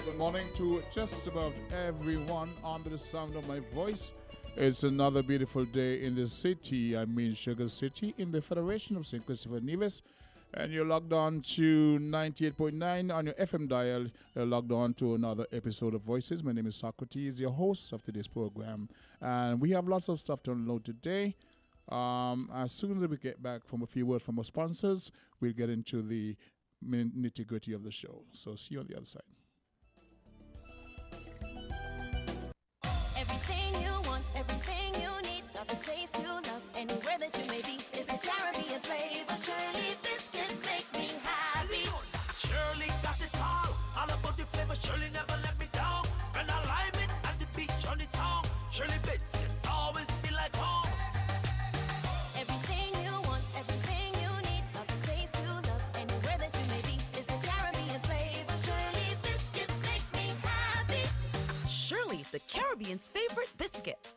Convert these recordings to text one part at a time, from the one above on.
good morning to just about everyone under the sound of my voice. It's another beautiful day in the city, I mean Sugar City, in the Federation of St. Christopher Nevis. And you're logged on to 98.9 on your FM dial. You're logged on to another episode of Voices. My name is Socrates, your host of today's program. And we have lots of stuff to unload today. As soon as we get back from a few words from our sponsors, we'll get into the nitty-gritty of the show. So see you on the other side. Everything you want, everything you need, got the taste you love, anywhere that you may be, is the Caribbean flavor. Shirley biscuits make me happy. Shirley got it all about the flavor. Shirley never let me down. When I lime it at the beach on the town, Shirley biscuits always feel like home. Everything you want, everything you need, got the taste you love, anywhere that you may be, is the Caribbean flavor. Shirley biscuits make me happy. Shirley, the Caribbean's favorite biscuit.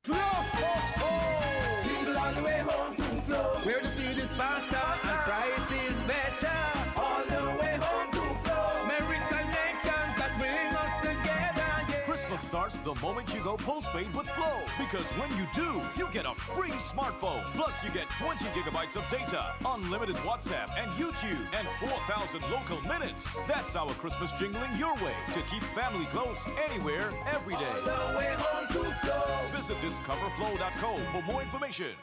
Flow, oh, oh. Jingle all the way home to Flow, where the speed is faster and price is better. All the way home to Flow, merry connections that bring us together. Yeah. Christmas starts the moment you go postpaid with Flow. Because when you do, you get a free smartphone. Plus, you get 20 gigabytes of data, unlimited WhatsApp and YouTube, and 4,000 local minutes. That's our Christmas jingling your way to keep family close anywhere, every day. All the way home to Flow. Visit discoverflow.co for more information.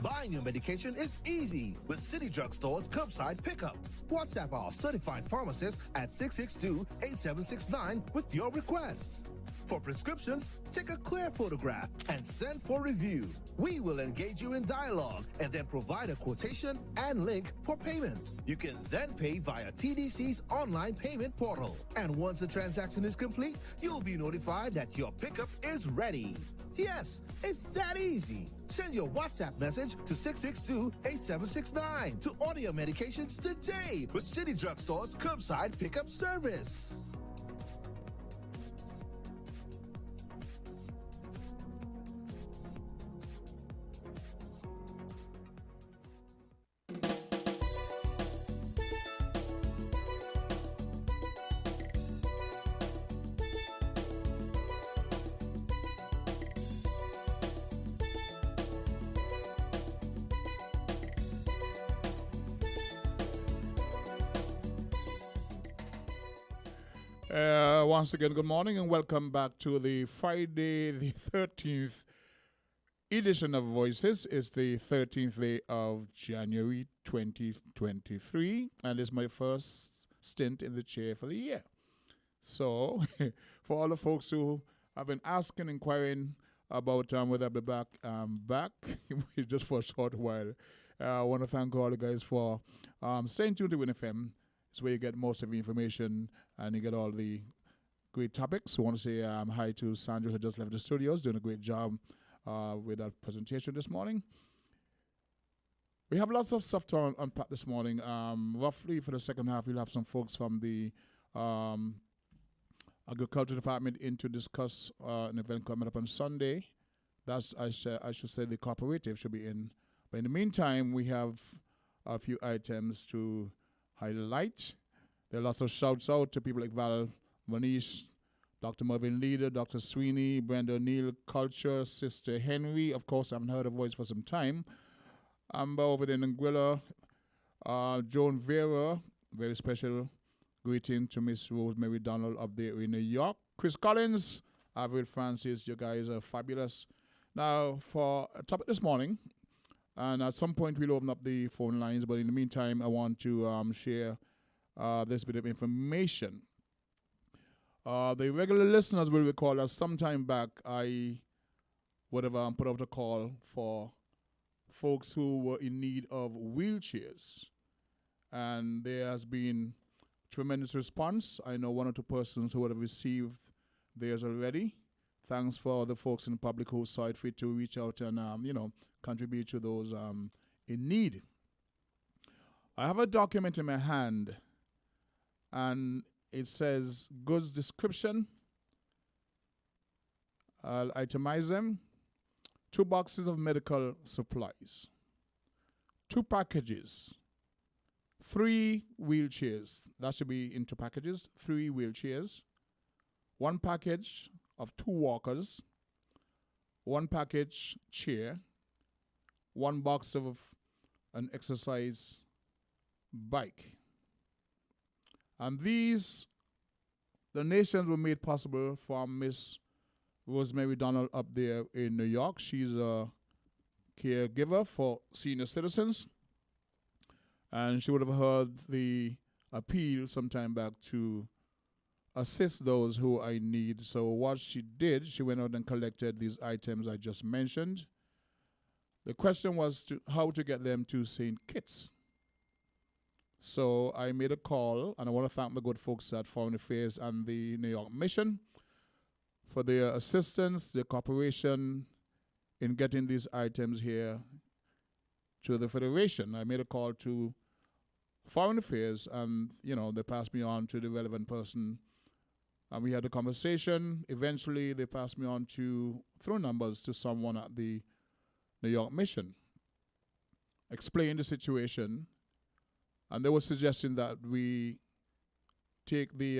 Buying your medication is easy with City Drugstore's curbside pickup. WhatsApp our certified pharmacist at 662-8769 with your requests. For prescriptions, take a clear photograph and send for review. We will engage you in dialogue and then provide a quotation and link for payment. You can then pay via TDC's online payment portal. And once the transaction is complete, you'll be notified that your pickup is ready. Yes, it's that easy. Send your WhatsApp message to 662-8769 to order your medications today with City Drugstore's curbside pickup service. Once again, good morning and welcome back to the Friday the 13th edition of Voices. It's the 13th day of January 2023 and it's my first stint in the chair for the year. So, for all the folks who have been asking, inquiring about whether I'll be back, just for a short while. I want to thank all the guys for staying tuned to WinFM. It's where you get most of the information and you get all the great topics. I want to say hi to Sandra who just left the studios, doing a great job with that presentation this morning. We have lots of stuff to unpack this morning. Roughly for the second half, we'll have some folks from the Agriculture Department in to discuss an event coming up on Sunday. That's, I should say, the cooperative should be in. But in the meantime, we have a few items to highlight. There are lots of shouts out to people like Val Manish, Dr. Marvin Leader, Dr. Sweeney, Brenda Neal, Culture, Sister Henry. Of course, I haven't heard her voice for some time. Amber over there in Anguilla, Joan Vera, very special greeting to Miss Rosemary Donald up there in New York. Chris Collins, Avril Francis, you guys are fabulous. Now, for a topic this morning, and at some point we'll open up the phone lines, but in the meantime, I want to share this bit of information. The regular listeners will recall that some time back I would have put out a call for folks who were in need of wheelchairs. And there has been tremendous response. I know one or two persons who would have received theirs already. Thanks for the folks in the public who saw it fit to reach out and, contribute to those in need. I have a document in my hand, and it says goods description. I'll itemize them. 2 boxes of medical supplies, 2 packages, 3 wheelchairs. That should be into packages. 3 wheelchairs. 1 package of 2 walkers. 1 package chair. 1 box of an exercise bike. And these donations were made possible from Miss Rosemary Donald up there in New York. She's a caregiver for senior citizens. And she would have heard the appeal some time back to assist those who I need. So what she did, she went out and collected these items I just mentioned. The question was how to get them to St. Kitts. So I made a call, and I want to thank the good folks at Foreign Affairs and the New York Mission for their assistance, their cooperation in getting these items here to the Federation. I made a call to Foreign Affairs, and, they passed me on to the relevant person. And we had a conversation. Eventually, they passed me on through numbers to someone at the New York Mission. Explained the situation, and they were suggesting that we take the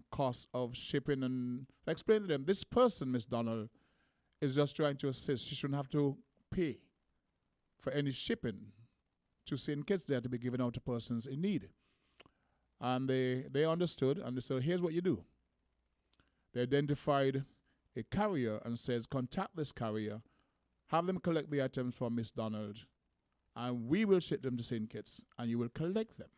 cost of shipping, and explain to them, this person, Miss Donald, is just trying to assist. She shouldn't have to pay for any shipping to St. Kitts there to be given out to persons in need. And they understood, and they said, here's what you do. They identified a carrier and says, contact this carrier, have them collect the items from Miss Donald, and we will ship them to St. Kitts, and you will collect them.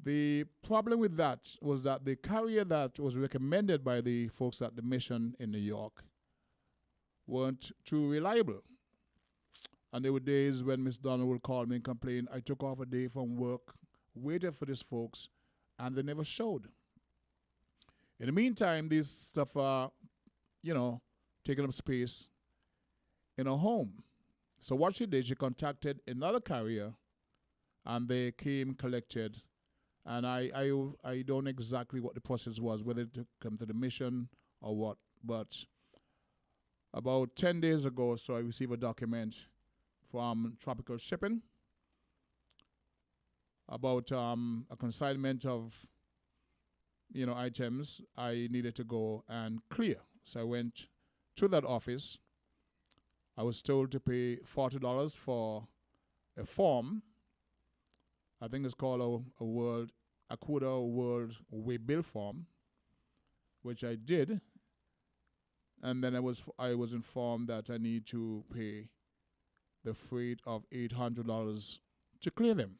The problem with that was that the carrier that was recommended by the folks at the mission in New York weren't too reliable. And there were days when Miss Donald would call me and complain, I took off a day from work, waited for these folks, and they never showed. In the meantime, these stuff are, taking up space in her home. So what she did, she contacted another carrier, and they came, collected. And I don't know exactly what the process was, whether to come to the mission or what. But about 10 days ago or so, I received a document from Tropical Shipping about a consignment of, items I needed to go and clear. So I went to that office. I was told to pay $40 for a form. I think it's called a Aquila World Waybill form, which I did. And then I was informed that I need to pay the freight of $800 to clear them.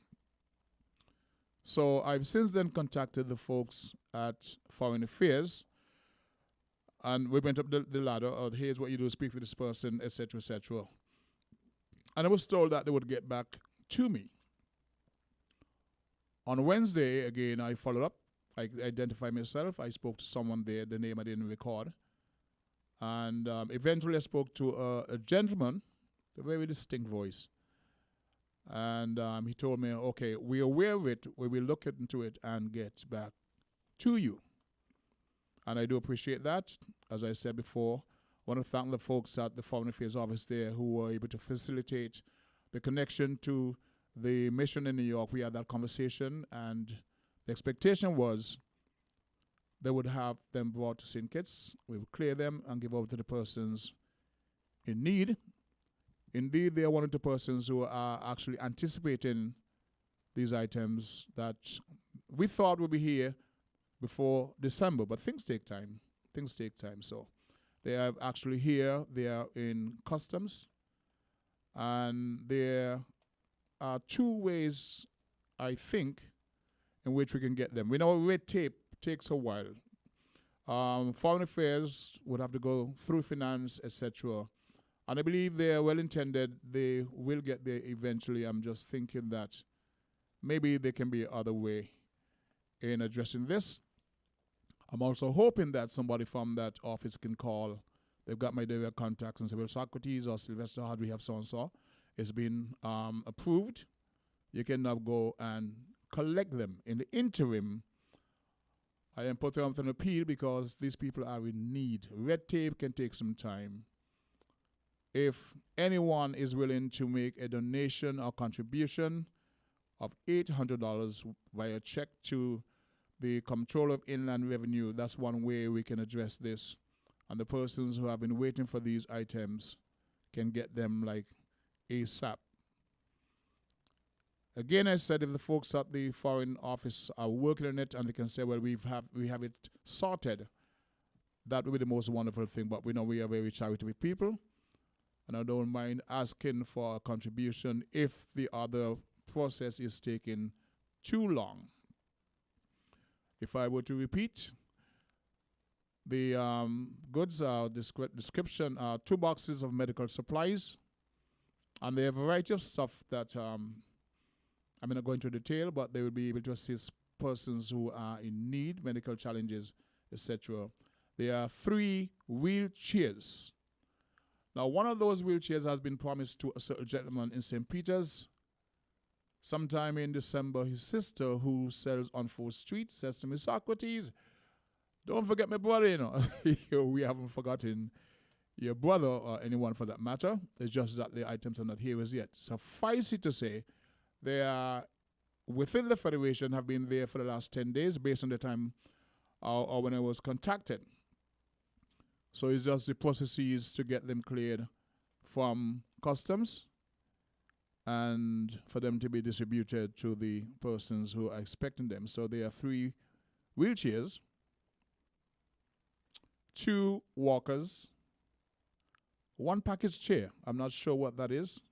So I've since then contacted the folks at Foreign Affairs, and we went up the ladder of, here's what you do, speak to this person, etc., etc. And I was told that they would get back to me. On Wednesday, again, I followed up. I identified myself. I spoke to someone there, the name I didn't record. And eventually I spoke to a gentleman, a very distinct voice. And he told me, okay, we're aware of it. We will look into it and get back to you. And I do appreciate that. As I said before, I want to thank the folks at the Foreign Affairs Office there who were able to facilitate the connection to the mission in New York. We had that conversation, and the expectation was they would have them brought to St. Kitts. We would clear them and give over to the persons in need. Indeed, they are one of the persons who are actually anticipating these items that we thought would be here before December, but things take time. Things take time. So they are actually here. They are in customs. And there are 2 ways, I think, in which we can get them. We know red tape takes a while. Foreign Affairs would have to go through finance, etc. And I believe they are well intended. They will get there eventually. I'm just thinking that maybe there can be other way in addressing this. I'm also hoping that somebody from that office can call. They've got my direct contacts and say, well, Socrates or Sylvester, how do we have so-and-so? It's been approved. You can now go and collect them. In the interim, I am putting up an appeal because these people are in need. Red tape can take some time. If anyone is willing to make a donation or contribution, of $800 via check to the Comptroller of Inland Revenue. That's one way we can address this. And the persons who have been waiting for these items can get them like ASAP. Again, I said if the folks at the Foreign Office are working on it and they can say, well, we have it sorted, that would be the most wonderful thing. But we know we are very charitable people, and I don't mind asking for a contribution if the other process is taking too long. If I were to repeat, the goods description are 2 boxes of medical supplies, and they have a variety of stuff that I'm not going into detail, but they will be able to assist persons who are in need, medical challenges, etc. There are 3 wheelchairs. Now, one of those wheelchairs has been promised to a certain gentleman in St. Peter's. Sometime in December, his sister, who sells on 4th Street, says to me, Socrates, don't forget my brother, you know. We haven't forgotten your brother or anyone for that matter. It's just that the items are not here as yet. Suffice it to say, they are within the Federation, have been there for the last 10 days based on the time or when I was contacted. So it's just the processes to get them cleared from customs and for them to be distributed to the persons who are expecting them. So there are 3 wheelchairs, 2 walkers, 1 package chair, I'm not sure what that is,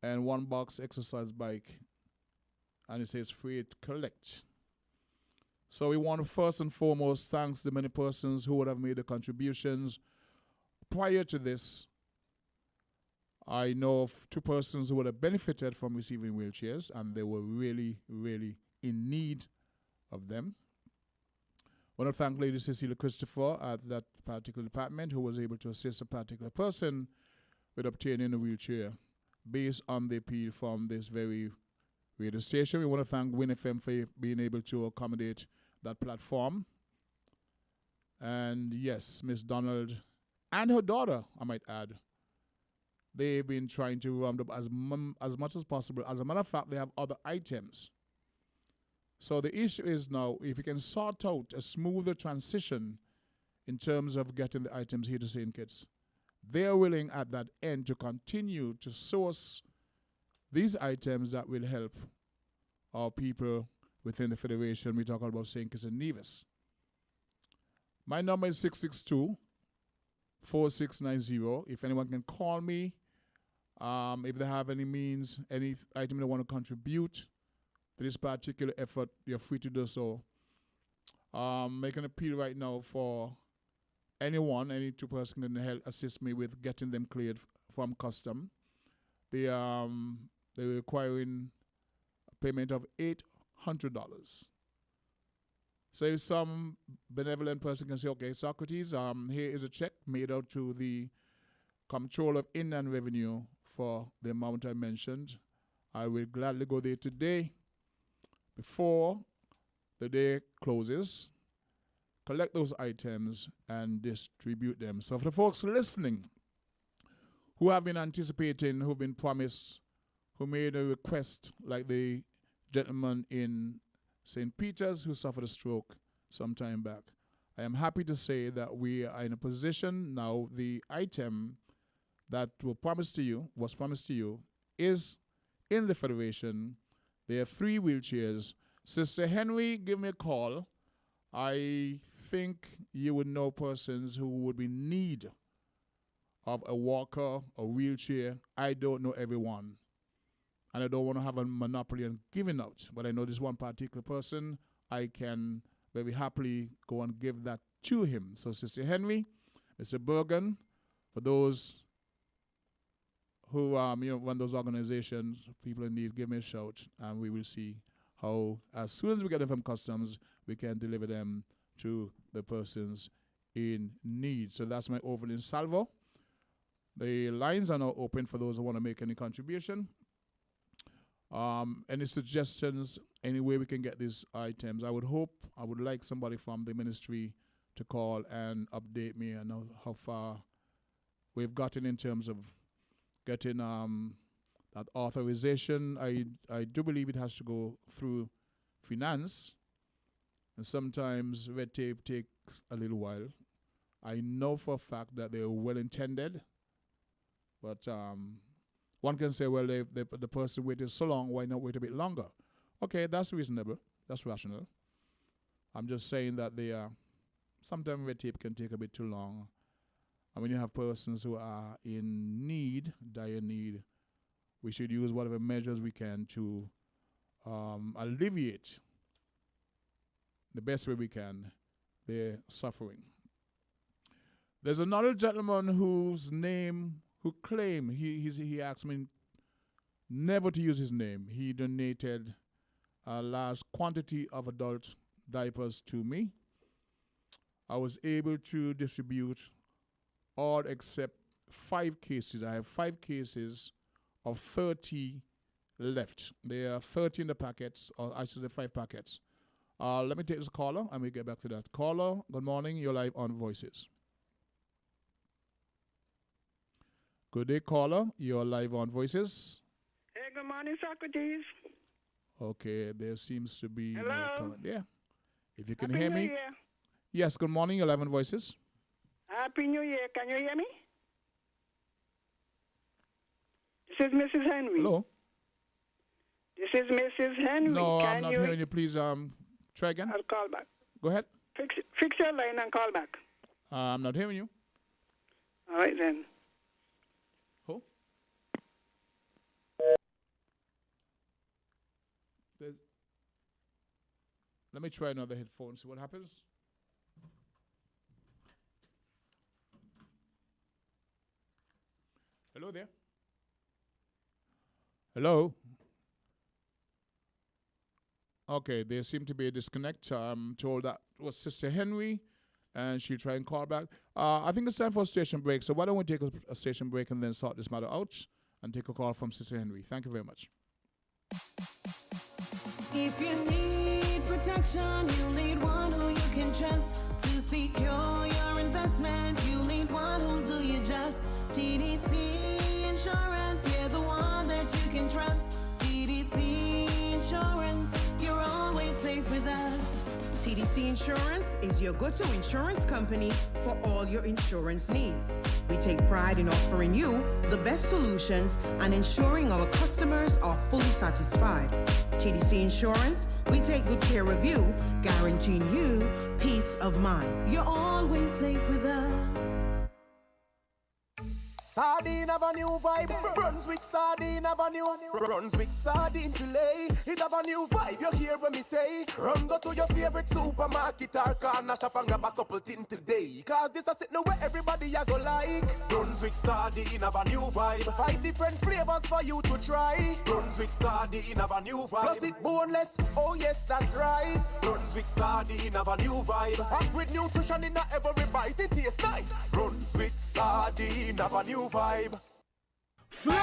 and 1 box exercise bike, and it says free to collect. So we want to first and foremost thank the many persons who would have made the contributions prior to this. I know of 2 persons who would have benefited from receiving wheelchairs, and they were really, really in need of them. I want to thank Lady Cecilia Christopher at that particular department who was able to assist a particular person with obtaining a wheelchair based on the appeal from this very radio station. We want to thank WinFM for being able to accommodate that platform. And yes, Miss Donald and her daughter, I might add, they've been trying to round up as much as possible. As a matter of fact, they have other items. So the issue is now, if you can sort out a smoother transition in terms of getting the items here to St. Kitts, they're willing at that end to continue to source these items that will help our people within the Federation. We talk about St. Kitts and Nevis. My number is 662-4690. If anyone can call me, if they have any means, any item they want to contribute to this particular effort, you're free to do so. Make an appeal right now for anyone, any 2 persons can help assist me with getting them cleared from custom. They're requiring a payment of $800. So if some benevolent person can say, okay, Socrates, here is a check made out to the Comptroller of Inland Revenue for the amount I mentioned, I will gladly go there today before the day closes, collect those items and distribute them. So for the folks listening who have been anticipating, who've been promised, who made a request like the gentleman in St. Peter's who suffered a stroke some time back, I am happy to say that we are in a position now. The item that was promised to you is in the Federation. There are 3 wheelchairs. Sister Henry, give me a call. I think you would know persons who would be in need of a walker, a wheelchair. I don't know everyone, and I don't want to have a monopoly on giving out, but I know this one particular person. I can very happily go and give that to him. So Sister Henry, Mr. Bergen, for those who, run those organizations, people in need, give me a shout, and we will see how, as soon as we get them from customs, we can deliver them to the persons in need. So that's my Overland Salvo. The lines are now open for those who want to make any contribution. Any suggestions, any way we can get these items? I would like somebody from the ministry to call and update me and know how far we've gotten in terms of getting That authorization, I do believe it has to go through finance, and sometimes red tape takes a little while. I know for a fact that they're well intended, but one can say, well, if the person waited so long, why not wait a bit longer? Okay, that's reasonable. That's rational. I'm just saying that sometimes red tape can take a bit too long. And when you have persons who are in need, dire need, we should use whatever measures we can to alleviate the best way we can their suffering. There's another gentleman who claimed, he asked me never to use his name. He donated a large quantity of adult diapers to me. I was able to distribute all except 5 cases. I have 5 cases of 30 left. There are 30 in the packets, or I should say 5 packets. Let me take this caller and we get back to that. Caller, good morning. You're live on Voices. Good day, caller. You're live on Voices. Hey, good morning, Socrates. Okay, there seems to be no Hello? comment. Yeah. If you can Happy hear New me. Year. Yes, good morning. You're live on Voices. Happy New Year. Can you hear me? This is Mrs. Henry. Hello? This is Mrs. Henry. No, Can I'm not hearing you. Please try again. I'll call back. Go ahead. Fix your line and call back. I'm not hearing you. All right, then. Who? Let me try another headphone, see what happens. Hello there. Hello. Okay, there seemed to be a disconnect. I'm told that was Sister Henry, and she'll try and call back. I think it's time for a station break, so why don't we take a station break and then sort this matter out and take a call from Sister Henry. Thank you very much. If you need protection, you need one who you can trust to secure your investment. You need one who'll do you just. TDC Insurance, you're the one that you can trust. TDC Insurance, you're always safe with us. TDC Insurance is your go-to insurance company for all your insurance needs. We take pride in offering you the best solutions and ensuring our customers are fully satisfied. TDC Insurance, we take good care of you, guaranteeing you peace of mind. You're always safe with us. Sardine have a new vibe. Brunswick sardine have a new. Brunswick sardine fillet. It have a new vibe. You hear what me say? Run go to your favorite supermarket or corner shop and grab a couple things today. Cause this a sit now where everybody a go like. Brunswick sardine have a new vibe. 5 different flavors for you to try. Brunswick sardine have a new vibe. Plus it boneless. Oh yes, that's right. Brunswick sardine have a new vibe. Packed with nutrition in every bite. It tastes nice. Brunswick sardine have a new vibe. Flow,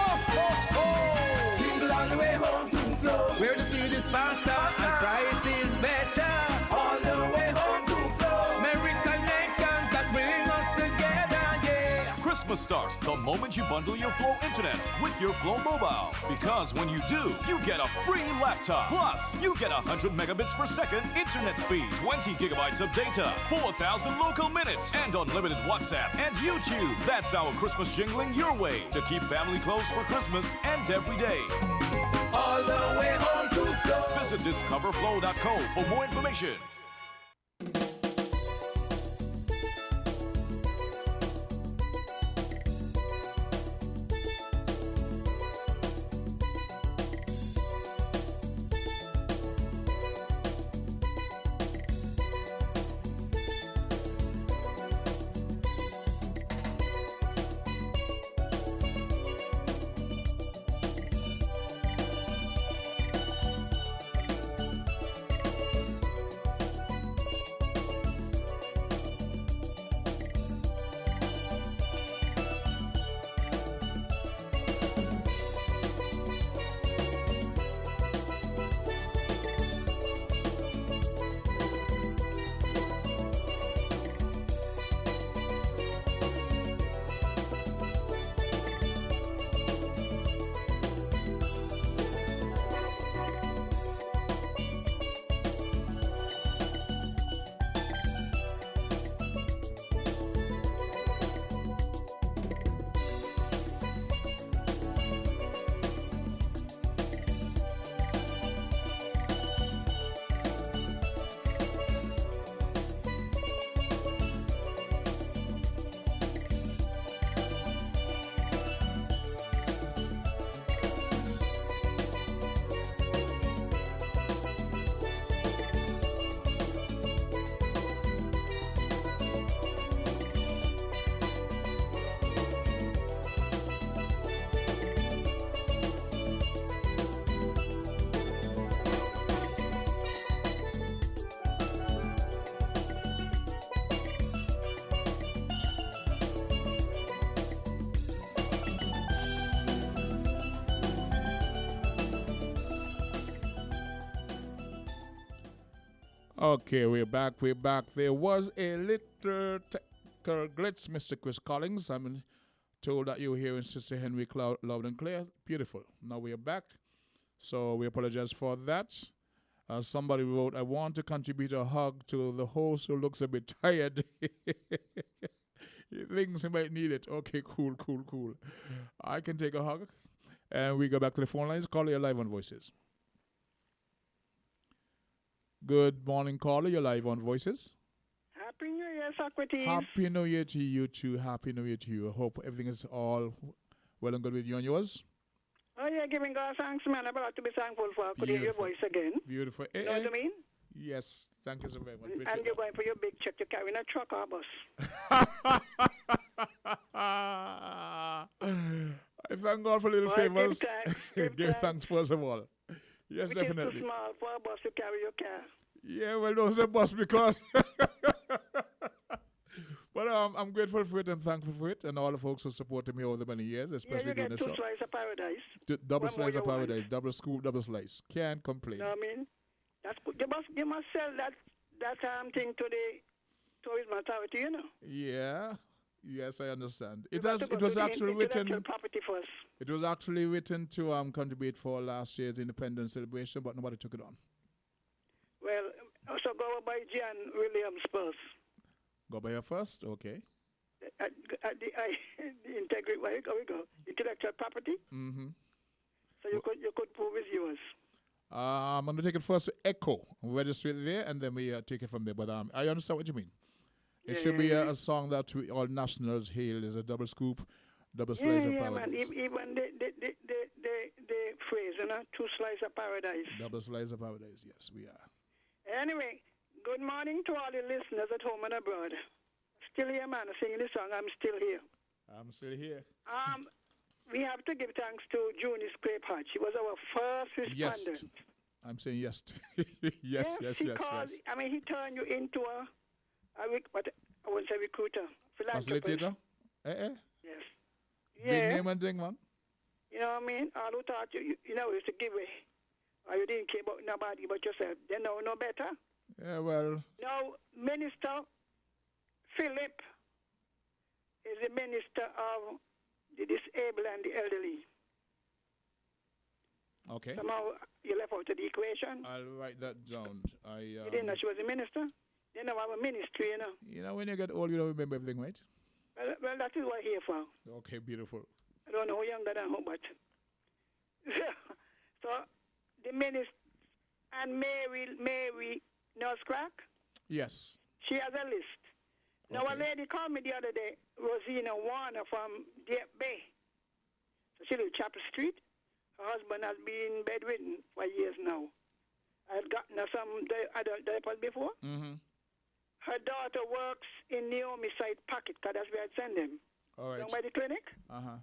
jingle all the way home to Flow, where the speed is faster and price is better. All the way home to Flow, merry connections that bring us together, yeah. Christmas starts the moment you bundle your Flow internet with your Flow mobile. Because when you do, you get a free laptop. Plus, you get 100 megabits per second internet speed, 20 gigabytes of data, 4,000 local minutes, and unlimited WhatsApp and YouTube. That's our Christmas jingling your way to keep family close for Christmas and every day. All the way home to Flow. Visit discoverflow.co for more information. Okay, we're back. We're back. There was a little technical glitch, Mr. Chris Collins. I'm told that you were hearing Sister Henry loud and clear. Beautiful. Now we are back. So we apologize for that. Somebody wrote, I want to contribute a hug to the host who looks a bit tired. He thinks he might need it. Okay, cool. I can take a hug. And we go back to the phone lines. Caller, you're live on Voices. Good morning, caller. You're live on Voices. Happy New Year, Socrates. Happy New Year to you too. Happy New Year to you. I hope everything is all well and good with you and yours. Oh, yeah, giving God thanks, man. I'm about to be thankful for. Could hear your voice again. Beautiful. You know what I mean? Yes. Thank you so very much. And you're going for your big check. You're carrying a truck or bus. I thank God for little Well, favors. give thanks first of all. Yes, It is definitely. too small for a bus to carry your car. Yeah, well, those are bus because. But I'm grateful for it and thankful for it, and all the folks who supported me over the many years, Yeah, especially you doing get the two show. slices of paradise. Double One more slice of you want. paradise, double scoop, double slice. Can't complain. You know what I mean? That's good. You must sell that thing to the tourism authority, you know. Yeah. Yes, I understand. You It got has. to It go was to the actually intellectual written. property first. It was actually written to contribute for last year's Independence celebration, but nobody took it on. Well, so go by Jan Williams first. Go by her first, okay. At the integrity, where we go? Intellectual property. Mm-hmm. So you could prove it's yours. I'm gonna take it first to Echo, register it there, and then we take it from there. But I understand what you mean. It should be a song that we all nationals hail as a double scoop, double slice of man. paradise. Even the phrase, you know, two slices of paradise. Double slice of paradise. Yes, we are. Anyway, good morning to all the listeners at home and abroad. Still here, man, singing the song. I'm still here. I'm still here. We have to give thanks to Junice Crapeheart. She was our first Yes. respondent. I'm saying yes. yes. She called. I mean, he turned you into a what I wouldn't say recruiter, philanthropist. Facilitator? Yes. Big name and thing, man. You know what I mean? All who thought you used to give away, or you didn't care about nobody but yourself. They know no better. Yeah, well. Now, Minister Philip is the Minister of the Disabled and the Elderly. Okay. Somehow you left out of the equation. I'll write that down. You didn't know she was a minister? They know our ministry, you know. You know, when you get old, you don't remember everything, right? Well, that is what I'm here for. Okay, beautiful. I don't know who younger than who, but. So, the minister and Mary Noscrack, Yes. she has a list. Now, a lady called me the other day, Rosina Warner from Deep Bay. So she lives Chapel Street. Her husband has been bedridden for years now. I had gotten her some adult diapers before. Mm-hmm. Her daughter works in Naomi Side Pocket, because that's where I'd send them. All right. Down by the clinic. Uh-huh.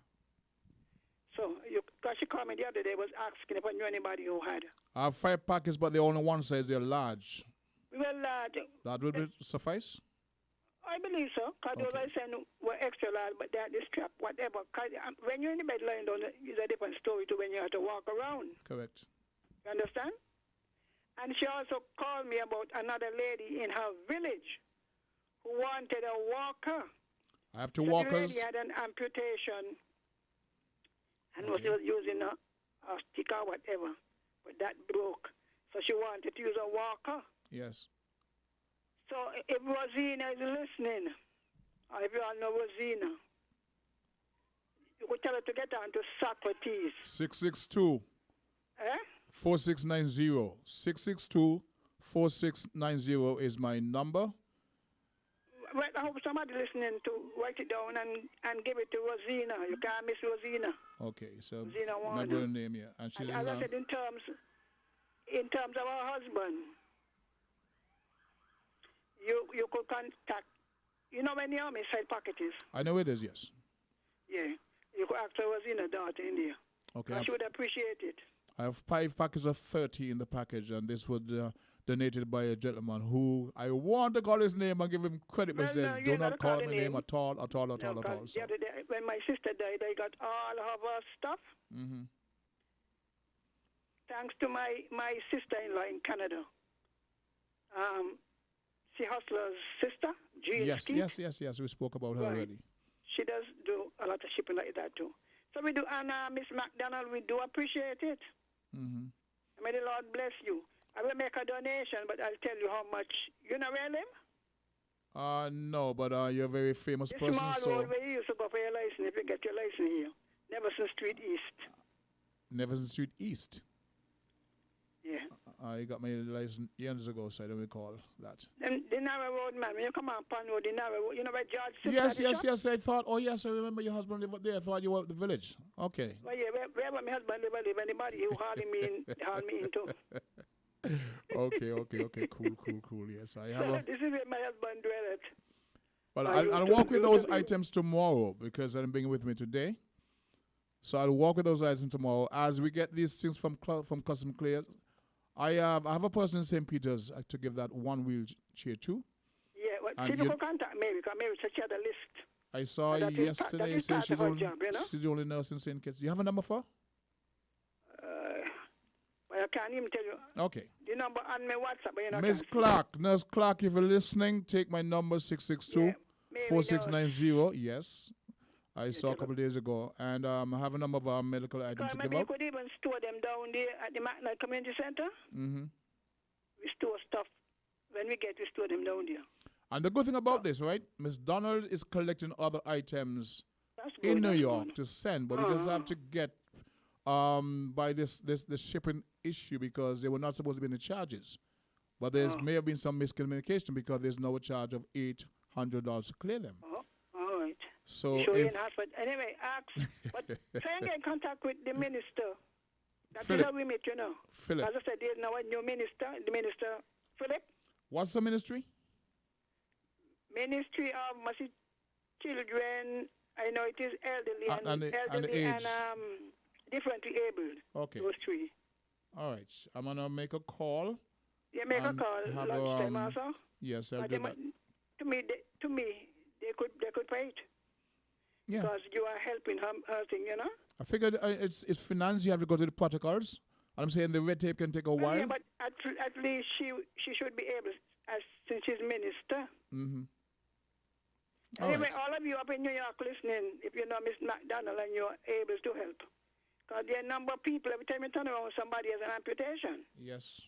So, because she called me the other day, was asking if I knew anybody who had. I have 5 packets, but they only one size. They're large. Well, That would suffice? I believe so, because those I sent were extra large, but they're this strap, whatever. Cause when you're in the bed lying down, it's a different story to when you have to walk around. Correct. You understand? And she also called me about another lady in her village who wanted a walker. I have 2 The walkers. lady had an amputation and was using a stick or whatever, but that broke. So she wanted to use a walker. Yes. So if Rosina is listening, or if you all know Rosina, you could tell her to get on to Socrates. 662 Eh? 4690. 662 4690 is my number. Well, I hope somebody listening to write it down and give it to Rosina. You can't miss Rosina. Okay, so Rosina my Warner. girl name here. And she's And as I said, in terms of her husband, you could contact, you know where Naomi Side Pocket is? I know it is, yes. Yeah. You could ask her Rosina daughter in there. Okay. She would appreciate it. I have 5 packets of 30 in the package, and this was donated by a gentleman who I want to call his name and give him credit, but Well, he says, no, you do ain't not gotta call call my the name name. at all. No, 'cause So. the other day, when my sister died, I got all of her stuff. Mm-hmm. Thanks to my sister-in-law in Canada. Sea Hustler's sister, Jill Yes, Skeet. yes. We spoke about her Right. already. She does do a lot of shipping like that too. So we do, and Miss McDonald, we do appreciate it. Mm-hmm. May the Lord bless you. I will make a donation, but I'll tell you how much. You know where I live? No, but you're a very famous The person, small so road where you used to go for your license if you get your license here. Neverson Street East. Neverson Street East. Yeah. I got my license years ago, so I don't recall that. Then the narrow road, man. When you come on Pan Road, the narrow road, you know where George sits Yes, at the yes, shop? yes. I thought. Oh, yes. I remember your husband lived up there. I thought you were at the village. Okay. Well, yeah, where my husband live, I live. Anybody who hardly me in too. Okay. Cool. Yes, I have. So this is where my husband dwell at. Well, I I'll used walk to with do those the- items tomorrow because I'm bringing with me today. So I'll walk with those items tomorrow as we get these things from Custom Clear. I have a person in St. Peter's to give that one wheelchair to. Yeah, well, And see if you you- can contact Mary, because Mary said she had a list. I saw That is yesterday. that is Says part of her job, you know? she's the only nurse in St. Kitts. Do you have a number for her? But I can't even tell you Okay. the number on my WhatsApp. But you know, Miss Clark, Nurse Clark, if you're listening, take my number 662-4690. Yes. I saw a couple of days ago. And I have a number of medical items to maybe give you out. could even store them down there at the McNair Community Center. Mm-hmm. We store stuff. When we get, we store them down there. And the good thing about this, right? Miss Donald is collecting other items That's good. in New that's York good. to send, but we just have to get by this shipping issue because they were not supposed to be in the charges. But there's may have been some miscommunication because there's now a charge of $800 to clear them. Oh, all right. So Sure, in if hospital. Anyway, ask. But try and get in contact with the minister. That's Philip. how we meet, you know. Philip, As I said, there's now a new minister. The minister, Philip, what's the ministry? Ministry of Mercy Children. I know it is elderly And the elderly age. and differently abled. Okay. Those three. All right. I'm gonna make a call. Yeah, make a And call have lunchtime also. Yes, I'll But do they that. to me, they could pay it Yeah. because you are helping her thing, you know. I figured it's finance. You have to go to the protocols. I'm saying the red tape can take a Well, while. yeah, but at least she should be able, as since she's minister. Mm-hmm. All Anyway, right. all of you up in New York listening, if you know Miss McDonald and you're able to help, because there are a number of people, every time you turn around, somebody has an amputation, Yes.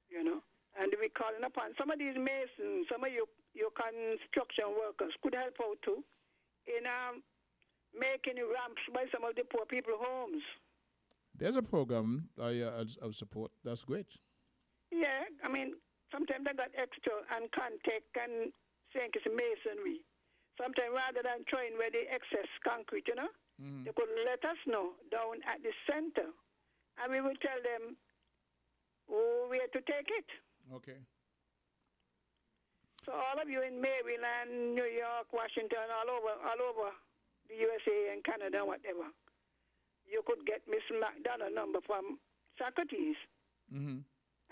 you know. And we're calling upon some of these masons, some of your construction workers could help out too in making ramps by some of the poor people's homes. There's a program I support. That's great. Yeah, I mean, sometimes they got extra and contact and saying it's masonry. Sometimes rather than throwing where the excess concrete, you know, they could let us know down at the center. And we will tell them where to take it. Okay. So all of you in Maryland, New York, Washington, all over the USA and Canada, whatever, you could get Miss McDonald number from Socrates. Mm-hmm.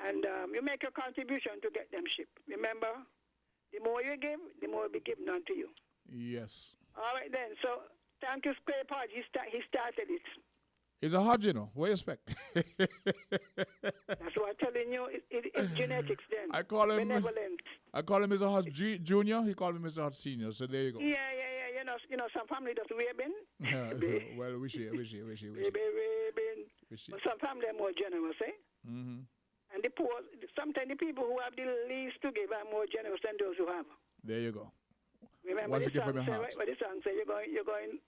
And you make a contribution to get them shipped. Remember, the more you give, the more will be given unto you. Yes. All right then. So thank you, Square Pod. He started it. It's a hard, you know. What do you expect? That's what I'm telling you. It's genetics then. I call him benevolent. I call him Mr. Hart Junior. He called me Mr. Hart Senior. So there you go. Yeah. You know, some family does webbing. Well, we share. Webbing. But some family are more generous, eh? Mm-hmm. And the poor, sometimes the people who have the least to give are more generous than those who have. There you go. Remember Once the you give song from your say, heart. what the song say, you're going,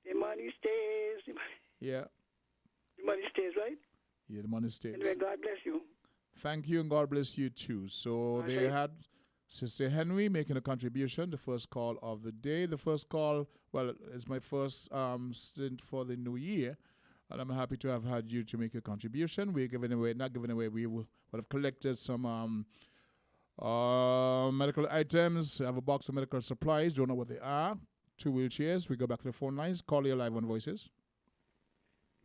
the money stays, Yeah. the money stays, right? Yeah, the money stays. Anyway, God bless you. Thank you, and God bless you too. So they Okay. had Sister Henry making a contribution, the first call of the day. The first call, well, it's my first stint for the new year, and I'm happy to have had you to make a contribution. We're giving away, not giving away, we would have collected some medical items. I have a box of medical supplies, don't know what they are. 2 wheelchairs. We go back to the phone lines. Call your live on Voices.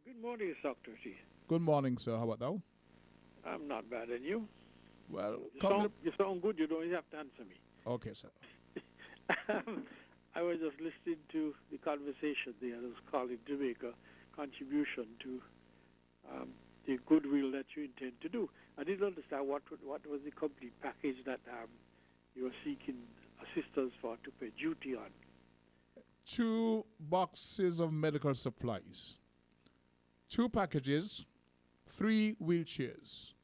Good morning, Dr. T. Good morning, sir. How about now? I'm not bad, and you? Well, You sound good. You don't have to answer me. okay, sir. I was just listening to the conversation there. I was calling to make a contribution to the goodwill that you intend to do. I didn't understand what was the complete package that you were seeking assistance for to pay duty on. 2 boxes of medical supplies, 2 packages, 3 wheelchairs.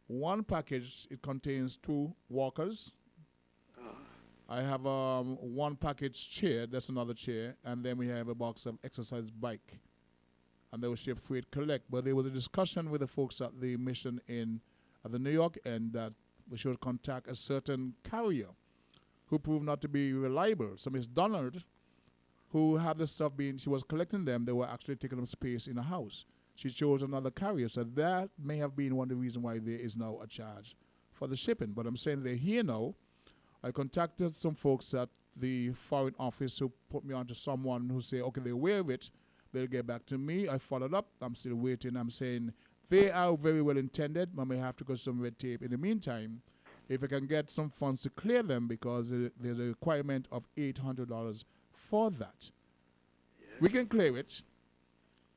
1 package, it contains 2 walkers. I have 1 package chair, that's another chair, and then we have a box of exercise bike. And they were shipped free at collect. But there was a discussion with the folks at the mission at the New York end that we should contact a certain carrier who proved not to be reliable. So Miss Donald, who had the stuff she was collecting them, they were actually taking up space in a house. She chose another carrier. So that may have been one of the reasons why there is now a charge for the shipping. But I'm saying they're here now. I contacted some folks at the foreign office who put me on to someone who say, okay, they're aware of it. They'll get back to me. I followed up. I'm still waiting. I'm saying they are very well intended, but may have to go some red tape. In the meantime, if I can get some funds to clear them, because there's a requirement of $800 for that. We can clear it.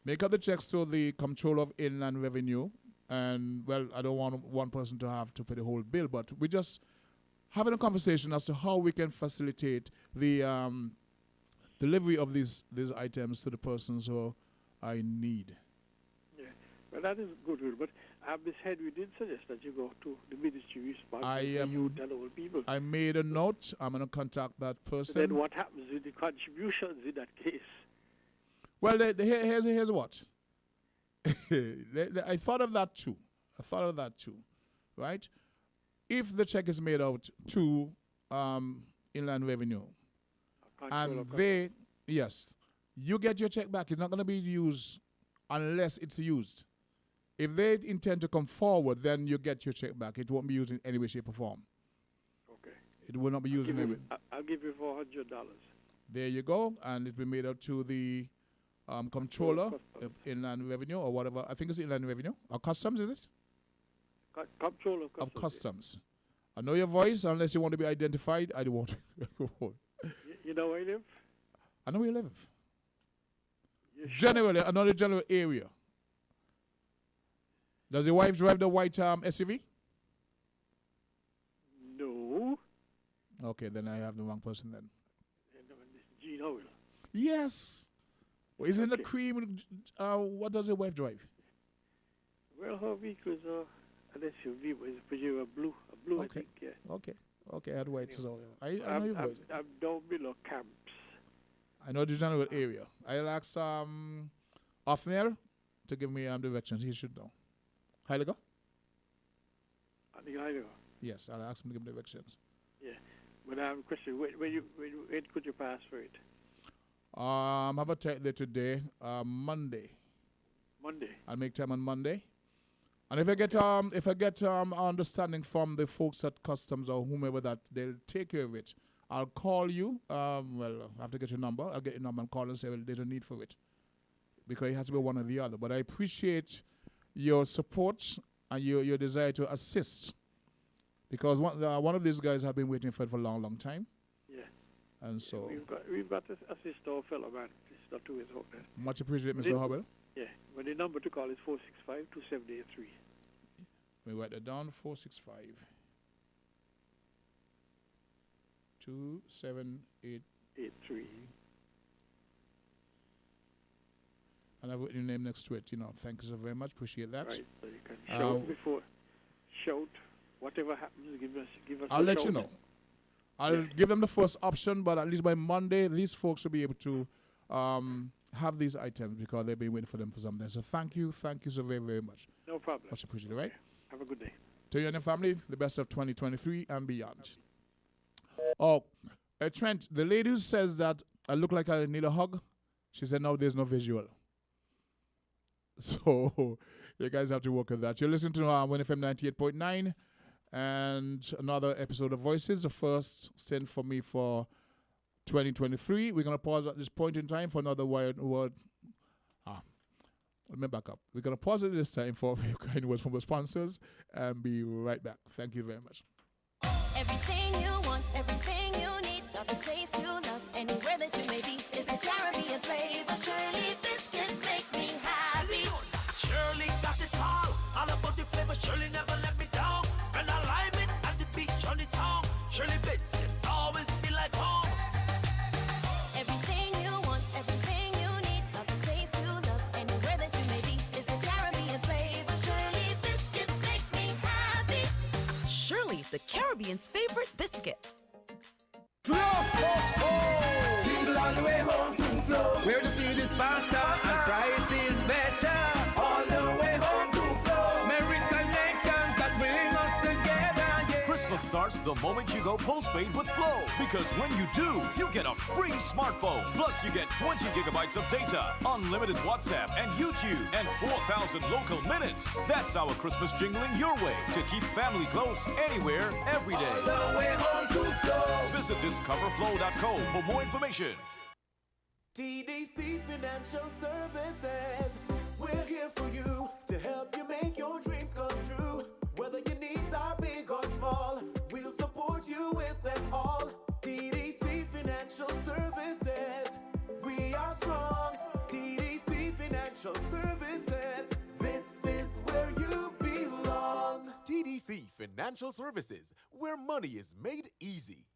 Make up the checks to the Comptroller of Inland Revenue. And, well, I don't want one person to have to pay the whole bill, but we just having a conversation as to how we can facilitate the delivery of these items to the persons who are in need. Yeah, well, that is good. But Ms. Head, we did suggest that you go to the ministry responsible for youth and old people. I made a note. I'm going to contact that person. So then what happens with the contributions in that case? Well, here's what. I thought of that too. Right? If the check is made out to Inland Revenue, and you get your check back. It's not going to be used unless it's used. If they intend to come forward, then you get your check back. It won't be used in any way, shape, or form. Okay. It will not be used in any way. I'll give you $400. There you go. And it will be made out to the Comptroller of Inland Revenue or whatever. I think it's Inland Revenue. Or Customs, is it? Comptroller of Customs. I know your voice. Unless you want to be identified, I don't want to. You know where you live? I know where you live. Sure? Generally, another general area. Does your wife drive the white SUV? No. Okay, then I have the wrong person then. Jean Howell. Yes. Well, isn't the cream? What does your wife drive? Well, her vehicle is an SUV, but it's a Pajero blue. A blue, okay. I think, yeah. Okay, I had white as well. I know your voice. I'm down below Camps. I know the general area. I'll ask Othniel to give me directions. He should know. Heiliger? I think Heiliger. Yes, I'll ask him to give me directions. Yeah, but I have a question. When could you pass for it? How about there today? Monday. Monday. I'll make time on Monday. And if I get understanding from the folks at Customs or whomever that they'll take care of it, I'll call you. Well, I have to get your number. I'll get your number and call and say, well, there's a need for it. Because it has to be one or the other. But I appreciate your support and your desire to assist. Because one of these guys have been waiting for it for a long, long time. Yeah. And so... We've got to assist our fellow man. It's not 2 years old. Much appreciated, Mr. Howell. Yeah. But the number to call is 465-2783. We write that down, 465. 2783. And I've written your name next to it. Thank you so very much. Appreciate that. Right. So you can shout before. Shout. Whatever happens, give us. I'll let you know. I'll give them the first option, but at least by Monday, these folks will be able to have these items because they've been waiting for them for some time. So thank you so very, very much. No problem. Much appreciated, right? Have a good day. To you and your family, the best of 2023 and beyond. Oh, Trent, the lady who says that I look like I need a hug, she said, no, there's no visual. So you guys have to work with that. You're listening to 1FM 98.9 and another episode of Voices, the first stint for me for 2023. We're going to pause at this point in time for another word. Let me back up. We're going to pause at this time for a few kind words from the sponsors and be right back. Thank you very much. Everything you want, everything you need, got the taste you love, anywhere that you may be, is the Caribbean flavor. Shirley biscuits make me happy. Shirley got the Caribbean's favorite biscuit. Flow, jingle all the way home to Flow, where the speed is faster and price is better. All the way home to Flow, merry connections that bring us together. Yeah. Christmas starts the moment you go postpaid with Flow. Because when you do, you get a free smartphone. Plus, you get 20 gigabytes of data, unlimited WhatsApp and YouTube, and 4,000 local minutes. That's our Christmas jingling your way to keep family close anywhere, every day. All the way home to Flow. Visit discoverflow.co for more information. TDC Financial Services. We're here for you to help you make your dreams come true. Whether your needs are big or small, we'll support you with it all. TDC Financial Services. We are strong. TDC Financial Services. This is where you belong. TDC Financial Services, where money is made easy.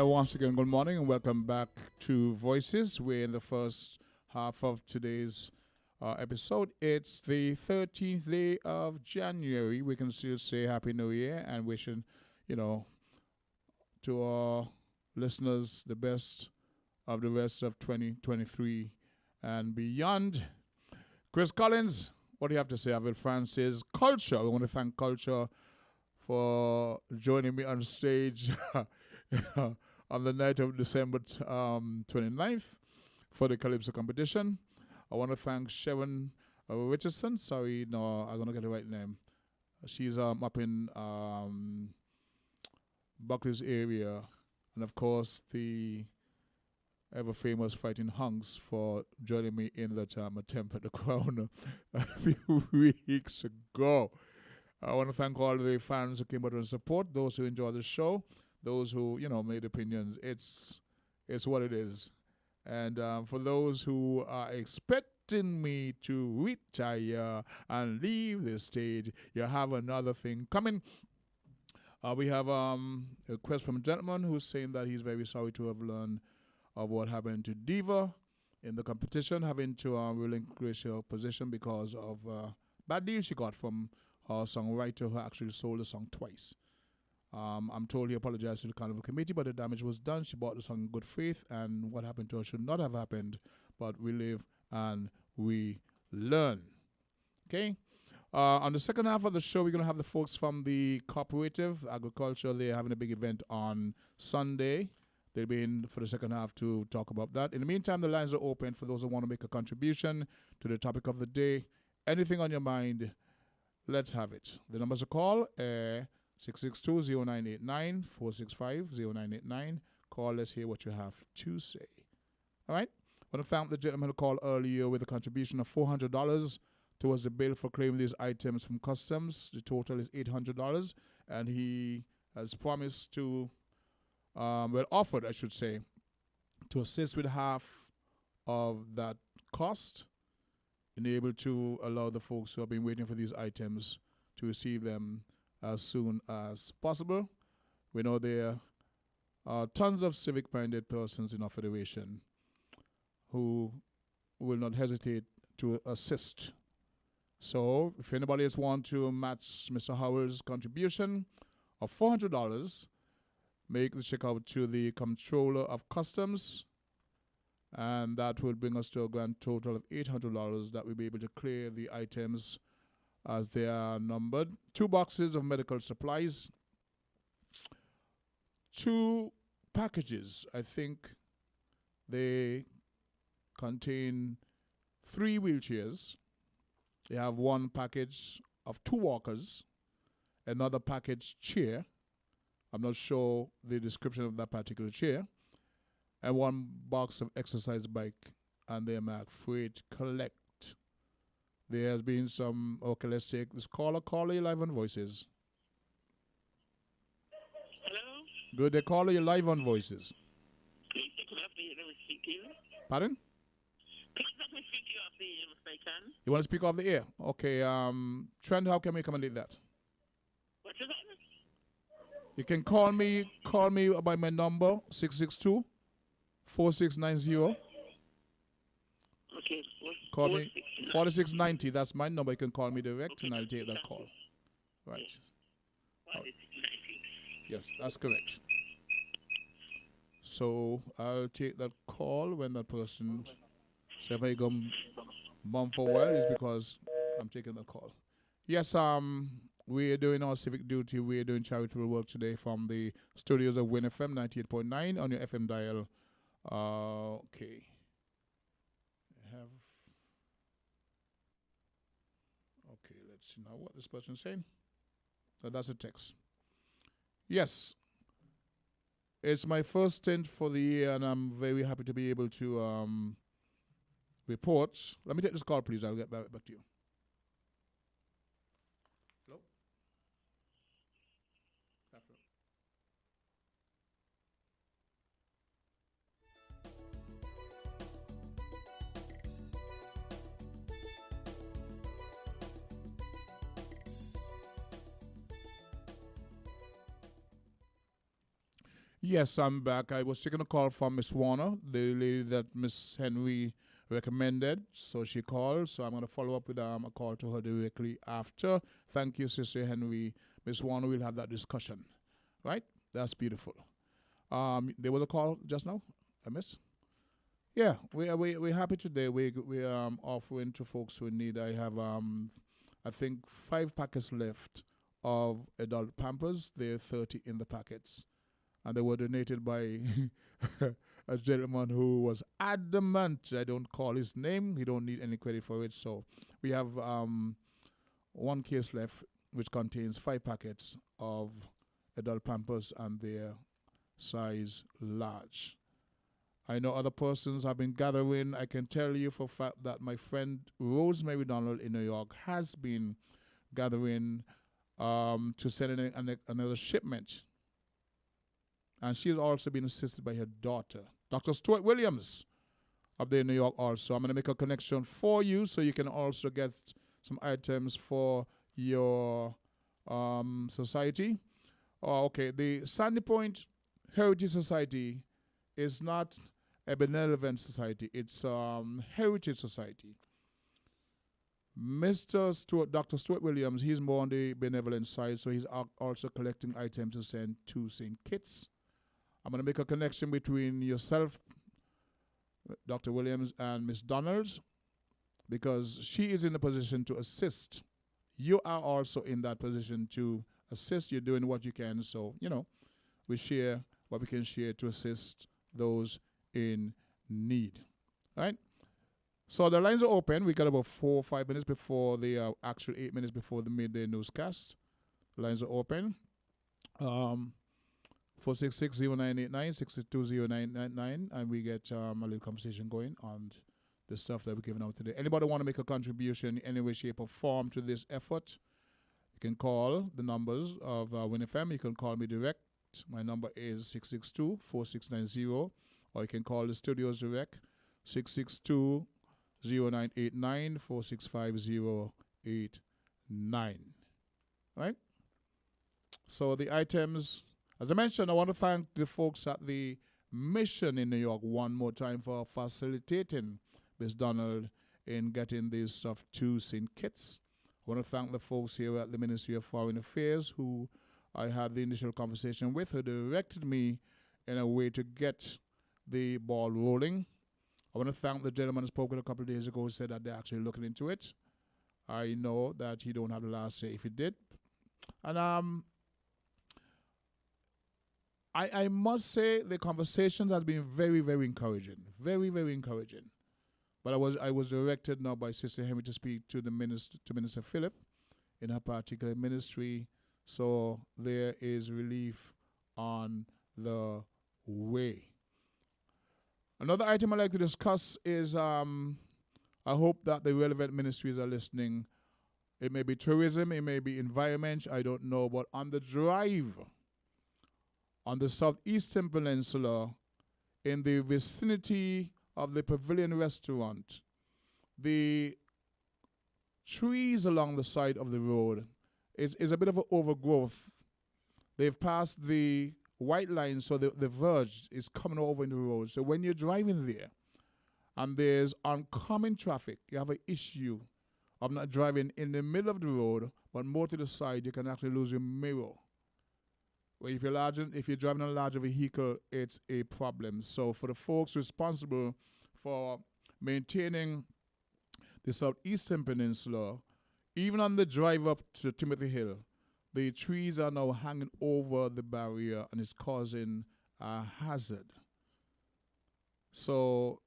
Once again, good morning and welcome back to Voices. We're in the first half of today's episode. It's the 13th day of January. We can still say Happy New Year and wishing, to our listeners the best of the rest of 2023 and beyond. Chris Collins, what do you have to say? Avil Francis, Culture. We want to thank Culture for joining me on stage on the night of December 29th for the Calypso competition. I want to thank Sharon Richardson. Sorry, no, I'm going to get the right name. She's up in Buckley's area. And, of course, the ever-famous Fighting Hunks for joining me in that attempt at the crown a few weeks ago. I want to thank all the fans who came out and support, those who enjoyed the show, those who, made opinions. It's what it is. And for those who are expecting me to retire and leave the stage, you have another thing coming. We have a request from a gentleman who's saying that he's very sorry to have learned of what happened to Diva in the competition, having to relinquish her position because of bad deal she got from her songwriter who actually sold the song twice. I'm told he apologized to the Carnival Committee, but the damage was done. She bought the song in good faith, and what happened to her should not have happened, but we live and we learn. Okay? On the second half of the show, we're going to have the folks from the Cooperative Agriculture. They're having a big event on Sunday. They'll be in for the second half to talk about that. In the meantime, the lines are open for those who want to make a contribution to the topic of the day. Anything on your mind, let's have it. The numbers to call 662-0989, 465-0989. Call, let's hear what you have to say. All right? I want to thank the gentleman who called earlier with a contribution of $400 towards the bill for claiming these items from customs. The total is $800, and he has promised to, offered, I should say, to assist with half of that cost and able to allow the folks who have been waiting for these items to receive them as soon as possible. We know there are tons of civic-minded persons in our federation who will not hesitate to assist. So if anybody else wants to match Mr. Howell's contribution of $400, make the check out to the Comptroller of Customs, and that will bring us to a grand total of $800 that we'll be able to clear the items as they are numbered. 2 boxes of medical supplies, 2 packages. I think they contain 3 wheelchairs. They have 1 package of 2 walkers, another package chair, I'm not sure the description of that particular chair, and one box of exercise bike, and they're marked freight collect. There has been some, okay, let's take this caller. Caller, you live on Voices. Hello? Good, they caller you live on Voices. Please take it off the air, let me speak to you. Pardon? Please let me speak to you off the air if I can. You want to speak off the air? Okay, Trent, how can we accommodate that? What is that? You can call me by my number, 662-4690. Okay. Call me 4690. That's my number. You can call me direct, and I'll take that call. Right. Yes, that's correct. So I'll take that call when that person say if I go bum for well, is because I'm taking that call. Yes, we're doing our civic duty. We're doing charitable work today from the studios of Win FM 98.9 on your FM dial. Okay. Okay, let's see now what this person's saying. So that's a text. Yes. It's my first stint for the year, and I'm very happy to be able to report. Let me take this call, please. I'll get back to you. Hello? Catherine. Yes, I'm back. I was taking a call from Miss Warner, the lady that Miss Henry recommended. So she called. So I'm going to follow up with a call to her directly after. Thank you, Sister Henry. Miss Warner, we'll have that discussion. Right? That's beautiful. There was a call just now, I missed. Yeah, we're happy today. We're offering to folks who need. I have, I think, 5 packets left of adult Pampers. There are 30 in the packets. And they were donated by a gentleman who was adamant. I don't call his name. He don't need any credit for it. So we have 1 case left, which contains 5 packets of adult Pampers, and their size large. I know other persons have been gathering. I can tell you for a fact that my friend Rosemary Donald in New York has been gathering to send in another shipment. And she's also been assisted by her daughter, Dr. Stuart Williams, up there in New York also. I'm going to make a connection for you so you can also get some items for your society. Okay, the Sandy Point Heritage Society is not a benevolent society. It's Heritage Society. Dr. Stuart Williams, he's more on the benevolent side, so he's also collecting items to send to St. Kitts. I'm going to make a connection between yourself, Dr. Williams, and Miss Donald, because she is in a position to assist. You are also in that position to assist. You're doing what you can. So, we share what we can share to assist those in need. All right? So the lines are open. We got about 4 or 5 minutes before the actual 8 minutes before the midday newscast. The lines are open. 466-0989, 662-0999, and we get a little conversation going on the stuff that we're giving out today. Anybody want to make a contribution in any way, shape, or form to this effort, you can call the numbers of Win FM. You can call me direct. My number is 662-4690, or you can call the studios direct, 662-0989, 465-089. Right? So the items... As I mentioned, I want to thank the folks at the Mission in New York one more time for facilitating Ms. Donald in getting this stuff to St. Kitts. I want to thank the folks here at the Ministry of Foreign Affairs who I had the initial conversation with, who directed me in a way to get the ball rolling. I want to thank the gentleman who spoke a couple of days ago who said that they're actually looking into it. I know that he don't have the last say if he did. And I must say the conversations has been very, very encouraging. Very, very encouraging. But I was directed now by Sister Henry to speak to Minister Philip in her particular ministry. So there is relief on the way. Another item I'd like to discuss is I hope that the relevant ministries are listening. It may be tourism, it may be environment, I don't know, but on the drive on the southeastern peninsula in the vicinity of the Pavilion restaurant, the trees along the side of the road is a bit of an overgrowth. They've passed the white line, so the verge is coming over in the road. So when you're driving there and there's oncoming traffic, you have an issue of not driving in the middle of the road, but more to the side, you can actually lose your mirror. Well, if you're driving a larger vehicle, it's a problem. So for the folks responsible for maintaining the southeastern peninsula, even on the drive up to Timothy Hill, the trees are now hanging over the barrier and it's causing a hazard. So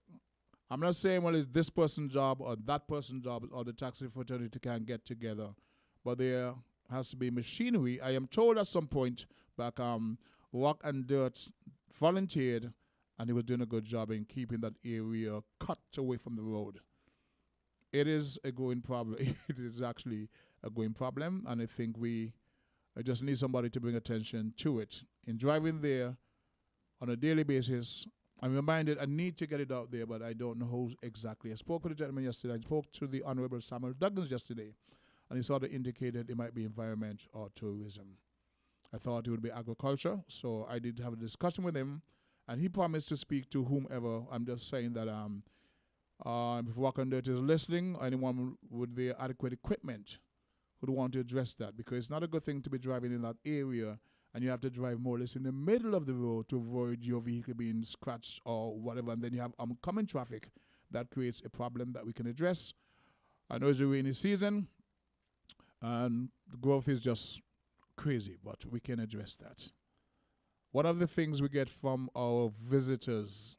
I'm not saying, well, it's this person's job or that person's job or the taxi fraternity can get together, but there has to be machinery. I am told at some point back, Rock and Dirt volunteered and he was doing a good job in keeping that area cut away from the road. It is a growing problem. It is actually a growing problem, and I think I just need somebody to bring attention to it. In driving there on a daily basis, I'm reminded I need to get it out there, but I don't know who exactly. I spoke with a gentleman yesterday. I spoke to the Honorable Samuel Douglas yesterday, and he sort of indicated it might be environment or tourism. I thought it would be agriculture, so I did have a discussion with him, and he promised to speak to whomever. I'm just saying that if Rock and Dirt is listening, anyone with the adequate equipment would want to address that, because it's not a good thing to be driving in that area and you have to drive more or less in the middle of the road to avoid your vehicle being scratched or whatever, and then you have oncoming traffic. That creates a problem that we can address. I know it's the rainy season and the growth is just crazy, but we can address that. One of the things we get from our visitors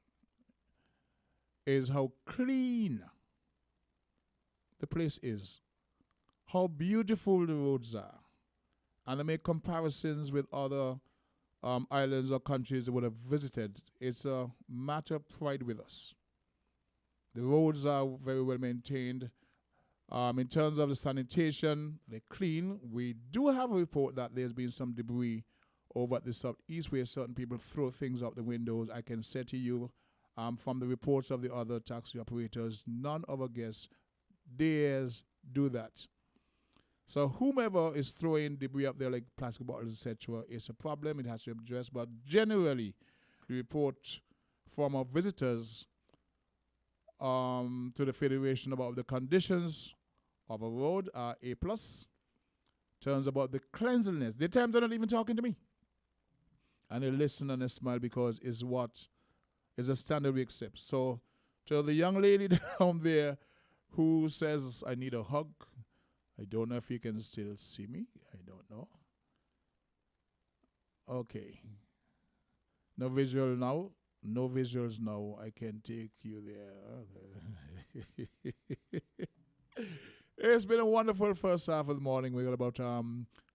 is how clean the place is, how beautiful the roads are, and they make comparisons with other islands or countries they would have visited. It's a matter of pride with us. The roads are very well maintained. In terms of the sanitation, they're clean. We do have a report that there's been some debris over at the southeast where certain people throw things out the windows. I can say to you, from the reports of the other taxi operators, none of our guests dares do that. So whomever is throwing debris up there like plastic bottles, etc., is a problem. It has to be addressed. But generally, the report from our visitors to the Federation about the conditions of a road are A+. Turns about the cleanliness. The times they're not even talking to me. And they listen and they smile because it's what is a standard we accept. So to the young lady down there who says, I need a hug, I don't know if you can still see me. I don't know. Okay. No visual now. No visuals now. I can take you there. It's been a wonderful first half of the morning. We got about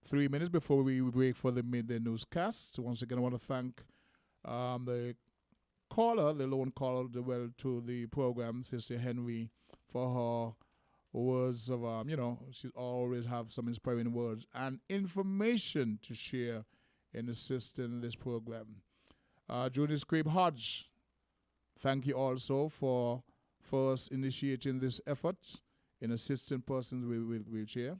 3 minutes before we break for the midday newscast. So once again, I want to thank the caller, the lone caller, to the program, Sister Henry, for her words of, she always have some inspiring words and information to share in assisting this program. Judy Scrape Hodge, thank you also for first initiating this effort in assisting persons with wheelchair.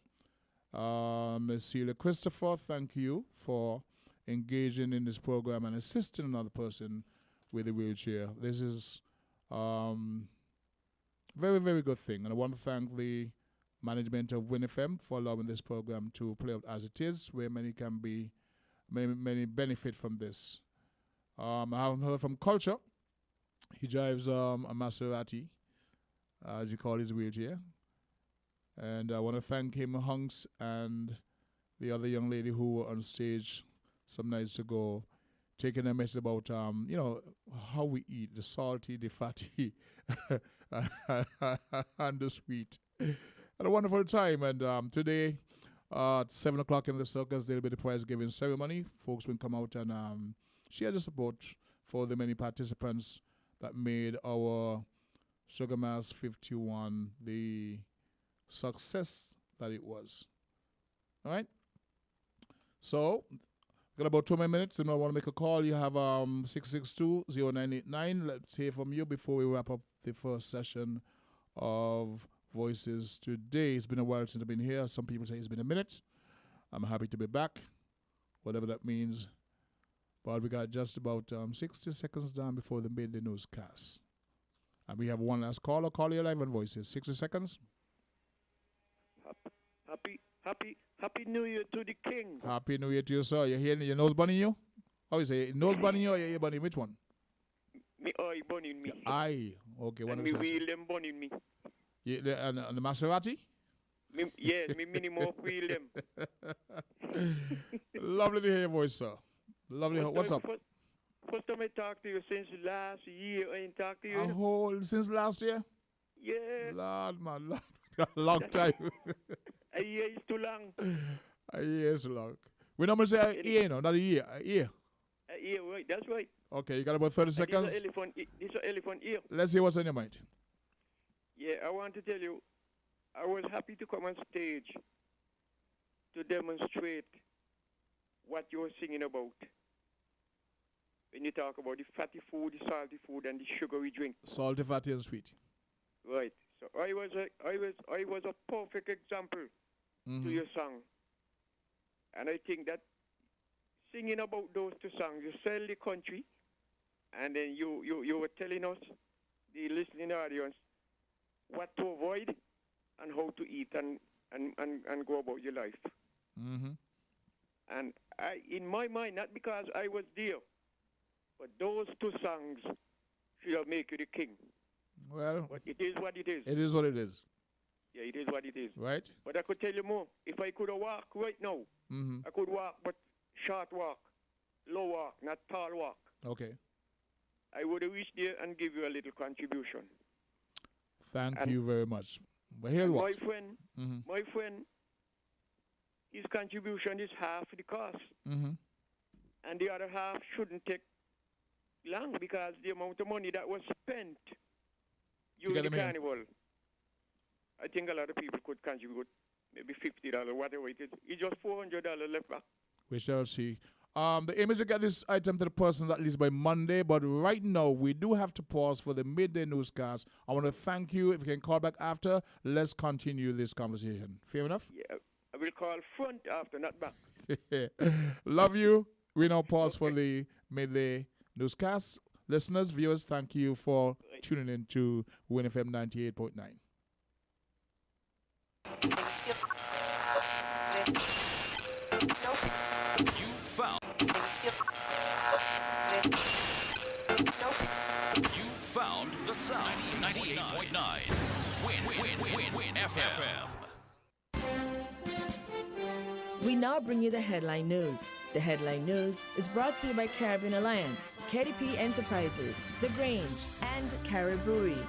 Ms. Celia Christopher, thank you for engaging in this program and assisting another person with a wheelchair. This is very, very good thing. And I want to thank the management of WinFM for allowing this program to play out as it is, where many benefit from this. I haven't heard from Culture. He drives a Maserati, as you call his wheelchair. And I want to thank him, Hunks, and the other young lady who were on stage some nights ago, taking a message about, how we eat, the salty, the fatty, and the sweet. Had a wonderful time. And today, At 7 o'clock in the circus, there'll be the prize giving ceremony. Folks will come out and share the support for the many participants that made our Sugar Mass 51 the success that it was. All right? So, got about 2 more minutes. If you want to make a call, you have 662-0989. Let's hear from you before we wrap up the first session of Voices today. It's been a while since I've been here. Some people say it's been a minute. I'm happy to be back, whatever that means. But we got just about 60 seconds down before the midday newscast. And we have one last caller. Call you live on Voices. 60 seconds. Happy New Year to the King. Happy New Year to you, sir. You hearing your nose bunny you? How you say? Nose bunny you or your ear bunny? Which one? Me eye bunning me. Eye. Okay, one And of me them. wheel them bunning me. Yeah, and the Maserati? Me minimum wheel them. Lovely to hear your voice, sir. Lovely. What's up? First time I talked to you since last year. I ain't talked to you. A whole since last year? Yeah. Lord, man. Lord. A long time. A year is too long. A year is long. We normally say a year, no, not a year. A year. A year, right. That's right. Okay, you got about 30 seconds. This is an elephant ear. Let's hear what's on your mind. Yeah, I want to tell you, I was happy to come on stage to demonstrate what you were singing about. When you talk about the fatty food, the salty food, and the sugary drink. Salty, fatty, and sweet. Right. So I was a perfect example to your song. And I think that singing about those two songs, you sell the country, and then you were telling us, the listening audience, what to avoid and how to eat and go about your life. Mm-hmm. And I, in my mind, not because I was there, but those two songs should have made you the king. Well, but it is what it is. It is what it is. Yeah, it is what it is. Right? But I could tell you more. If I could have walked right now, I could walk, but short walk, low walk, not tall walk. Okay. I would have reached there and give you a little contribution. Thank you very much. But here what? My friend, his contribution is half the cost. Mm-hmm. And the other half shouldn't take long because the amount of money that was spent during the carnival, I think a lot of people could contribute maybe $50, whatever it is. It's just $400 left back. We shall see. The aim is to get this item to the person at least by Monday, but right now we do have to pause for the midday newscast. I want to thank you. If you can call back after, let's continue this conversation. Fair enough? Yeah, I will call front after, not back. Love you. We now pause for the midday newscast. Listeners, viewers, thank you for tuning in to Win FM 98.9. You found the sound. 98.9. Win FM. We now bring you the headline news. The headline news is brought to you by Caribbean Alliance, KDP Enterprises, The Grange, and Caribbean.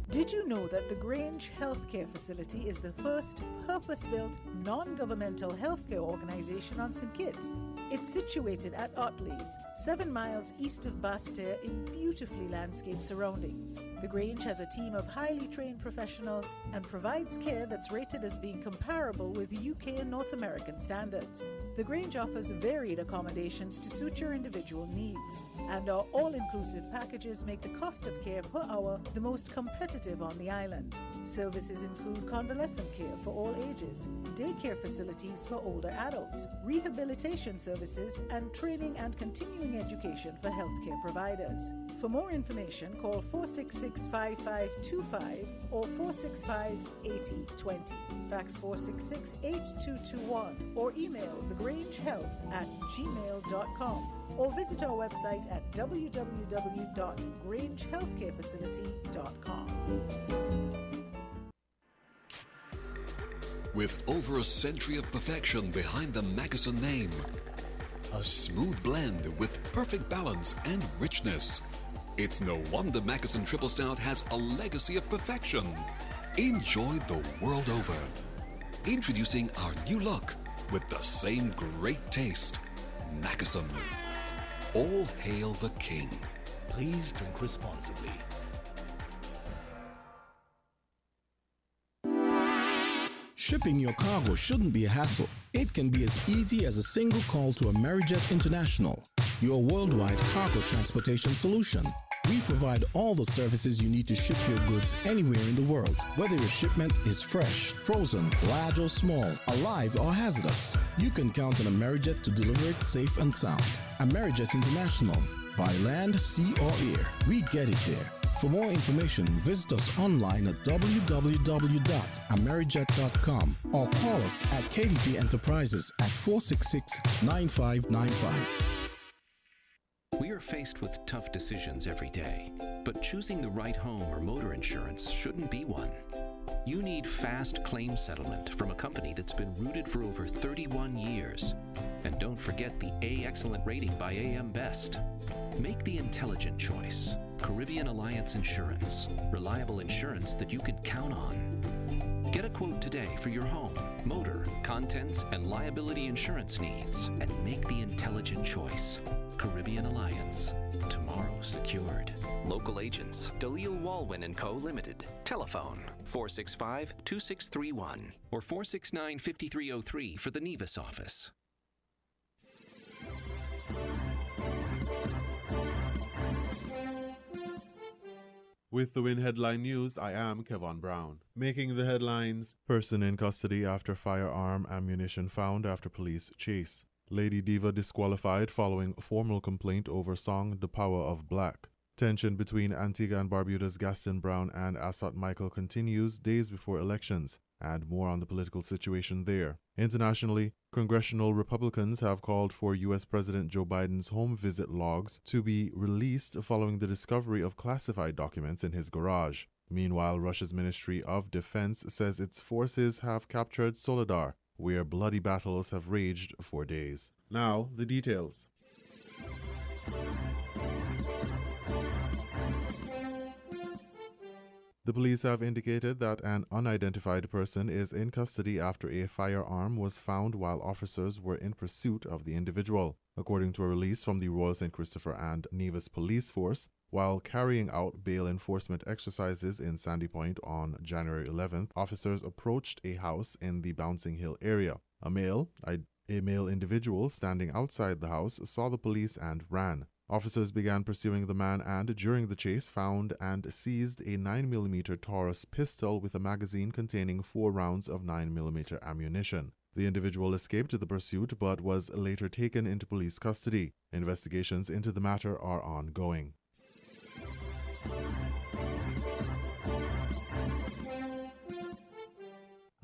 Did you know that the Grange Healthcare Facility is the first purpose-built, non-governmental healthcare organization on St. Kitts? It's situated at Otley's, 7 miles east of Basseterre in beautifully landscaped surroundings. The Grange has a team of highly trained professionals and provides care that's rated as being comparable with UK and North American standards. The Grange offers varied accommodations to suit your individual needs, and our all-inclusive packages make the cost of care per hour the most competitive on the island. Services include convalescent care for all ages, daycare facilities for older adults, rehabilitation services, and training and continuing education for healthcare providers. For more information, call 466-5525 or 465-8020. Fax 466-8221 or email thegrangehealth@gmail.com or visit our website at www.grangehealthcarefacility.com. With over a century of perfection behind the Mackeson name, a smooth blend with perfect balance and richness, It's no wonder Mackeson Triple Stout has a legacy of perfection. Enjoy the world over. Introducing our new look with the same great taste. Mackeson. All hail the king. Please drink responsibly. Shipping your cargo shouldn't be a hassle. It can be as easy as a single call to Amerijet International, your worldwide cargo transportation solution. We provide all the services you need to ship your goods anywhere in the world, whether your shipment is fresh, frozen, large or small, alive or hazardous. You can count on Amerijet to deliver it safe and sound. Amerijet International. By land, sea or air, we get it there. For more information, visit us online at www.amerijet.com or call us at KDP Enterprises at 466-9595. We are faced with tough decisions every day, but choosing the right home or motor insurance shouldn't be one. You need fast claim settlement from a company that's been rooted for over 31 years. And don't forget the A Excellent rating by AM Best. Make the intelligent choice. Caribbean Alliance Insurance. Reliable insurance that you can count on. Get a quote today for your home, motor, contents, and liability insurance needs, and make the intelligent choice. Caribbean Alliance. Tomorrow secured. Local agents, Dalil Walwyn & Co. Limited. Telephone 465-2631 or 469-5303 for the Nevis office. With the Win Headline News, I am Kevon Brown. Making the headlines, person in custody after firearm ammunition found after police chase. Lady Diva disqualified following formal complaint over song The Power of Black. Tension between Antigua and Barbuda's Gaston Brown and Assot Michael continues days before elections, and more on the political situation there. Internationally, congressional Republicans have called for U.S. President Joe Biden's home visit logs to be released following the discovery of classified documents in his garage. Meanwhile, Russia's Ministry of Defense says its forces have captured Soledar, where bloody battles have raged for days. Now, the details. The police have indicated that an unidentified person is in custody after a firearm was found while officers were in pursuit of the individual. According to a release from the Royal St. Christopher and Nevis Police Force, while carrying out bail enforcement exercises in Sandy Point on January 11th, officers approached a house in the Bouncing Hill area. A male individual standing outside the house saw the police and ran. Officers began pursuing the man and, during the chase, found and seized a 9mm Taurus pistol with a magazine containing 4 rounds of 9mm ammunition. The individual escaped the pursuit but was later taken into police custody. Investigations into the matter are ongoing.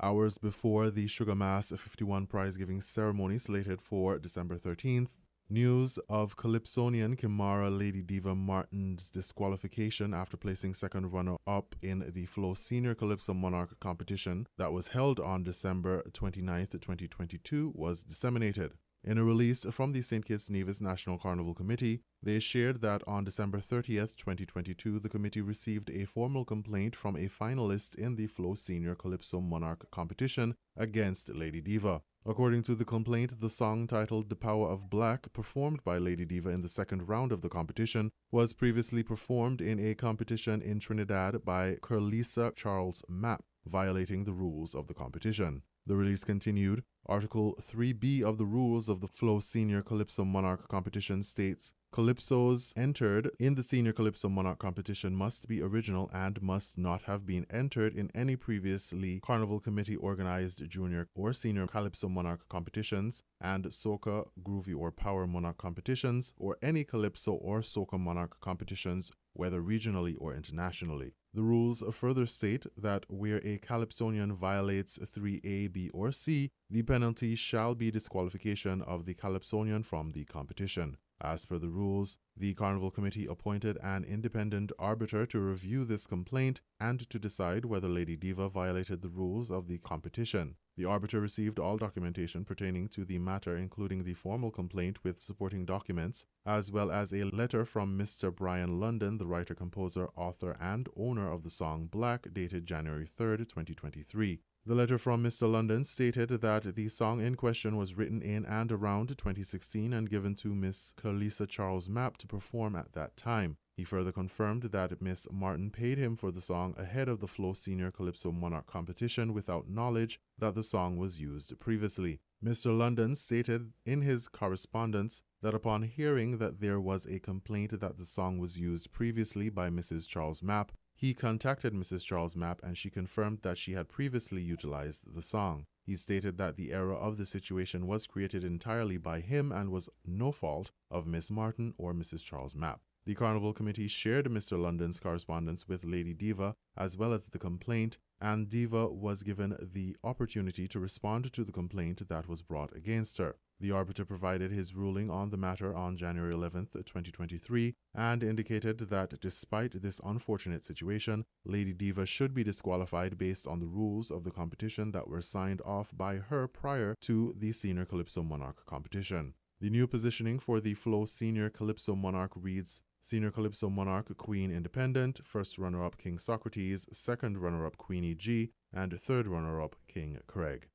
Hours before the Sugar Mass 51 prize-giving ceremony slated for December 13th, news of Calypsonian Kimara Lady Diva Martin's disqualification after placing second runner-up in the Flow Senior Calypso Monarch competition that was held on December 29, 2022 was disseminated. In a release from the St. Kitts Nevis National Carnival Committee, they shared that on December 30th, 2022, the committee received a formal complaint from a finalist in the Flow Senior Calypso Monarch competition against Lady Diva. According to the complaint, the song titled The Power of Black, performed by Lady Diva in the second round of the competition, was previously performed in a competition in Trinidad by Curlisa Charles Mapp, violating the rules of the competition. The release continued. Article 3B of the rules of the Flow Senior Calypso Monarch competition states, Calypsos entered in the Senior Calypso Monarch competition must be original and must not have been entered in any previously Carnival Committee organized Junior or Senior Calypso Monarch competitions and Soca, Groovy or Power Monarch competitions or any Calypso or Soca Monarch competitions, whether regionally or internationally. The rules further state that where a Calypsonian violates 3A, B, or C, the penalty shall be disqualification of the Calypsonian from the competition. As per the rules, the Carnival Committee appointed an independent arbiter to review this complaint and to decide whether Lady Diva violated the rules of the competition. The arbiter received all documentation pertaining to the matter, including the formal complaint with supporting documents, as well as a letter from Mr. Brian London, the writer, composer, author, and owner of the song Black, dated January 3rd, 2023. The letter from Mr. London stated that the song in question was written in and around 2016 and given to Miss Carlisa Charles Mapp to perform at that time. He further confirmed that Miss Martin paid him for the song ahead of the Flow Senior Calypso Monarch competition without knowledge that the song was used previously. Mr. London stated in his correspondence that upon hearing that there was a complaint that the song was used previously by Mrs. Charles Mapp, he contacted Mrs. Charles Mapp and she confirmed that she had previously utilized the song. He stated that the error of the situation was created entirely by him and was no fault of Miss Martin or Mrs. Charles Mapp. The Carnival Committee shared Mr. London's correspondence with Lady Diva as well as the complaint, and Diva was given the opportunity to respond to the complaint that was brought against her. The arbiter provided his ruling on the matter on January 11th, 2023, and indicated that despite this unfortunate situation, Lady Diva should be disqualified based on the rules of the competition that were signed off by her prior to the Senior Calypso Monarch competition. The new positioning for the Flow Senior Calypso Monarch reads: Senior Calypso Monarch Queen Independent, first runner-up King Socrates, second runner-up Queenie G, and third runner-up King Craig.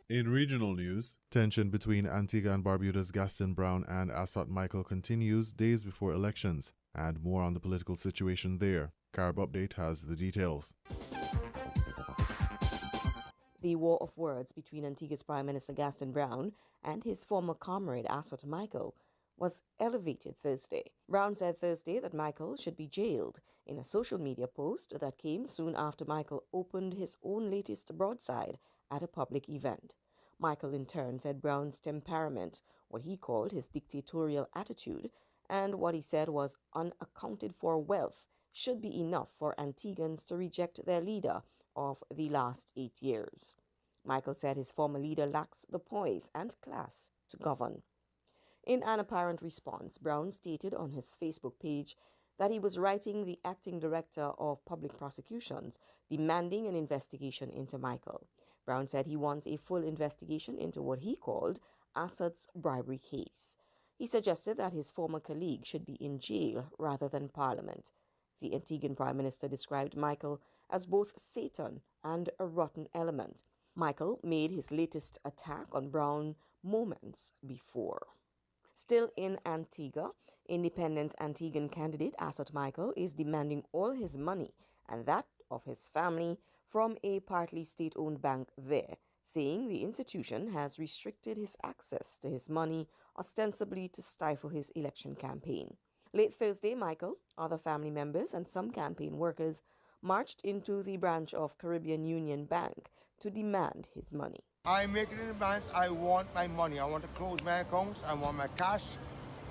In regional news, tension between Antigua and Barbuda's Gaston Brown and Assot Michael continues days before elections, and more on the political situation there. Carib Update has the details. The war of words between Antigua's Prime Minister Gaston Brown and his former comrade Assot Michael was elevated Thursday. Brown said Thursday that Michael should be jailed in a social media post that came soon after Michael opened his own latest broadside at a public event. Michael in turn said Brown's temperament, what he called his dictatorial attitude, and what he said was unaccounted for wealth should be enough for Antiguans to reject their leader of the last 8 years. Michael said his former leader lacks the poise and class to govern. In an apparent response, Brown stated on his Facebook page that he was writing the acting director of public prosecutions demanding an investigation into Michael. Brown said he wants a full investigation into what he called Assot's bribery case. He suggested that his former colleague should be in jail rather than Parliament. The Antiguan Prime Minister described Michael as both Satan and a rotten element. Michael made his latest attack on Brown moments before. Still in Antigua, independent Antiguan candidate Assot Michael is demanding all his money and that of his family from a partly state-owned bank there, saying the institution has restricted his access to his money, ostensibly to stifle his election campaign. Late Thursday, Michael, other family members, and some campaign workers marched into the branch of Caribbean Union Bank to demand his money. I make it in advance. I want my money. I want to close my accounts. I want my cash.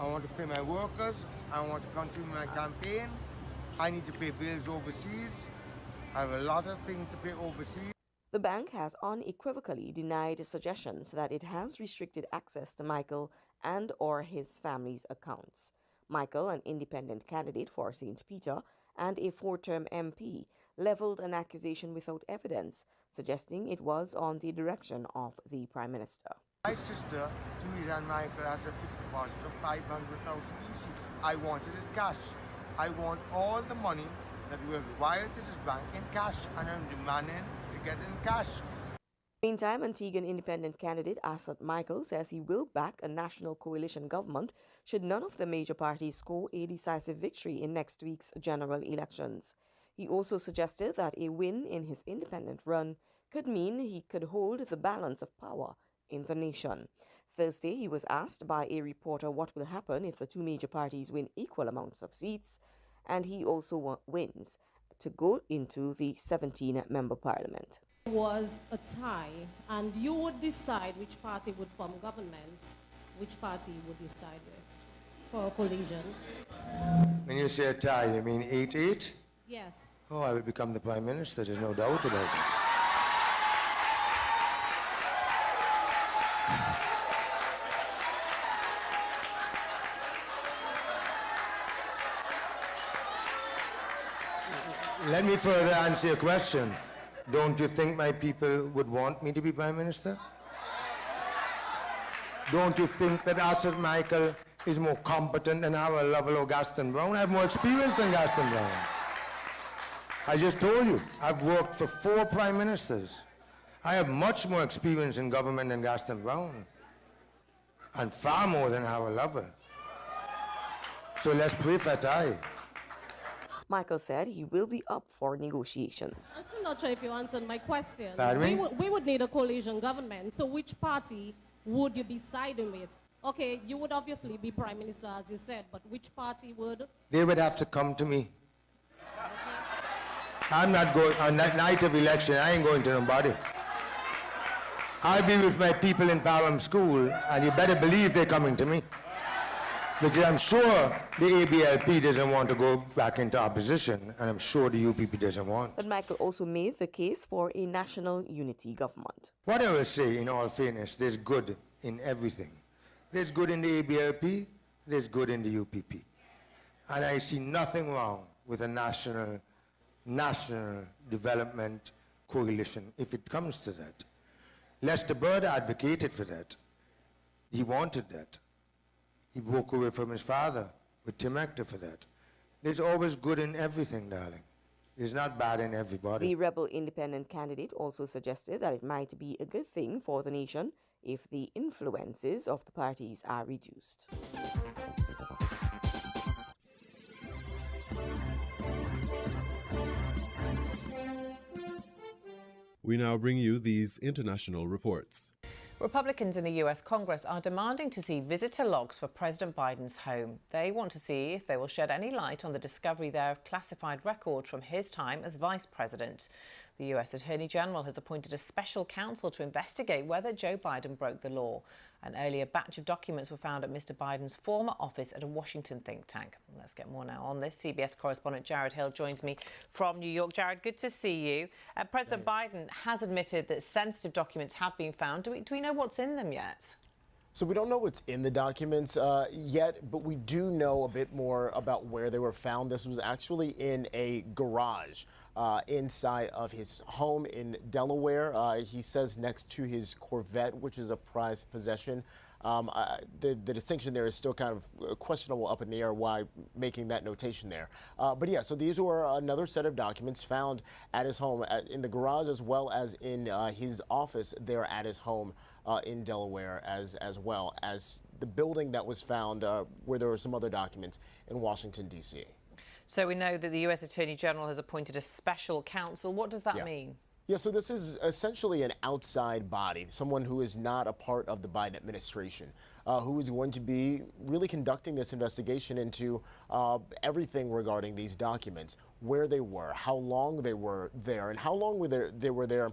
I want to pay my workers. I want to continue my campaign. I need to pay bills overseas. I have a lot of things to pay overseas. The bank has unequivocally denied suggestions that it has restricted access to Michael and or his family's accounts. Michael, an independent candidate for St. Peter and a 4-term MP, leveled an accusation without evidence, suggesting it was on the direction of the Prime Minister. My sister, Teresa and Michael, has a fixed deposit of 500,000 EC. I wanted it cash. I want all the money that we have wired to this bank in cash, and I'm demanding to get it in cash. Meantime, Antiguan independent candidate Assot Michael says he will back a national coalition government should none of the major parties score a decisive victory in next week's general elections. He also suggested that a win in his independent run could mean he could hold the balance of power in the nation. Thursday, he was asked by a reporter what will happen if the two major parties win equal amounts of seats, and he also wins to go into the 17-member parliament. Was a tie, and you would decide which party would form government, which party you would decide with for a collision. When you say a tie, you mean 8-8? Yes. Oh, I will become the Prime Minister, there's no doubt about it. Let me further answer your question. Don't you think my people would want me to be Prime Minister? Don't you think that Asad Michael is more competent than our Lovell or Gaston Brown? I have more experience than Gaston Brown. I just told you, I've worked for 4 Prime Ministers. I have much more experience in government than Gaston Brown, and far more than our Lovell. So let's pray for that. Michael said he will be up for negotiations. I'm still not sure if you answered my question. Pardon me? We would need a coalition government. So which party would you be siding with? Okay, you would obviously be Prime Minister, as you said, but which party would? They would have to come to me. I'm not going, on that night of election, I ain't going to nobody. I'll be with my people in Parham School, and you better believe they're coming to me. Because I'm sure the ABLP doesn't want to go back into opposition, and I'm sure the UPP doesn't want. But Michael also made the case for a national unity government. What I will say, in all fairness, there's good in everything. There's good in the ABLP, there's good in the UPP. And I see nothing wrong with a national development coalition if it comes to that. Lester Bird advocated for that. He wanted that. He broke away from his father with Tim Hector for that. There's always good in everything, darling. There's not bad in everybody. The rebel independent candidate also suggested that it might be a good thing for the nation if the influences of the parties are reduced. We now bring you these international reports. Republicans in the US Congress are demanding to see visitor logs for President Biden's home. They want to see if they will shed any light on the discovery there of classified records from his time as vice president. The US Attorney General has appointed a special counsel to investigate whether Joe Biden broke the law. An earlier batch of documents were found at Mr. Biden's former office at a Washington think tank. Let's get more now on this. CBS correspondent Jared Hill joins me from New York. Jared, good to see you. President Biden has admitted that sensitive documents have been found. Do we know what's in them yet? So we don't know what's in the documents yet, but we do know a bit more about where they were found. This was actually in a garage inside of his home in Delaware. He says next to his Corvette, which is a prized possession. The distinction there is still kind of questionable, up in the air, why making that notation there. But yeah, so these were another set of documents found at his home, in the garage, as well as in his office there at his home in Delaware, as well as the building that was found where there were some other documents in Washington, D.C. So we know that the U.S. Attorney General has appointed a special counsel. What does that mean? Yeah, so this is essentially an outside body, someone who is not a part of the Biden administration, who is going to be really conducting this investigation into everything regarding these documents, where they were, how long they were there, and how long they were there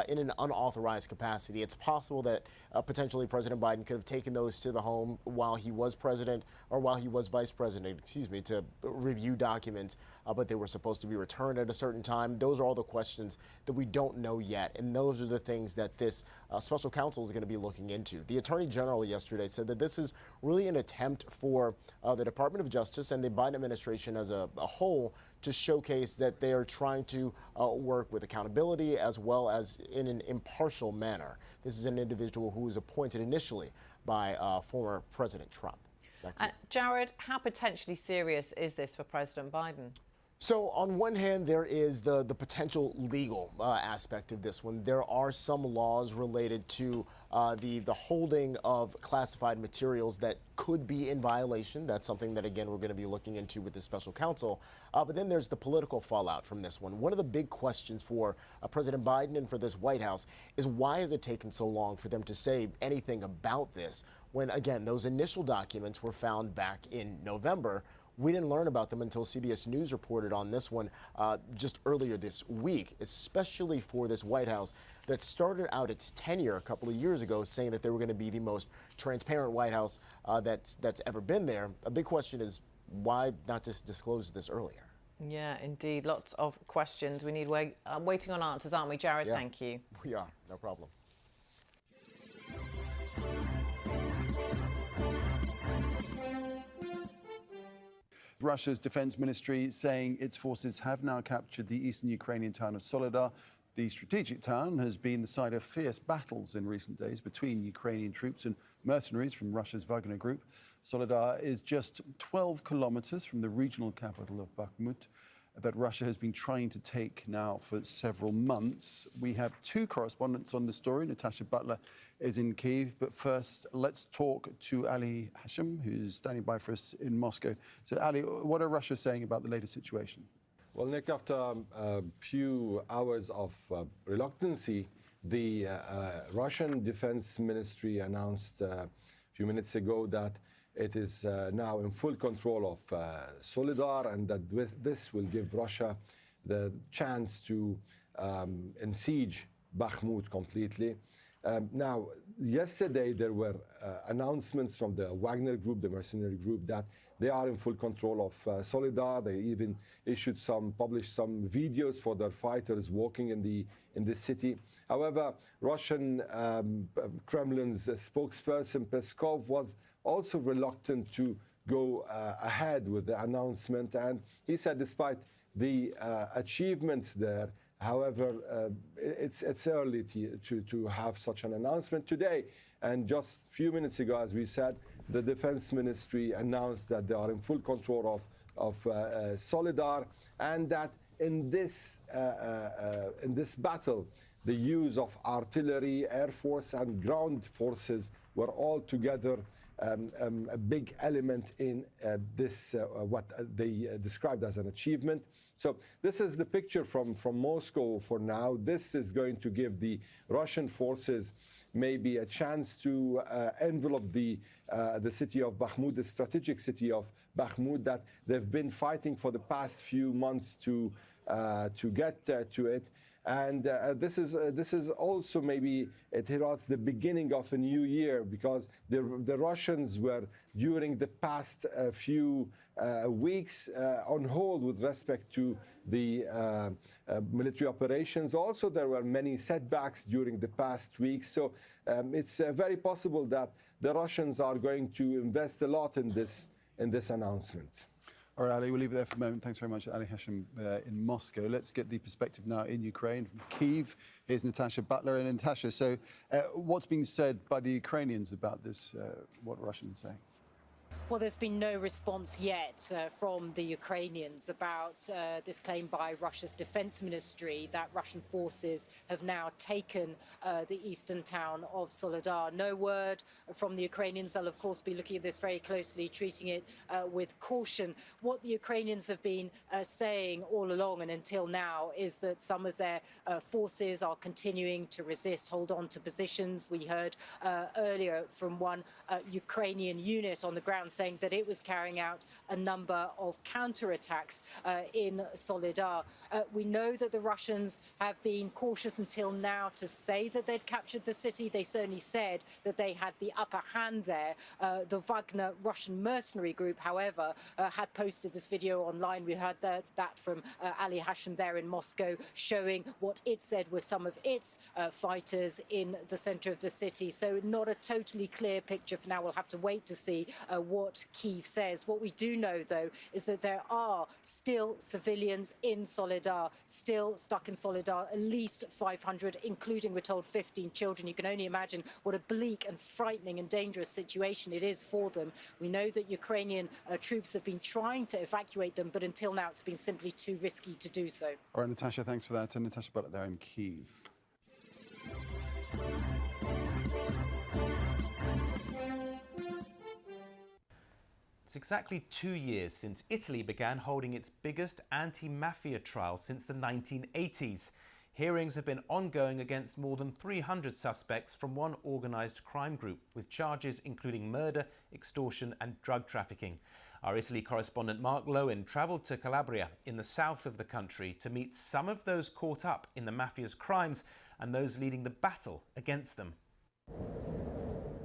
in an unauthorized capacity. It's possible that potentially President Biden could have taken those to the home while he was president, or while he was vice president, to review documents, but they were supposed to be returned at a certain time. Those are all the questions that we don't know yet, and those are the things that this special counsel is going to be looking into. The Attorney General yesterday said that this is really an attempt for the Department of Justice and the Biden administration as a whole to showcase that they are trying to work with accountability as well as in an impartial manner. This is an individual who was appointed initially by former President Trump. Jared, how potentially serious is this for President Biden? So on one hand, there is the potential legal aspect of this one. There are some laws related to the holding of classified materials that could be in violation. That's something that, again, we're going to be looking into with the special counsel. But then there's the political fallout from this one. One of the big questions for President Biden and for this White House is, why has it taken so long for them to say anything about this when, again, those initial documents were found back in November? We didn't learn about them until CBS News reported on this one just earlier this week, especially for this White House that started out its tenure a couple of years ago saying that they were going to be the most transparent White House that's ever been there. A big question is, why not just disclose this earlier? Yeah, indeed. Lots of questions. We need waiting on answers, aren't we, Jared? Yeah, thank you. We are. No problem. Russia's defense ministry saying its forces have now captured the eastern Ukrainian town of Soledar. The strategic town has been the site of fierce battles in recent days between Ukrainian troops and mercenaries from Russia's Wagner Group. Soledar is just 12 kilometers from the regional capital of Bakhmut that Russia has been trying to take now for several months. We have two correspondents on the story. Natasha Butler is in Kyiv, but first let's talk to Ali Hashim, who's standing by for us in Moscow. So Ali, what are Russia saying about the latest situation? Well, Nick, after a few hours of reluctancy, the Russian Defense Ministry announced a few minutes ago that it is now in full control of Soledar, and that with this will give Russia the chance to besiege Bakhmut completely. Now, yesterday there were announcements from the Wagner Group, the mercenary group, that they are in full control of Soledar. They even published some videos for their fighters walking in the city. However, Russian Kremlin's spokesperson Peskov was also reluctant to go ahead with the announcement, and he said despite the achievements there, however, it's early to have such an announcement today. And just a few minutes ago, as we said, the Defense Ministry announced that they are in full control of Soledar, and that in this battle, the use of artillery, air force, and ground forces were all together a big element in this, what they described as an achievement. So this is the picture from Moscow for now. This is going to give the Russian forces maybe a chance to envelop the city of Bakhmut, the strategic city of Bakhmut that they've been fighting for the past few months to get to it. And this is also maybe it heralds the beginning of a new year, because the Russians were during the past few weeks on hold with respect to the military operations. Also, there were many setbacks during the past weeks. So it's very possible that the Russians are going to invest a lot in this announcement. All right, Ali, we'll leave it there for a moment. Thanks very much, Ali Hashim in Moscow. Let's get the perspective now in Ukraine from Kyiv. Here's Natasha Butler. And Natasha, so what's being said by the Ukrainians about this, what Russians are saying? Well, there's been no response yet from the Ukrainians about this claim by Russia's defense ministry that Russian forces have now taken the eastern town of Soledar. No word from the Ukrainians. They'll, of course, be looking at this very closely, treating it with caution. What the Ukrainians have been saying all along and until now is that some of their forces are continuing to resist, hold on to positions. We heard earlier from one Ukrainian unit on the ground saying that it was carrying out a number of counterattacks in Soledar. We know that the Russians have been cautious until now to say that they'd captured the city. They certainly said that they had the upper hand there. The Wagner Russian mercenary group, however, had posted this video online. We heard that from Ali Hashim there in Moscow, showing what it said was some of its fighters in the center of the city. So not a totally clear picture for now. We'll have to wait to see what Kyiv says. What we do know, though, is that there are still civilians in Soledar, still stuck in Soledar, at least 500, including, we're told, 15 children. You can only imagine what a bleak and frightening and dangerous situation it is for them. We know that Ukrainian troops have been trying to evacuate them, but until now it's been simply too risky to do so. All right, Natasha, thanks for that. And Natasha Butler there in Kyiv. It's exactly 2 years since Italy began holding its biggest anti-mafia trial since the 1980s. Hearings have been ongoing against more than 300 suspects from one organised crime group, with charges including murder, extortion and drug trafficking. Our Italy correspondent Mark Lowen travelled to Calabria in the south of the country to meet some of those caught up in the mafia's crimes and those leading the battle against them.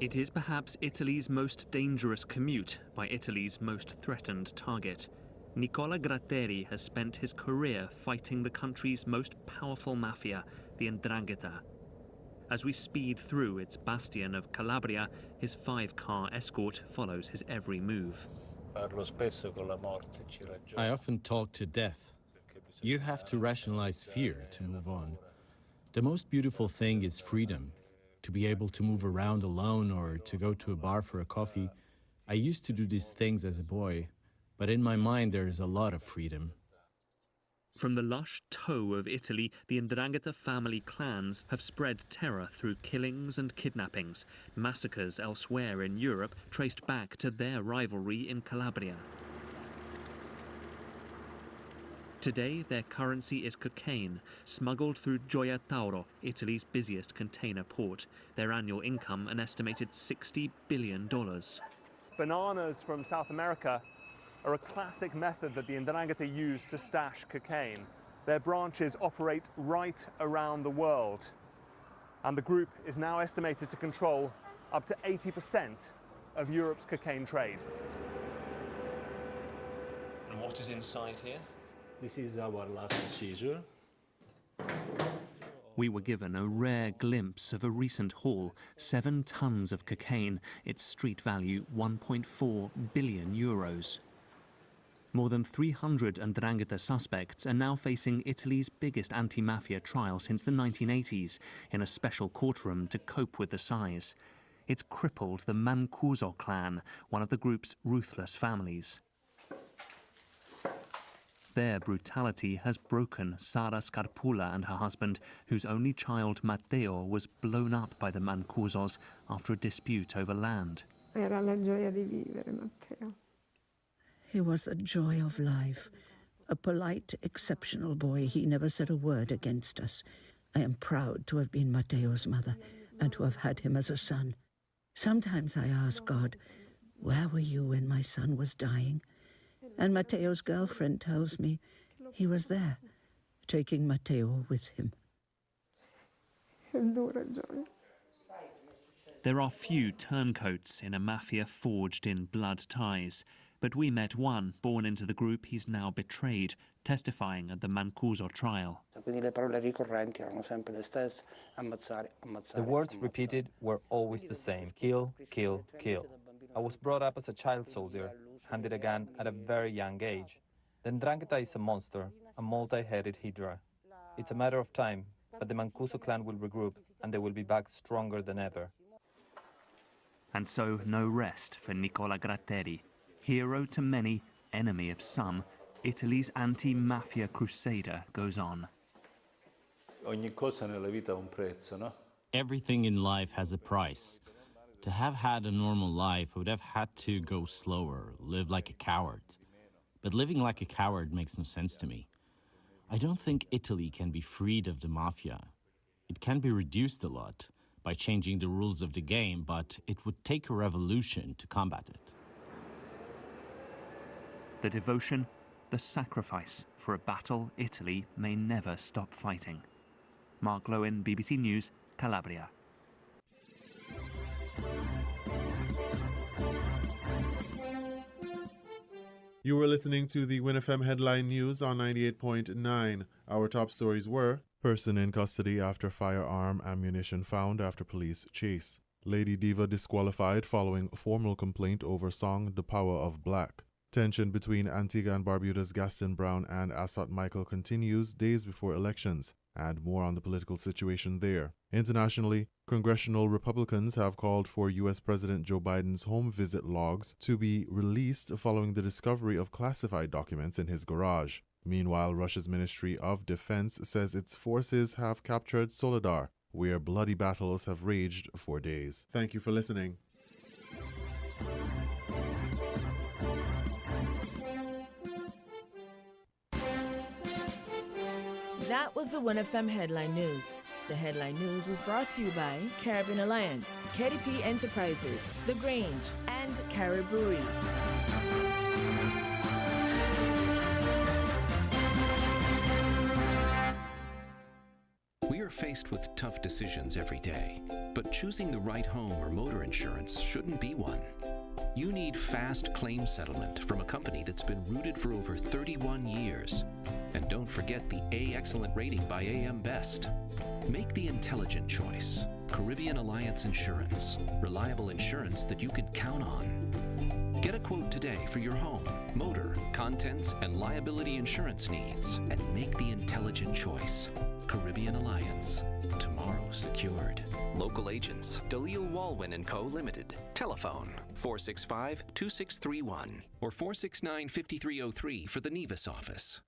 It is perhaps Italy's most dangerous commute by Italy's most threatened target. Nicola Gratteri has spent his career fighting the country's most powerful mafia, the 'Ndrangheta. As we speed through its bastion of Calabria, his 5-car escort follows his every move. I often talk to death. You have to rationalize fear to move on. The most beautiful thing is freedom. To be able to move around alone or to go to a bar for a coffee. I used to do these things as a boy, but in my mind there is a lot of freedom. From the lush toe of Italy, the 'Ndrangheta family clans have spread terror through killings and kidnappings, massacres elsewhere in Europe traced back to their rivalry in Calabria. Today, their currency is cocaine, smuggled through Gioia Tauro, Italy's busiest container port. Their annual income an estimated $60 billion. Bananas from South America are a classic method that the 'Ndrangheta use to stash cocaine. Their branches operate right around the world, and the group is now estimated to control up to 80% of Europe's cocaine trade. And what is inside here? This is our last seizure. We were given a rare glimpse of a recent haul, 7 tons of cocaine, its street value 1.4 billion euros. More than 300 'Ndrangheta suspects are now facing Italy's biggest anti-mafia trial since the 1980s in a special courtroom to cope with the size. It's crippled the Mancuso clan, one of the group's ruthless families. Their brutality has broken Sara Scarpula and her husband, whose only child Matteo was blown up by the Mancusos after a dispute over land. Era la gioia di vivere, Matteo. He was the joy of life. A polite, exceptional boy. He never said a word against us. I am proud to have been Matteo's mother and to have had him as a son. Sometimes I ask God, where were you when my son was dying? And Matteo's girlfriend tells me he was there, taking Matteo with him. There are few turncoats in a mafia forged in blood ties, but we met one born into the group he's now betrayed, testifying at the Mancuso trial. The words repeated were always the same: kill, kill, kill. I was brought up as a child soldier, handed a gun at a very young age. The 'Ndrangheta is a monster, a multi-headed hydra. It's a matter of time, but the Mancuso clan will regroup and they will be back stronger than ever. And so no rest for Nicola Gratteri. Hero to many, enemy of some, Italy's anti-mafia crusader goes on. Everything in life has a price. To have had a normal life, I would have had to go slower, live like a coward. But living like a coward makes no sense to me. I don't think Italy can be freed of the mafia. It can be reduced a lot by changing the rules of the game, but it would take a revolution to combat it. The devotion, the sacrifice for a battle Italy may never stop fighting. Mark Lowen, BBC News, Calabria. You were listening to the WinFM Headline News on 98.9. Our top stories were: person in custody after firearm ammunition found after police chase. Lady Diva disqualified following formal complaint over song The Power of Black. Tension between Antigua and Barbuda's Gaston Brown and Assot Michael continues days before elections, and more on the political situation there. Internationally, congressional Republicans have called for U.S. President Joe Biden's home visit logs to be released following the discovery of classified documents in his garage. Meanwhile, Russia's Ministry of Defense says its forces have captured Soledar, where bloody battles have raged for days. Thank you for listening. That was the WinFM Headline News. The Headline News was brought to you by Caribbean Alliance, KDP Enterprises, The Grange, and Caribou. We are faced with tough decisions every day, but choosing the right home or motor insurance shouldn't be one. You need fast claim settlement from a company that's been rooted for over 31 years. And don't forget the A Excellent rating by AM Best. Make the intelligent choice. Caribbean Alliance Insurance. Reliable insurance that you can count on. Get a quote today for your home, motor, contents, and liability insurance needs, and make the intelligent choice. Caribbean Alliance. Tomorrow secured. Local agents, Dalil Walwyn & Co. Limited. Telephone 465-2631 or 469-5303 for the Nevis office.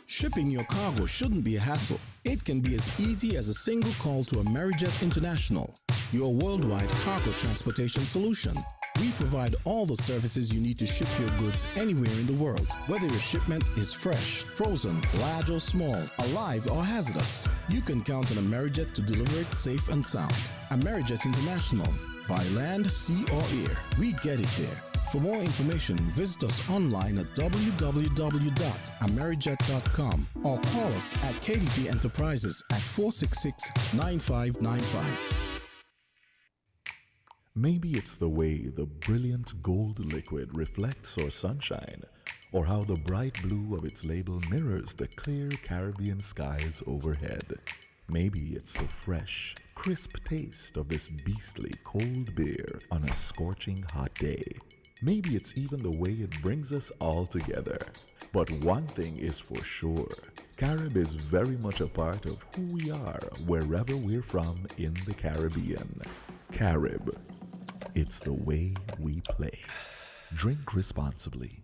Shipping your cargo shouldn't be a hassle. It can be as easy as a single call to Amerijet International, your worldwide cargo transportation solution. We provide all the services you need to ship your goods anywhere in the world, whether your shipment is fresh, frozen, large or small, alive or hazardous. You can count on Amerijet to deliver it safe and sound. Amerijet International. By land, sea or air, we get it there. For more information, visit us online at www.amerijet.com or call us at KDP Enterprises at 466-9595. Maybe it's the way the brilliant gold liquid reflects our sunshine, or how the bright blue of its label mirrors the clear Caribbean skies overhead. Maybe it's the fresh, crisp taste of this beastly cold beer on a scorching hot day. Maybe it's even the way it brings us all together. But one thing is for sure, Carib is very much a part of who we are wherever we're from in the Caribbean. Carib. It's the way we play. Drink responsibly.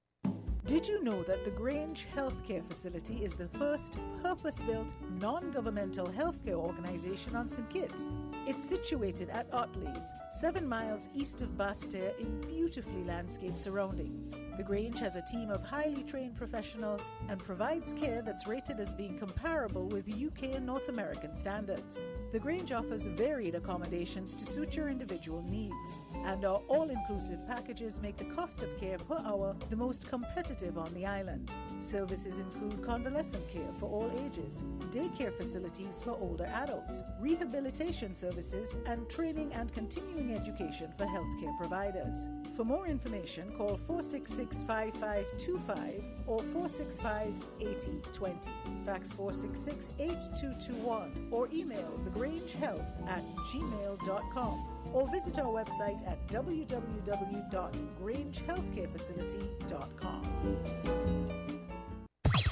Did you know that the Grange Healthcare Facility is the first purpose-built, non-governmental healthcare organization on St. Kitts? It's situated at Otley's, 7 miles east of Basseterre in beautifully landscaped surroundings. The Grange has a team of highly trained professionals and provides care that's rated as being comparable with UK and North American standards. The Grange offers varied accommodations to suit your individual needs, and our all-inclusive packages make the cost of care per hour the most competitive on the island. Services include convalescent care for all ages, daycare facilities for older adults, rehabilitation services, and training and continuing education for healthcare providers. For more information, call 466-5525 or 465-8020. Fax 466-8221 or email thegrangehealth@gmail.com or visit our website at www.grangehealthcarefacility.com.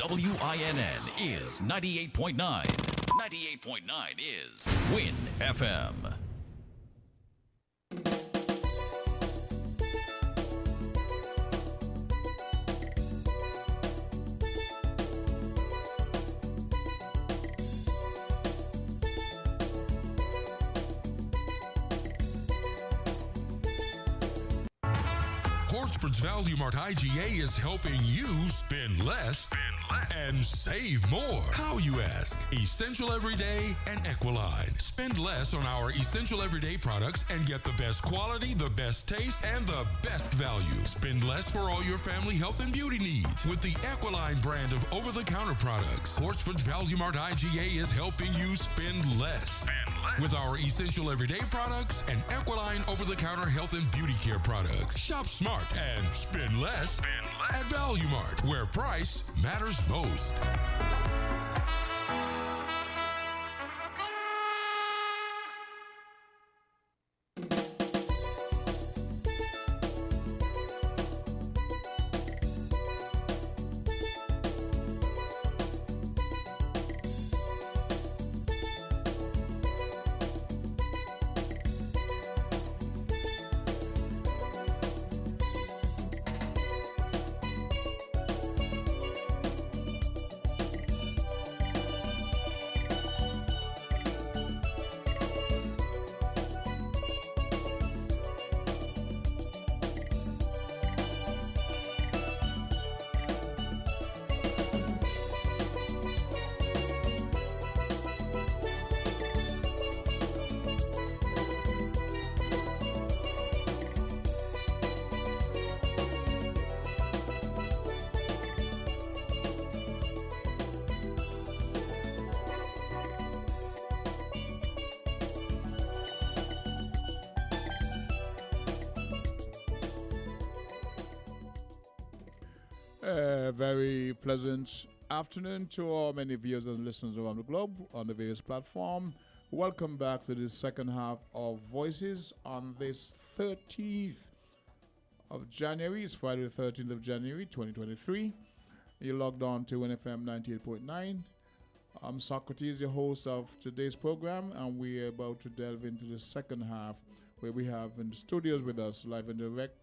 WINN is 98.9. 98.9 is Win FM. Portsmouth's Value Mart IGA is helping you spend less and save more. How, you ask? Essential Everyday and Equaline. Spend less on our Essential Everyday products and get the best quality, the best taste, and the best value. Spend less for all your family health and beauty needs with the Equaline brand of over-the-counter products. Portsmouth Value Mart IGA is helping you spend less. With our Essential Everyday products and Equaline over-the-counter health and beauty care products. Shop smart and spend less at Value Mart, where price matters most. Very pleasant afternoon to all many viewers and listeners around the globe on the various platforms. Welcome back to the second half of Voices on this 13th of January. It's Friday the 13th of January, 2023. You're logged on to NFM 98.9. I'm Socrates, your host of today's program, and we're about to delve into the second half, where we have in the studios with us, live and direct,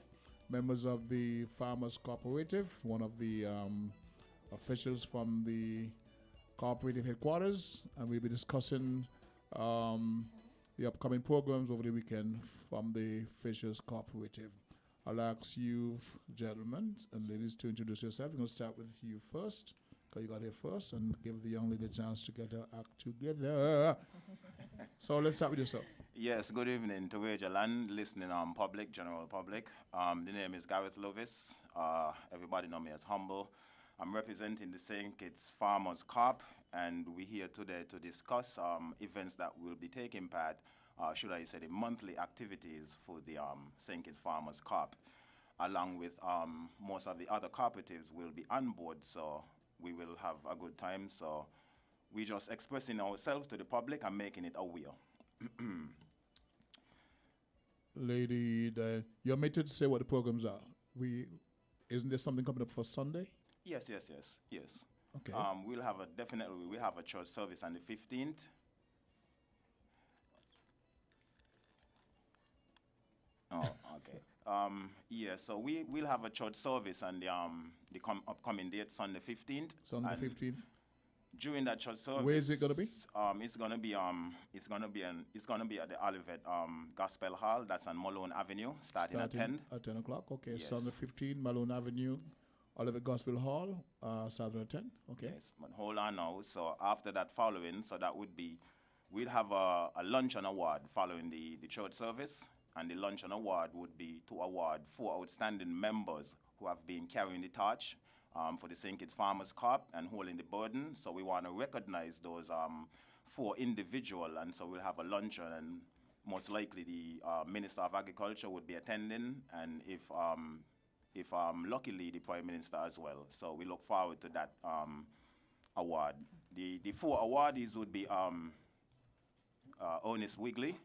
members of the Farmers Cooperative, one of the officials from the cooperative headquarters, and we'll be discussing the upcoming programs over the weekend from the Fishers Cooperative. I'll ask you, gentlemen and ladies, to introduce yourself. We're going to start with you first, because you got here first, and give the young lady a chance to get her act together. So let's start with yourself. Yes, good evening to Wagerland, listening public, general public. The name is Gareth Lovis. Everybody know me as Humble. I'm representing the St. Kitts Farmers Corp, and we're here today to discuss events that will be taking part, should I say, the monthly activities for the St. Kitts Farmers Corp, along with most of the other cooperatives will be on board, so we will have a good time. So we're just expressing ourselves to the public and making it aware. Lady, you're made to say what the programs are. Isn't there something coming up for Sunday? Yes. Okay. We'll have a church service on the 15th. Oh, okay. So we'll have a church service on the upcoming date, Sunday 15th. Sunday 15th. During that church service, where is it going to be? It's going to be at the Olivet Gospel Hall. That's on Malone Avenue, starting at 10. At 10 o'clock. Okay. Yes. Sunday 15, Malone Avenue, Olivet Gospel Hall, starting at 10. Okay. Yes, but hold on now. So after that following, so that would be, we'd have a luncheon award following the church service, and the luncheon award would be to award 4 outstanding members who have been carrying the torch for the St. Kitts Farmers Corp and holding the burden. So we want to recognize those 4 individuals, and so we'll have a luncheon, and most likely the Minister of Agriculture would be attending, and if luckily the Prime Minister as well. So we look forward to that award. The 4 awardees would be Ernest Wigley.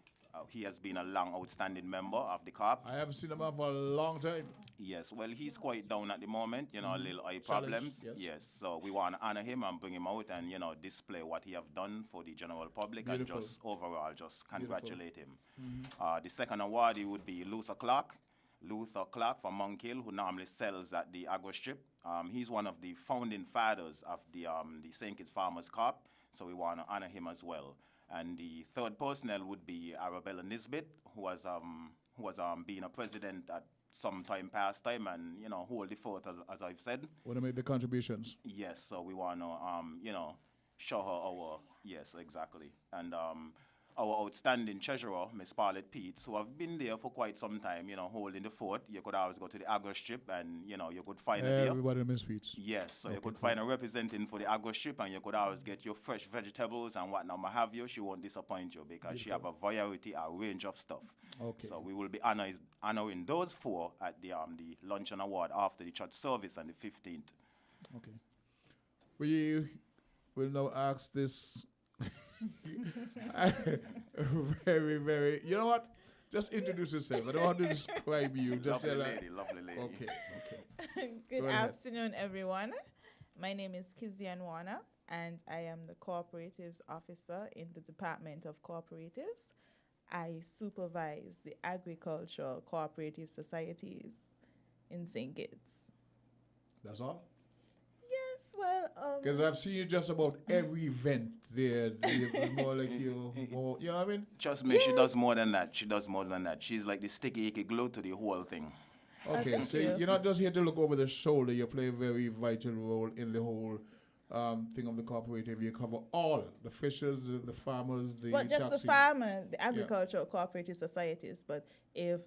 He has been a long outstanding member of the COP. I haven't seen him for a long time. Yes, well, he's quite down at the moment, a little eye problems. Yes, so we want to honor him and bring him out and, display what he have done for the general public. Beautiful. And just overall, just congratulate him. Mm-hmm. The second awardee would be Luther Clark. Luther Clark from Monk Hill, who normally sells at the Agro Strip. He's one of the founding fathers of the St. Kitts Farmers Corp, so we want to honor him as well. And the third personnel would be Arabella Nisbet, who was being a president at some past time, and hold the fort, as I've said. Want to make the contributions? Yes, so we want to show her our exactly, and our outstanding treasurer, Miss Paulette Peets, who have been there for quite some time, holding the fort. You could always go to the Agro Strip and, you could find her there. Everybody Miss Peets. Yes, so okay, you could find her representing for the Agro Strip, and you could always get your fresh vegetables and whatnot. Have you. She won't disappoint you because Beautiful. She have a variety, a range of stuff. Okay. So we will be honoring those 4 at the luncheon award after the church service on the 15th. Okay. We will now ask this... very, very. You know what? Just introduce yourself. I don't want to describe you. Just lovely say lady, lovely lady. Okay. Good afternoon, everyone. My name is Kizian Warner, and I am the Cooperatives Officer in the Department of Cooperatives. I supervise the agricultural cooperative societies in St. Kitts. That's all? Yes, well... Because I've seen you just about every event there. More like you know what I mean? Trust me, She does more than that. She's like the sticky, icky glue to the whole thing. Okay, so you're not just here to look over the shoulder. You play a very vital role in the whole thing of the cooperative. You cover all, the fishers, the farmers, the But just taxi. the farmers, the agricultural cooperative societies. But if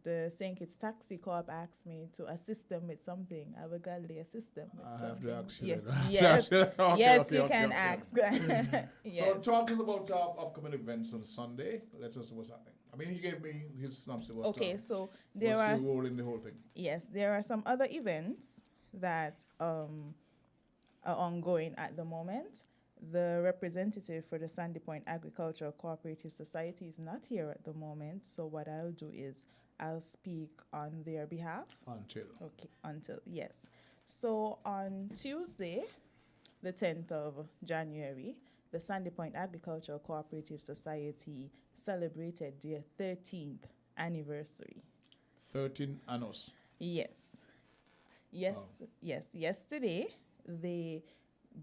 the St. Kitts Taxi Corp asks me to assist them with something, I will gladly assist them with something. Have to ask you Yes, then. yes, you can ask. Yes. So talk to us about upcoming events on Sunday. Let us know what's happening. I mean, he gave me his synopsis. Okay, so there what's are... your role in the whole thing? Yes, there are some other events that are ongoing at the moment. The representative for the Sandy Point Agricultural Cooperative Society is not here at the moment, so what I'll do is I'll speak on their behalf. Until, yes. So on Tuesday, the 10th of January, the Sandy Point Agricultural Cooperative Society celebrated their 13th anniversary. 13 annos. Yes. Yes. Yes. Yesterday, they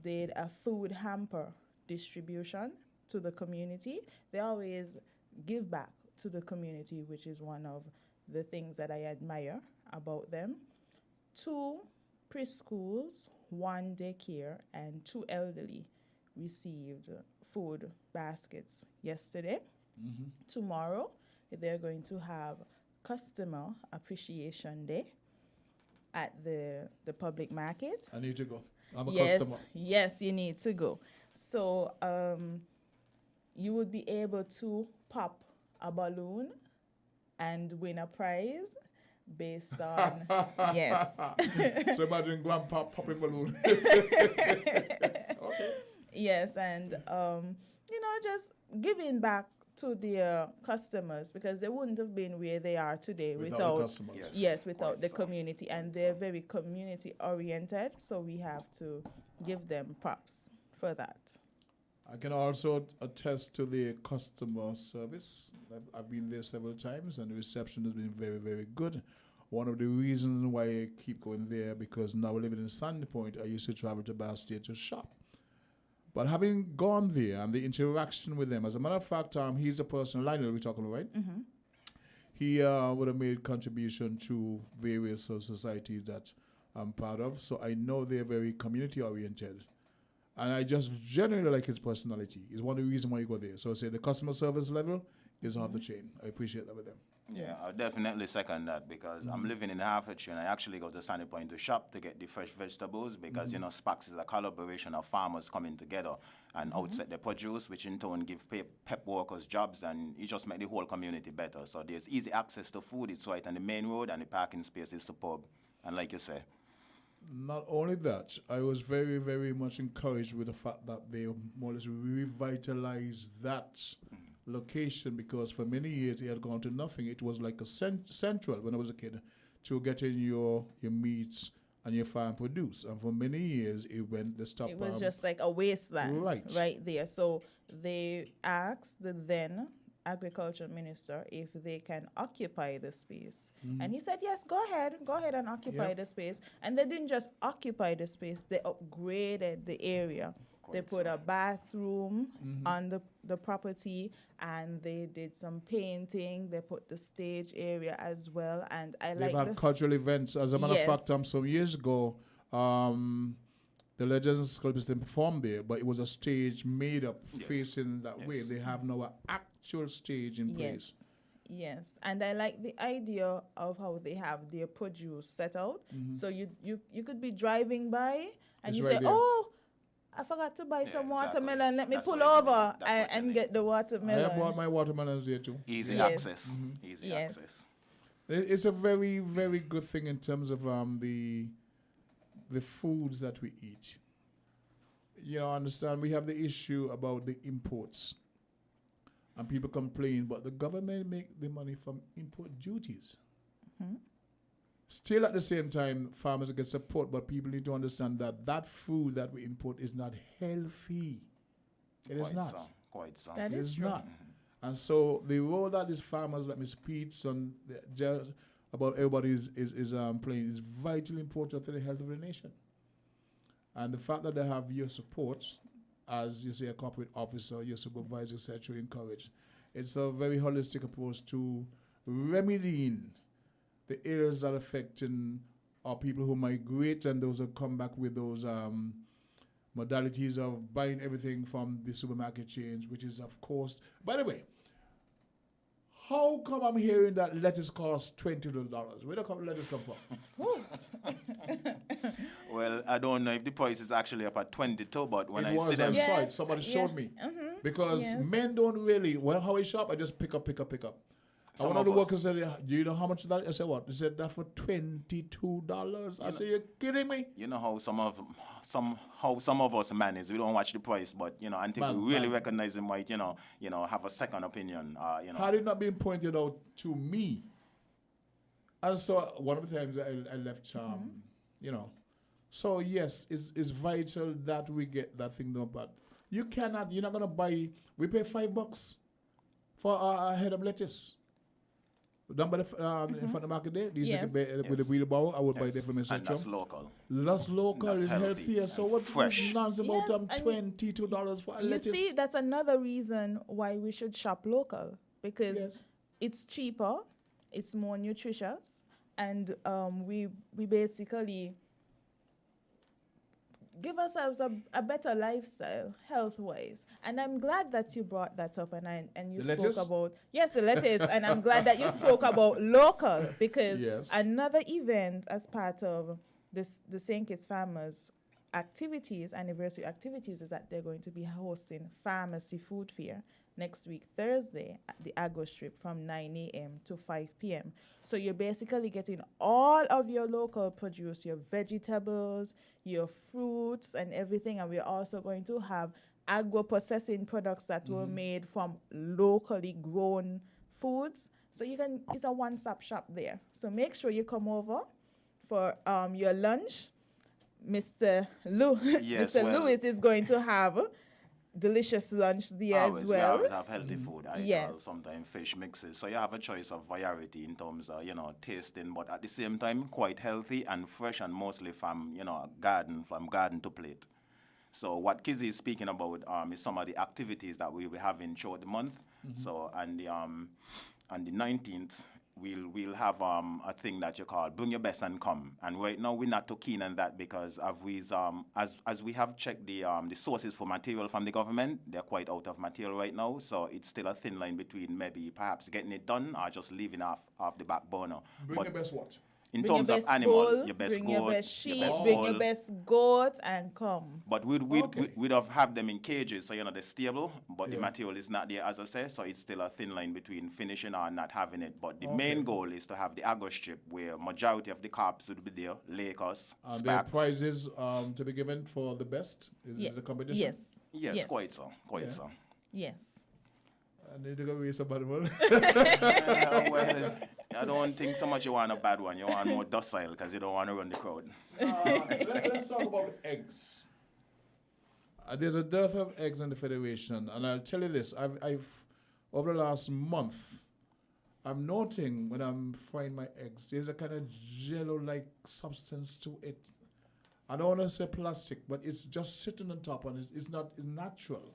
did a food hamper distribution to the community. They always give back to the community, which is one of the things that I admire about them. 2 preschools, 1 daycare, and 2 elderly received food baskets yesterday. Tomorrow, they're going to have Customer Appreciation Day at the public market. I need to go. I'm a Yes, customer. yes, you need to go. So you would be able to pop a balloon and win a prize based on yes. So imagine grandpa popping balloon. Yes, and just giving back to their customers, because they wouldn't have been where they are today Without the customers. without the community, and they're very community oriented, so we have to give them props for that. I can also attest to the customer service. I've been there several times, and the reception has been very, very good. One of the reasons why I keep going there, because now living in Sandy Point, I used to travel to Bass State to shop. But having gone there and the interaction with them, as a matter of fact, he's the person, Lionel, we're talking about, right? Mm-hmm. He would have made contribution to various societies that I'm part of, so I know they're very community-oriented. And I just generally like his personality. It's one of the reasons why you go there. So I say the customer service level is off the chain. I appreciate that with them. Yeah, I'll definitely second that, because I'm living in Hertfordshire and I actually go to Sandy Point to shop to get the fresh vegetables, because, SPACS is a collaboration of farmers coming together and outset their produce, which in turn give PEP workers jobs, and it just make the whole community better. So there's easy access to food. It's right on the main road, and the parking space is superb. And like you say, not only that, I was very, very much encouraged with the fact that they more or less revitalized that location, because for many years it had gone to nothing. It was like a central when I was a kid to getting your meats and your farm produce. And for many years it went the stop. It was just like a wasteland right there. So they asked the then agriculture minister if they can occupy the space. And he said, yes, go ahead and occupy the space. And they didn't just occupy the space, they upgraded the area. They put a bathroom on the property, and they did some painting. They put the stage area as well. And They've had cultural events. As a matter of fact, some years ago, the Legends Club didn't perform there, but it was a stage made up facing that way. They have now an actual stage in place. Yes, and I like the idea of how they have their produce set out. So you could be driving by and It's you right say, there. oh, I forgot to buy some watermelon. Let me pull over and get the watermelon. I bought my watermelons there too. easy access. Easy Yes. access. It's a very, very good thing in terms of the foods that we eat. Understand, we have the issue about the imports. And people complain, but the government make the money from import duties. Still at the same time, farmers get support, but people need to understand that food that we import is not healthy. It is not. Quite so. That It is is true. not. And so the role that these farmers like Ms. Peets and just about everybody is playing is vitally important to the health of the nation. And the fact that they have your support, as you say, a corporate officer, your supervisor, etc., encourage. It's a very holistic approach to remedying the areas that are affecting our people who migrate and those who come back with those modalities of buying everything from the supermarket chains, which is, of course, by the way, how come I'm hearing that lettuce costs $20? Where the lettuce come from? Well, I don't know if the price is actually up at 22, but when I see I them, saw it. Somebody showed me. Because men don't really, how I shop, I just pick up. Some And one of the of us- workers said, do you know how much that? I said, what? He said, that for $22. I said, you're kidding me? you know how some of us manage. We don't watch the price, but until Man, we really man. recognize it, might have a second opinion. Had it not been pointed out to me, And so one of the times I left, you know. So yes, it's vital that we get that thing done. But you're not going to buy, we pay $5 for a head of lettuce. Down by the, in front of the market there, these with the wheelbarrow, I would buy there for myself. And that's local. That's local, That's it's healthier. So what's fresh. nonsense about $22 for a You lettuce? see, that's another reason why we should shop local, because it's cheaper, it's more nutritious, and we basically give ourselves a better lifestyle health-wise. And I'm glad that you brought that up, and you The spoke lettuce? about the lettuce, and I'm glad that you spoke about local, because Yes. another event as part of the St. Kitts Farmers activities, anniversary activities, is that they're going to be hosting Pharmacy Food Fair next week, Thursday, at the Agro Strip from 9 a.m. to 5 p.m. So you're basically getting all of your local produce, your vegetables, your fruits, and everything. And we're also going to have agro-processing products that were made from locally grown foods. So it's a one-stop shop there. So make sure you come over for your lunch. Mr. Yes, Mr. well, Lewis is going to have delicious lunch there always, as well. We always have healthy food. I Yes. sometimes fish mixes. So you have a choice of variety in terms of, tasting, but at the same time, quite healthy and fresh, and mostly from, from garden to plate. So what Kizzy is speaking about is some of the activities that we will have in throughout the month. So, on the 19th, we'll have a thing that you call Bring Your Best and Come. And right now we're not too keen on that because as we have checked the sources for material from the government, they're quite out of material right now. So it's still a thin line between maybe perhaps getting it done or just leaving off the back burner. Bring your best what? In Bring terms your of best animal, bull, your best bring goat, your best sheep, your best bring bull. your best goat, and come. But we'd have them in cages, so they're stable, but the material is not there, as I say, so it's still a thin line between finishing or not having it. But the main goal is to have the agro strip where majority of the cops would be there, Lakers, There are Spacs. prizes to be given for the best? Is the competition? Yes, quite so, so. Yes. I need to go raise a bad one. Well, I don't think so much you want a bad one. You want more docile because you don't want to run the crowd. Let's talk about eggs. There's a dearth of eggs in the Federation, and I'll tell you this. I've over the last month, I'm noting when I'm frying my eggs, there's a kind of jello-like substance to it. I don't want to say plastic, but it's just sitting on top, and it's natural.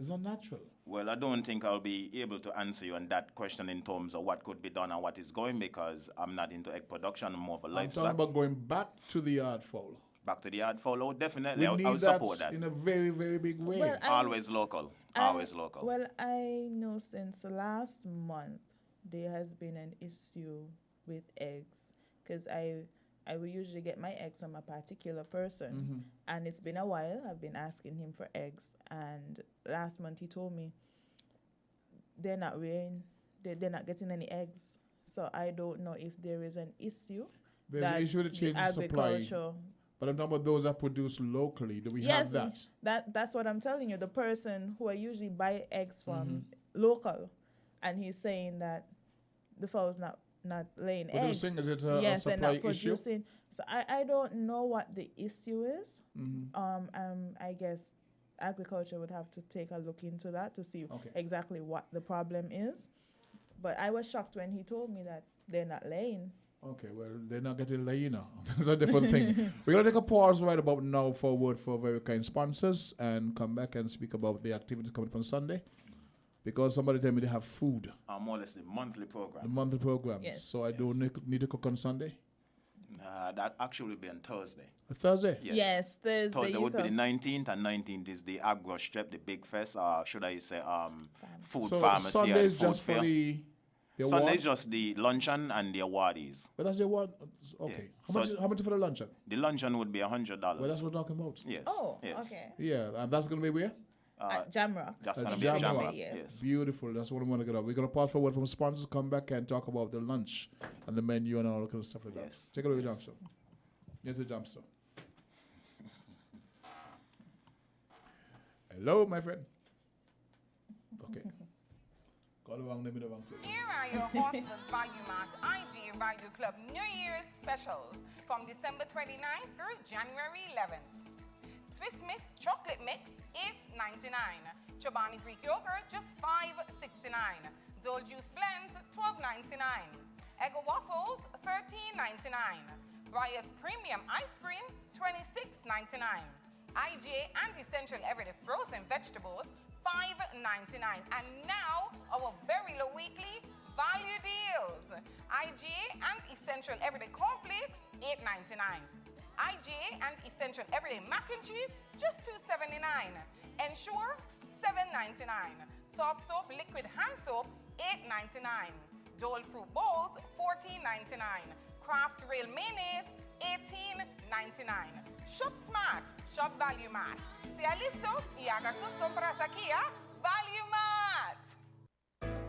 It's not natural. Well, I don't think I'll be able to answer you on that question in terms of what could be done and what is going, because I'm not into egg production. I'm more of a I'm livestock. talking about going back to the yard fowl. Back to the yard fowl, oh, definitely. We I need would support that. in a very, very big way. Well, Always local. Always local. Well, I know since last month there has been an issue with eggs, because I will usually get my eggs from a particular person, and it's been a while. I've been asking him for eggs, and last month he told me they're not getting any eggs. So I don't know if there is an issue. There's an issue with the change in supply. But I'm talking about those that produce locally. Do we have that? That's what I'm telling you. The person who I usually buy eggs from, local, and he's saying that the fowl's not laying producing, eggs. Is it a yes, supply they're not issue? producing. So I don't know what the issue is. I guess agriculture would have to take a look into that to see exactly what the problem is. But I was shocked when he told me that they're not laying. Okay, well, they're not getting laid now. That's a different thing. We're going to take a pause right about now for a word for very kind sponsors and come back and speak about the activities coming up on Sunday. Because somebody told me they have food. More or less the monthly program. The monthly program. Yes. So I don't need to cook on Sunday? That actually will be on Thursday. A Thursday? Yes, Thursday. Thursday would be the 19th, and 19th is the Agro Strip, the big fest, should I say, food So pharmacy. Sunday is food just fair. for the Sunday award? is just the luncheon and the awardees. But that's the award? Okay. How much for the luncheon? The luncheon would be $100. Well, that's what we're talking about. Yes. Oh, yes. okay. Yeah, and that's going to be where? At Jamrock. That's At going to be at Jamrock. Jamrock. Yes. Beautiful. That's what I want to get up. We're going to pause for a word from sponsors, come back and talk about the lunch and the menu and all that kind of stuff like that. Yes. Take a look at Jamster. Yes, the Jamster. Hello, my friend. Okay. Here are your Horseman's Value Mart IG Value Club New Year's specials from December 29th through January 11th. Swiss Miss Chocolate Mix, $8.99. Chobani Greek Yogurt, just $5.69. Dole Juice Blends, $12.99. Eggo Waffles, $13.99. Breyers Premium Ice Cream, $26.99. IGA and Essential Everyday Frozen Vegetables, $5.99. And now, our very low weekly value deals. IGA and Essential Everyday Cornflakes, $8.99. IGA and Essential Everyday Mac and Cheese, just $2.79. Ensure, $7.99. Soft Soap Liquid Hand Soap, $8.99. Dole Fruit Bowls, $14.99. Kraft Rail Mayonnaise, $18.99. Shop smart, shop Value Mart. Sea listo y haga sus compras aquí a Value Mart.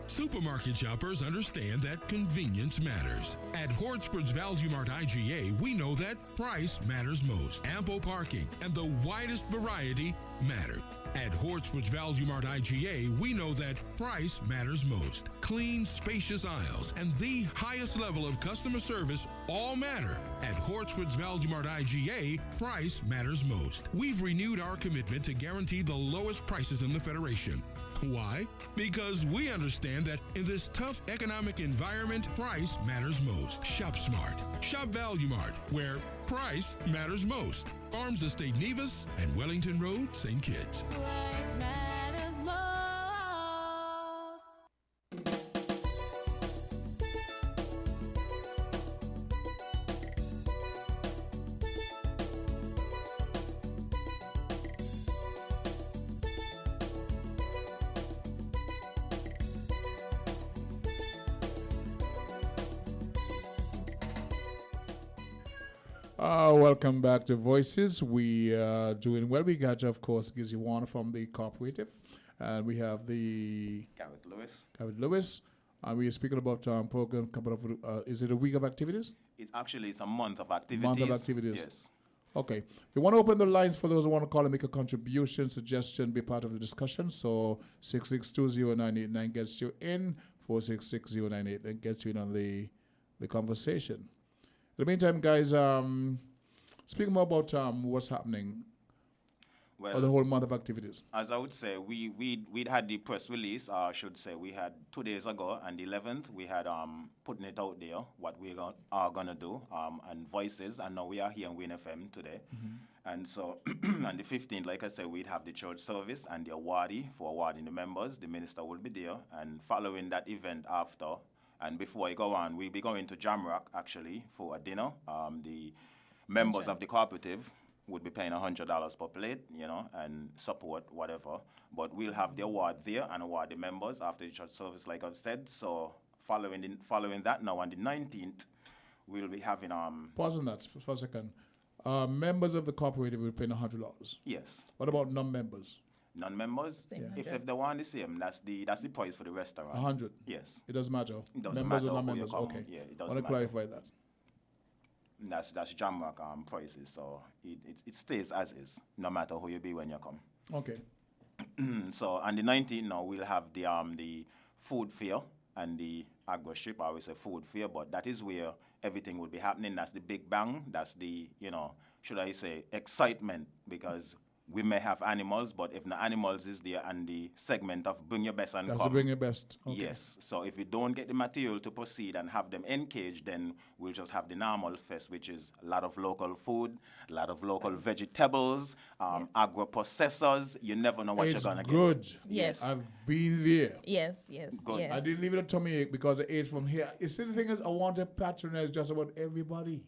Supermarket shoppers understand that convenience matters. At Hortsport's Value Mart IGA, we know that price matters most. Ample parking and the widest variety matter. At Hortsport's Value Mart IGA, we know that price matters most. Clean, spacious aisles and the highest level of customer service all matter. At Hortsport's Value Mart IGA, price matters most. We've renewed our commitment to guarantee the lowest prices in the Federation. Why? Because we understand that in this tough economic environment, price matters most. Shop smart. Shop Value Mart, where price matters most. Farms Estate Nevis and Wellington Road, St. Kitts. Price matters most. Welcome back to Voices. We are doing well. We got, of course, Gizzy Warner from the cooperative. And we have the... Gareth Lewis. Gareth Lewis. And we are speaking about program. Is it a week of activities? It's a month of activities. Month of activities. Yes. Okay. We want to open the lines for those who want to call and make a contribution, suggestion, be part of the discussion. So 6620989 gets you in. 4660989 gets you in on the conversation. In the meantime, guys, speaking more about what's happening for the whole month of activities. As I would say, we'd had the press release, I should say, we had 2 days ago, and the 11th, we had putting it out there, what we are going to do, and Voices, and now we are here in Win FM today. And so, on the 15th, like I said, we'd have the church service and the awardee for awarding the members. The minister will be there, and following that event after, and before I go on, we'll be going to Jamrock, actually, for a dinner. The members of the cooperative would be paying $100 per plate, and support, whatever. But we'll have the award there and award the members after the church service, like I've said. So following that now, on the 19th, we'll be having... Pause on that for a second. Members of the cooperative will pay $100. Yes. What about non-members? Non-members, if they want the same, that's the price for the restaurant. 100. Yes. It doesn't matter. It doesn't members matter or non-members. Okay. Yeah, it I doesn't want to matter. clarify that. That's Jamrock prices, so it stays as is, no matter who you be when you come. Okay. So on the 19th now we'll have the food fair and the agro strip. I always say food fair, but that is where everything would be happening. That's the big bang. That's the should I say excitement, because we may have animals, but if the animals is there and the segment of bring your best and That's come. Bring your best. Okay. Yes. So if we don't get the material to proceed and have them engaged, then we'll just have the normal fest, which is a lot of local food, a lot of local vegetables, agro-processors. You never know what you're going to get. Good. Yes. I've been there. Yes. Good. Yes. I didn't leave it a tummy ache because I ate from here. You see, the thing is, I want to patronize just about everybody.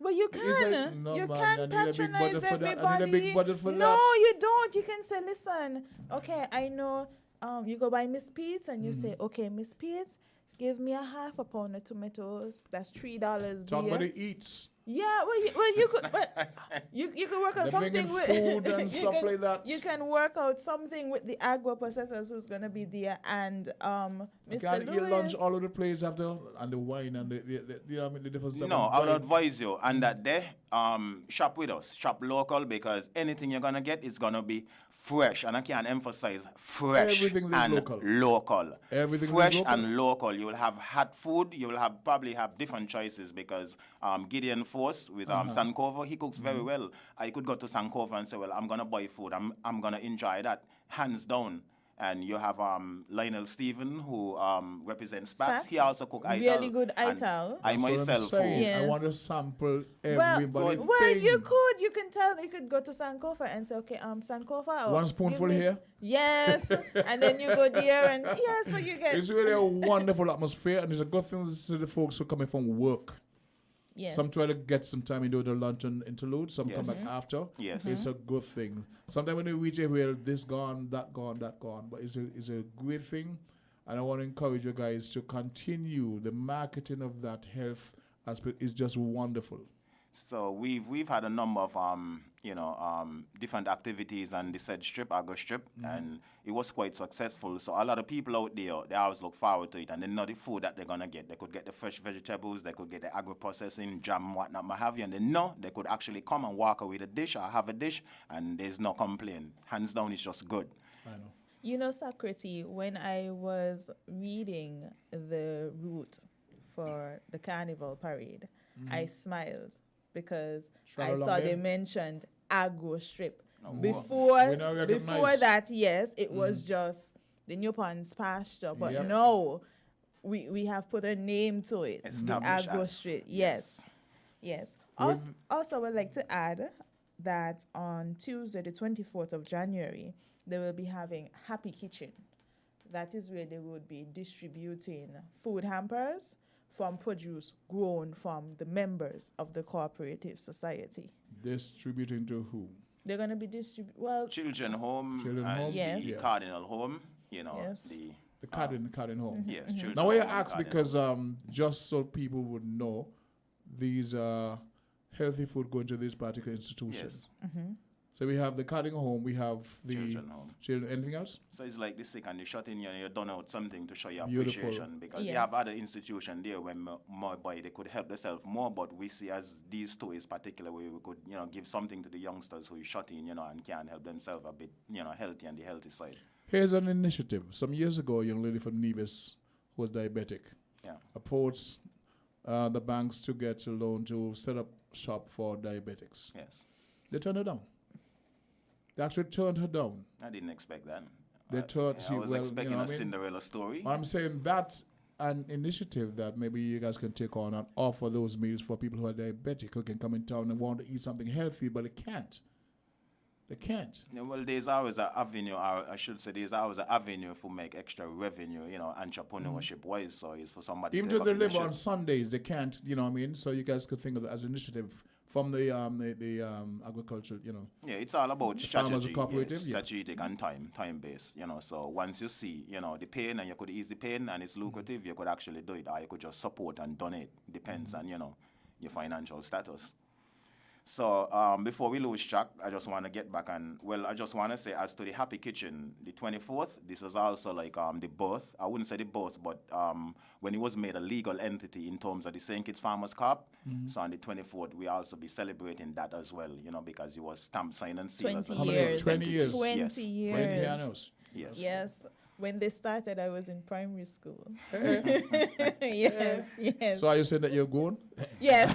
Well, you can. No, you man, can I need a big patronize budget for everybody. that. I need a big budget for no, that. you don't. You can say, listen, okay, I know you go by Miss Pete's and you say, okay, Miss Pete's, give me a half a pound of tomatoes. That's $3. Somebody eats. Yeah, well, you could, but you could work out They're something bringing with food and you stuff can- like that. You can work out something with the agro processors who's gonna be there and Mr. You can't Lewis. eat lunch all over the place after, and the wine and the different stuff. No, I would advise you on that day, shop with us, shop local, because anything you're gonna get is gonna be fresh, and I can't emphasize fresh Everything is and local. Everything is fresh local. and local. You will have hot food. You will probably have different choices, because Gideon Force with Sankofa, he cooks very well. I could go to Sankofa and say, well, I'm gonna buy food. I'm gonna enjoy that, hands down. And you have Lionel Stephen, who represents Spats. He also cook Ital. Really good Ital. I myself, who Yes. I want to sample Well, everybody. you can tell, you could go to Sankofa and say, okay, Sankofa. Or One spoonful give me- here. Yes. And then you go there and, so you get. It's really a wonderful atmosphere, and it's a good thing to the folks who are coming from work. Yes. Some try to get some time into the lunch and interlude. Some come Yes. back after. Yes. It's a good thing. Sometimes when you reach it, well, this gone, that gone, that gone. But it's a great thing. And I want to encourage you guys to continue. The marketing of that health aspect is just wonderful. So we've had a number of different activities on the said strip, Agro Strip, and it was quite successful. So a lot of people out there, they always look forward to it, and they know the food that they're gonna get. They could get the fresh vegetables, they could get the agro processing, jam, whatnot, what have you, and they know they could actually come and walk away with a dish or have a dish, and there's no complaint. Hands down, it's just good. I know. You know, Sakriti, when I was reading the route for the Carnival Parade, I smiled because Travel I along saw there? they mentioned Agro Strip. We Before now recognize- before that, yes, it was just the Newpons pasture, but Yes. now we have put a name to it. The Established Agro as- Strip. Yes. Yes. Also, I would like to add that on Tuesday, the 24th of January, they will be having Happy Kitchen. That is where they would be distributing food hampers from produce grown from the members of the cooperative society. Distributing to who? They're going to be Children Home Children and Home? Yes. the Yeah. Cardinal Home, Yes. The Cardinal Home. Yes, children Now, why you home, ask, Cardinal because just so people would know, these healthy food going to this particular institution. Yes. So we have the Cardinal Home, we have the Children Home. children. Anything else? So it's like the sick and the shut in, you done out something to show your Beautiful. appreciation, because you have other institutions there where more boy they could help themselves more, but we see as these two is particular where we could give something to the youngsters who is shut in, and can help themselves a bit healthy on the healthy side. Here's an initiative. Some years ago, a young lady from Nevis who was diabetic approached the banks to get a loan to set up shop for diabetics. Yes. They turned her down. They actually turned her down. I didn't expect that. They turned. I was expecting a Cinderella story. I'm saying that's an initiative that maybe you guys can take on and offer those meals for people who are diabetic, who can come in town and want to eat something healthy, but they can't. They can't. Yeah, well, there's always an avenue, or I should say, there's always an avenue for make extra revenue, entrepreneurship wise. So it's for somebody Even to though they live on Sundays, they can't. You know what I mean? So you guys could think of it as an initiative from the agriculture. Yeah, it's all about the farmers strategy, cooperative. Yeah. strategic and time based. So once you see, the pain, and you could ease the pain, and it's lucrative, you could actually do it, or you could just support and donate. Depends on your financial status. So before we lose track, I just want to get back and, I just want to say, as to the Happy Kitchen, the 24th, this was also like the birth. I wouldn't say the birth, but when it was made a legal entity in terms of the St. Kitts Farmers Co-op. So on the 24th, we also be celebrating that as well, because it was stamp, sign, and seal. 20 years. 20 years. 20 Yes. years. Playing pianos. Yes. Yes. When they started, I was in primary school. Yes. So are you saying that you're going? Yes.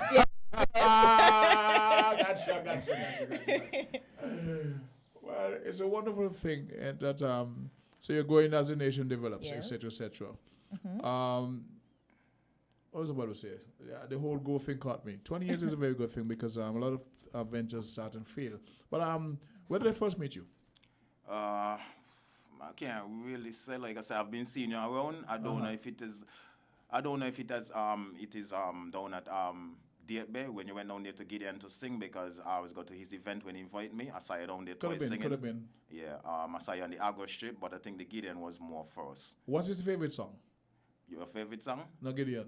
Gotcha. Well, it's a wonderful thing, and that so you're going as the nation develops, Yes. etc. What was I about to say? Yeah, the whole go thing caught me. 20 years is a very good thing, because a lot of ventures start and fail. But where did I first meet you? I can't really say. Like I said, I've been seeing you around. I don't know if it is. I don't know if it is. It is down at Deert Bay when you went down there to Gideon to sing, because I always go to his event when he invite me. I saw you down there twice singing. Could have been. Yeah. I saw you on the Agro Strip, but I think the Gideon was more first. What's his favorite song? Your favorite song? No, Gideon.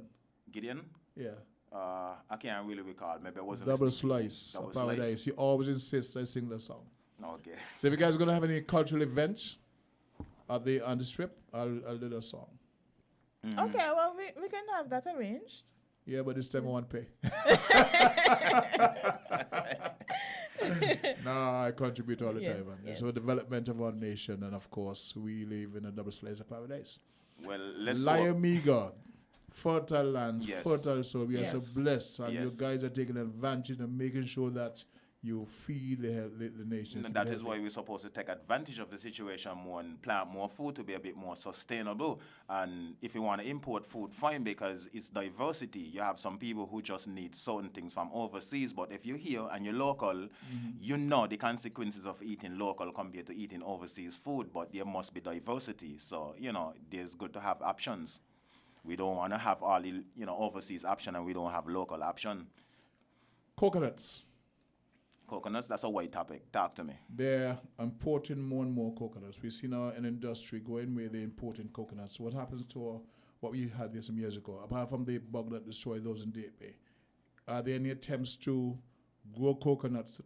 Gideon? Yeah. I can't really recall. Maybe I wasn't Double listening. Slice Double of Paradise. Slice. He always insists I sing the song. Okay. So if you guys are gonna have any cultural events on the strip, I'll do the song. Okay, well, we can have that arranged. Yeah, but this time I want to pay. No, I contribute all the Yes, time. And yes. so development of our nation, and of course, we live in a double slice of paradise. Well, let's Liamiga, fertile lands, Yes. fertile soil. We are Yes. so blessed, and you Yes. guys are taking advantage and making sure that you feed the nation. And that is why we're supposed to take advantage of the situation more and plant more food to be a bit more sustainable. And if you want to import food, fine, because it's diversity. You have some people who just need certain things from overseas, but if you're here and you're local, you know the consequences of eating local compared to eating overseas food, but there must be diversity. So, there's good to have options. We don't want to have all the, overseas option and we don't have local option. Coconuts. Coconuts, that's a white topic. Talk to me. They're importing more and more coconuts. We've seen an industry going where they're importing coconuts. What happens to what we had there some years ago, apart from the bug that destroyed those in Date Bay? Are there any attempts to grow coconuts?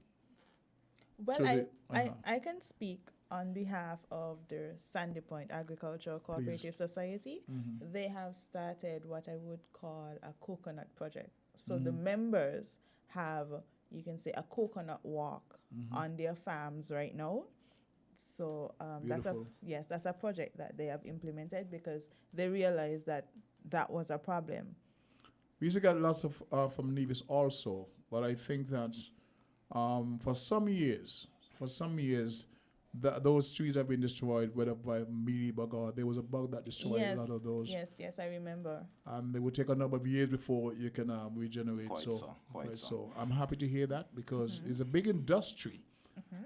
Well, I can speak on behalf of the Sandy Point Agricultural Cooperative Society. They have started what I would call a coconut project. So the members have, you can say, a coconut walk on their farms right now. So that's a project that they have implemented because they realized that was a problem. We used to get lots of from Nevis also, but I think that for some years, those trees have been destroyed, whether by mealybug or there was a bug that destroyed a lot of those. Yes, I remember. And they would take a number of years before you can regenerate. Quite so. I'm happy to hear that because it's a big industry.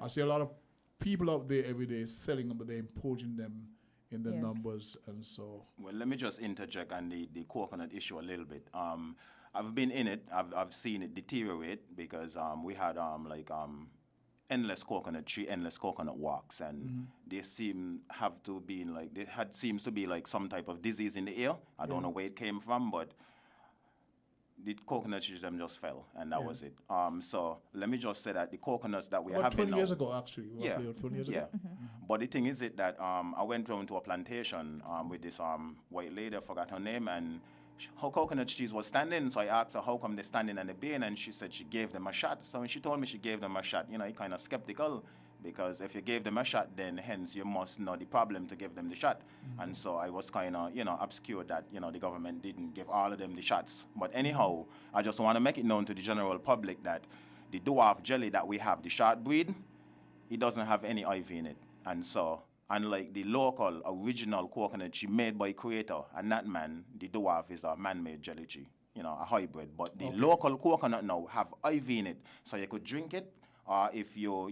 I see a lot of people out there every day selling them, but they're importing them in the numbers, and so. Well, let me just interject on the coconut issue a little bit. I've been in it. I've seen it deteriorate because we had endless coconut tree, endless coconut walks, and they seems to be like some type of disease in the air. I don't know where it came from, but the coconut trees them just fell, and that was it. So let me just say that the coconuts that we are having 20 now, years ago, actually. Roughly 20 years ago. But the thing is that I went down to a plantation with this white lady, I forgot her name, and her coconut trees was standing. So I asked her how come they're standing on the bin, and she said she gave them a shot. So when she told me she gave them a shot, you're kind of skeptical, because if you gave them a shot, then hence you must know the problem to give them the shot. And so I was kind of, obscured that, the government didn't give all of them the shots. But anyhow, I just want to make it known to the general public that the dwarf jelly that we have, the short breed, it doesn't have any IV in it. And so, unlike the local original coconut tree made by creator and that man, the dwarf is a man-made jelly tree, a hybrid. But the local coconut now have IV in it, so you could drink it. If you,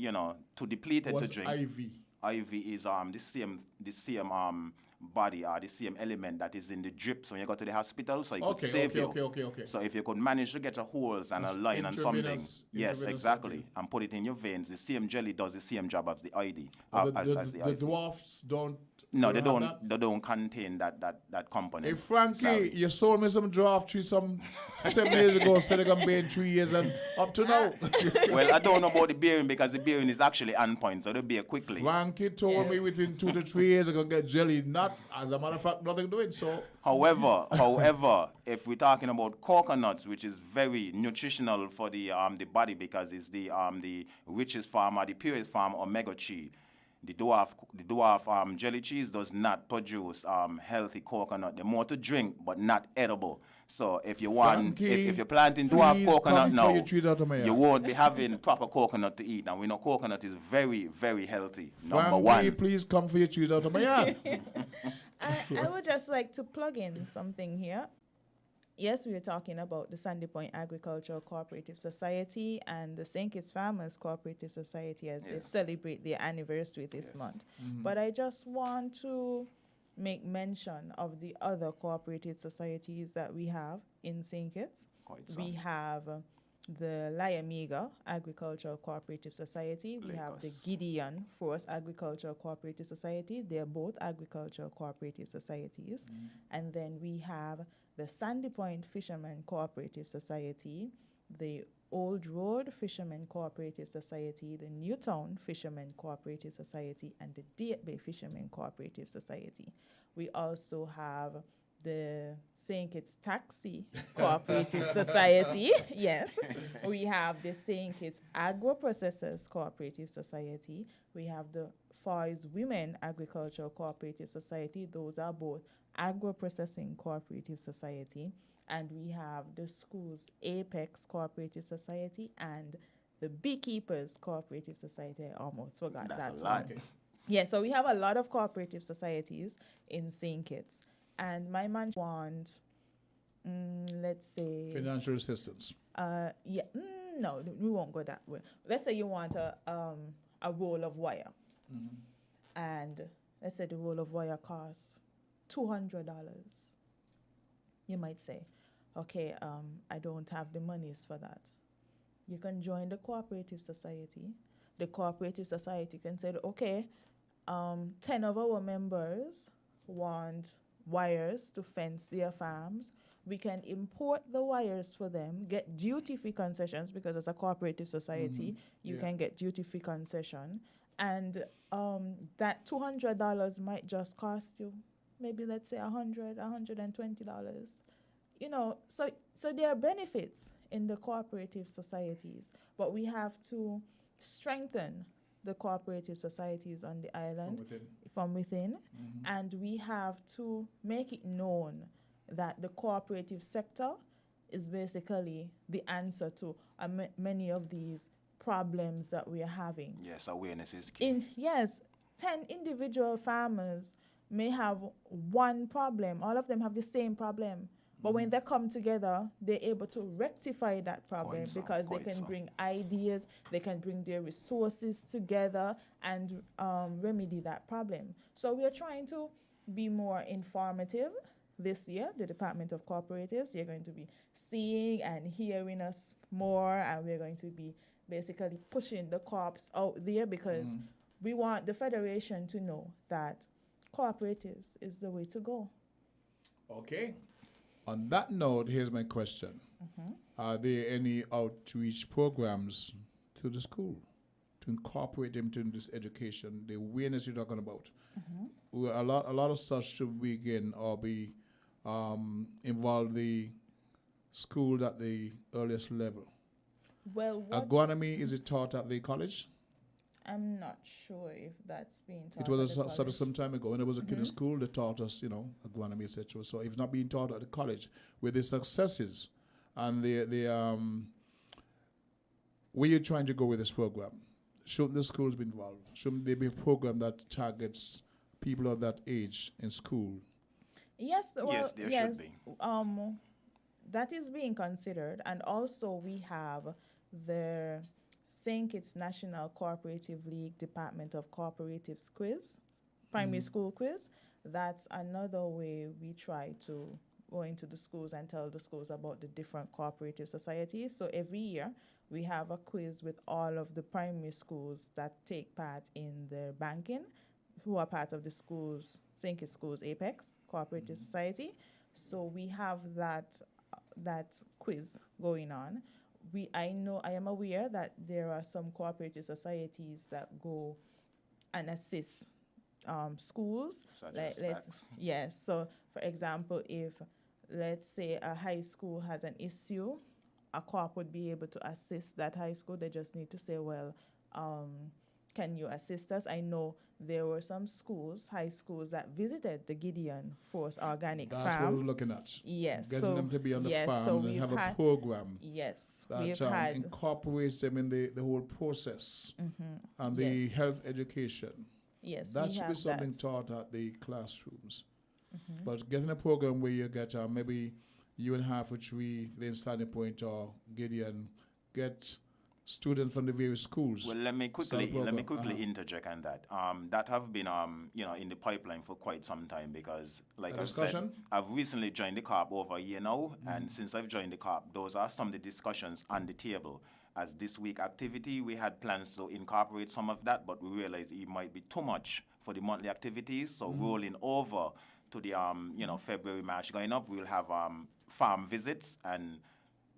to deplete it to drink. IV? IV is the same body or the same element that is in the drip. So when you go to the hospital, so it could save you. Okay. So if you could manage to get your holes and a line and something, yes, exactly, and put it in your veins, the same jelly does the same job as the ID. The dwarfs don't. No, they don't contain that component. Hey, Frankie, you sold me some draft tree some 7 years ago, said they can be in 3 years, and up to now. Well, I don't know about the bearing because the bearing is actually on point, so they bear quickly. Frankie told me within 2 to 3 years I can get jelly. Not, as a matter of fact, nothing doing so. However, if we're talking about coconuts, which is very nutritional for the body because it's the richest form or the purest form of omega 3. The dwarf jelly cheese does not produce healthy coconut. They're more to drink, but not edible. So if you want, if you're planting dwarf coconut now, you won't be having proper coconut to eat. And we know coconut is very, very healthy. Number one. Please come for your trees out of my yard. I would just like to plug in something here. Yes, we were talking about the Sandy Point Agricultural Cooperative Society and the St. Kitts Farmers Cooperative Society as they celebrate their anniversary this month. But I just want to make mention of the other cooperative societies that we have in St. Kitts. We have the Liamiga Agricultural Cooperative Society. We have the Gideon Force Agricultural Cooperative Society. They're both agricultural cooperative societies. And then we have the Sandy Point Fishermen Cooperative Society, the Old Road Fishermen Cooperative Society, the Newtown Fishermen Cooperative Society, and the Date Bay Fishermen Cooperative Society. We also have the St. Kitts Taxi Cooperative Society. Yes. We have the St. Kitts Agro Processors Cooperative Society. We have the Fars Women Agricultural Cooperative Society. Those are both agro processing cooperative society. And we have the schools Apex Cooperative Society and the Beekeepers Cooperative Society. I almost forgot That's that a lot. one. Yeah, so we have a lot of cooperative societies in St. Kitts. And my man wants, let's say... Financial assistance. No, we won't go that way. Let's say you want a roll of wire. And let's say the roll of wire costs $200. You might say, okay, I don't have the monies for that. You can join the cooperative society. The cooperative society can say, okay, 10 of our members want wires to fence their farms. We can import the wires for them, get duty-free concessions, because as a cooperative society, you can get duty-free concession. And that $200 might just cost you maybe, let's say, $120. You know, so there are benefits in the cooperative societies, but we have to strengthen the cooperative societies on the island from within, and we have to make it known that the cooperative sector is basically the answer to many of these problems that we are having. Yes, awareness is key. 10 individual farmers may have one problem. All of them have the same problem. But when they come together, they're able to rectify that problem because they can bring ideas, they can bring their resources together and remedy that problem. So we are trying to be more informative this year. The Department of Cooperatives, you're going to be seeing and hearing us more, and we're going to be basically pushing the co-ops out there because we want the Federation to know that cooperatives is the way to go. Okay. On that note, here's my question. Are there any outreach programs to the school to incorporate them into this education, the awareness you're talking about? A lot of stuff should begin or be involve the school at the earliest level. Well, agronomy, is it taught at the college? I'm not sure if that's being taught. It was some time ago when I was a kid in school. They taught us, agronomy, etc. So if it's not being taught at the college, with the successes and where you're trying to go with this program, shouldn't the schools be involved? Shouldn't there be a program that targets people of that age in school? Yes, well, yes, there should be. That is being considered, and also we have the St. Kitts National Cooperative League Department of Cooperatives quiz, primary school quiz. That's another way we try to go into the schools and tell the schools about the different cooperative societies. So every year we have a quiz with all of the primary schools that take part in the banking, who are part of the schools, St. Kitts Schools Apex Cooperative Society. So we have that quiz going on. I am aware that there are some cooperative societies that go and assist schools. Yes. So, for example, if let's say a high school has an issue, a co-op would be able to assist that high school. They just need to say, well, can you assist us? I know there were some schools, high schools, that visited the Gideon Force Organic Farm. That's what we're looking at. Yes. Getting them to be on the farm and have a program. Yes. That incorporates them in the whole process and the health education. Yes. That should be something taught at the classrooms. But getting a program where you get maybe you and half or three, then Standing Point or Gideon, get students from the various schools. Well, let me quickly interject on that. That have been in the pipeline for quite some time because, like I said, I've recently joined the COP over a year now, and since I've joined the COP, those are some of the discussions on the table. As this week activity, we had plans to incorporate some of that, but we realized it might be too much for the monthly activities. So rolling over to the February, March going up, we'll have farm visits, and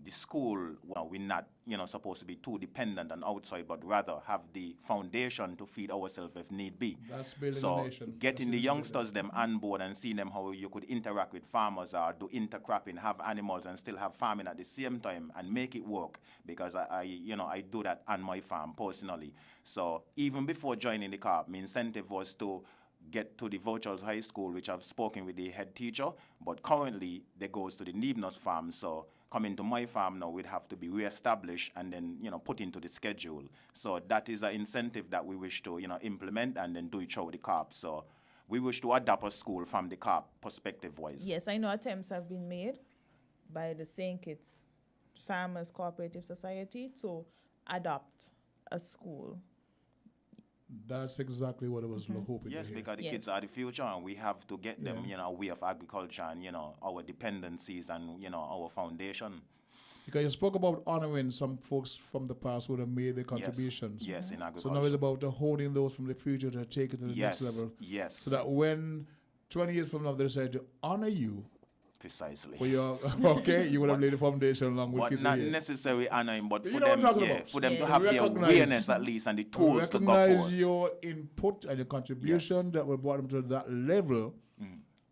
the school, well, we're not, supposed to be too dependent on outside, but rather have the foundation to feed ourselves if need be. That's building so a nation. Getting the youngsters them on board and seeing them how you could interact with farmers or do intercropping, have animals and still have farming at the same time and make it work, because I do that on my farm personally. So even before joining the COP, my incentive was to get to the Vauchal's High School, which I've spoken with the head teacher, but currently they goes to the Nibnos farm. So coming to my farm now, we'd have to be reestablished and then, put into the schedule. So that is an incentive that we wish to, implement and then do it through the COP. So we wish to adapt a school from the COP perspective-wise. Yes, I know attempts have been made by the St. Kitts Farmers Cooperative Society to adopt a school. That's exactly what I was hoping Yes, to hear. because the kids are the future, and we have to get them, away of agriculture and, our dependencies and, our foundation. Because you spoke about honoring some folks from the past who have made their contributions. Yes, in agriculture. So now it's about holding those from the future to take it to the next level. Yes. So that when 20 years from now they decide to honor you, precisely, for your you would have laid the foundation along with kids. But not necessarily honoring, but for know what I'm them, talking about. for them to have the awareness at least and the tools to go recognize forth. your input and your contribution that will brought them to that level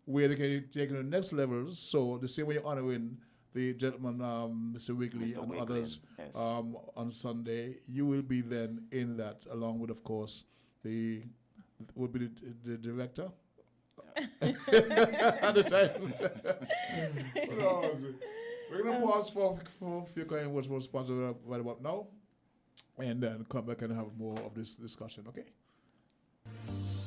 where they can take it to the next level. So the same way you're honoring the gentleman, Mr. Wigley and others on Sunday, you will be then in that, along with, of course, the director. At the time. We're going to pause for a few kind of words for sponsor right about now, and then come back and have more of this discussion, okay?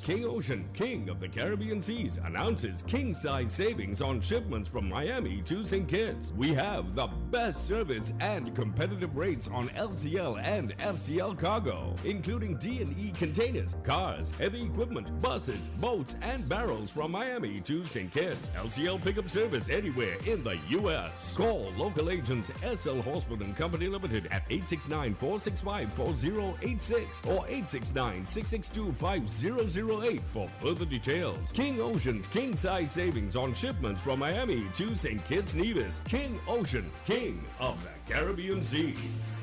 King Ocean, king of the Caribbean seas, announces king-size savings on shipments from Miami to St. Kitts. We have the best service and competitive rates on LCL and FCL cargo, including D&E containers, cars, heavy equipment, buses, boats, and barrels from Miami to St. Kitts. LCL pickup service anywhere in the U.S. Call local agents SL Horseman and Company Limited at 869-465-4086 or 869-662-5008 for further details. King Ocean's king-size savings on shipments from Miami to St. Kitts Nevis. King Ocean, king of the Caribbean seas.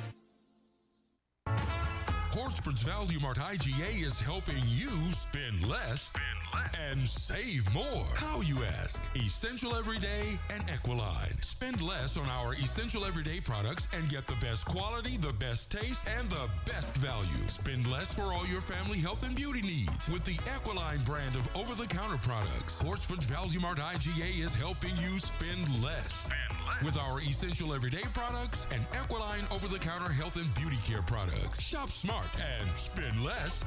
Portsmouth's Value Mart IGA is helping you spend less and save more. How, you ask? Essential Everyday and Equiline. Spend less on our Essential Everyday products and get the best quality, the best taste, and the best value. Spend less for all your family health and beauty needs with the Equiline brand of over-the-counter products. Portsmouth's Value Mart IGA is helping you spend less. With our Essential Everyday products and Equiline over-the-counter health and beauty care products. Shop smart and spend less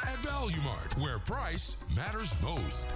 at Value Mart, where price matters most.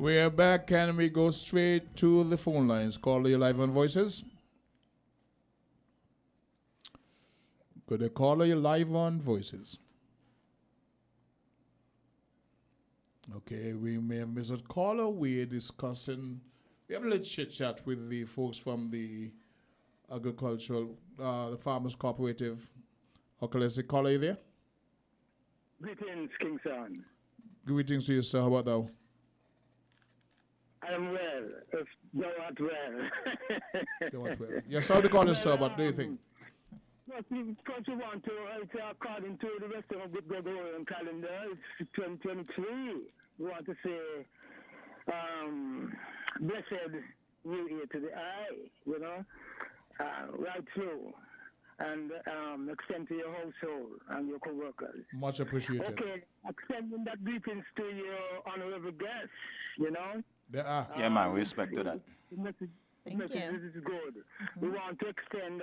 We're back and we go straight to the phone lines. Caller, you live on Voices. Good, caller, you live on Voices. Okay, we may have missed a caller. We're discussing, we have a little chit chat with the folks from the agricultural, the Farmers Cooperative. Okay, let's see, caller, you there? Greetings, King Son. Greetings to you, sir. How about thou? I am well, if thou art well. You want well. Yes, how do you call it, sir? What do you think? First, you want to, according to the rest of the Gregorian calendar, it's 2023. We want to say, blessed new year to the eye, you know, right through, and extend to your household and your co-workers. Much appreciated. Okay, extending that greetings to your honorable guests, you know. There are. Yeah, man, respect to that. Thank you. This is good. We want to also extend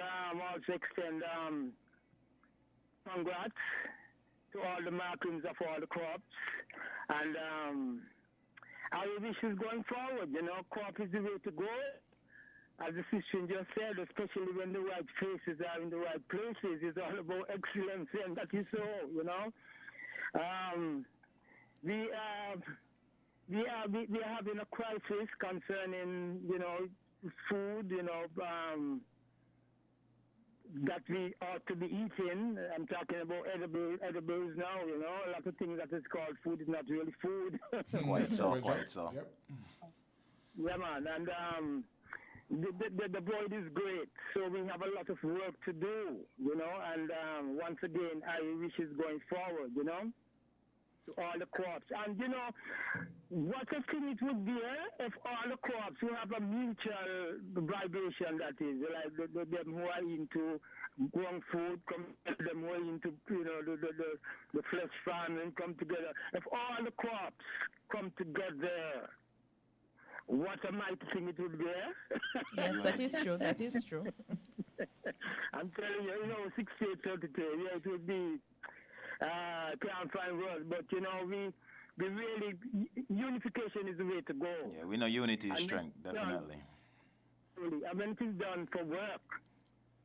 congrats to all the markings of all the crops. And our wishes going forward, you know, crop is the way to go. As the sister just said, especially when the right faces are in the right places, it's all about excellence, and that is so, you know. We are having a crisis concerning, you know, food, you know, that we ought to be eating. I'm talking about edibles now, you know. A lot of things that is called food is not really food. Quite so, quite so. Yep. Yeah, man, and the void is great, so we have a lot of work to do, you know, and once again, I wish is going forward, you know, to all the crops. And, you know, what a thing it would be if all the crops will have a mutual vibration, that is, like them who are into growing food, them who are into, you know, the flesh farming come together. If all the crops come together, what a mighty thing it would be, Yes, that is true. That is true. I'm telling you, you know, 6832, yeah, it would be, can't find words, but, you know, we really, unification is the way to go. Yeah, we know unity is strength, definitely. I mean, it is done for work,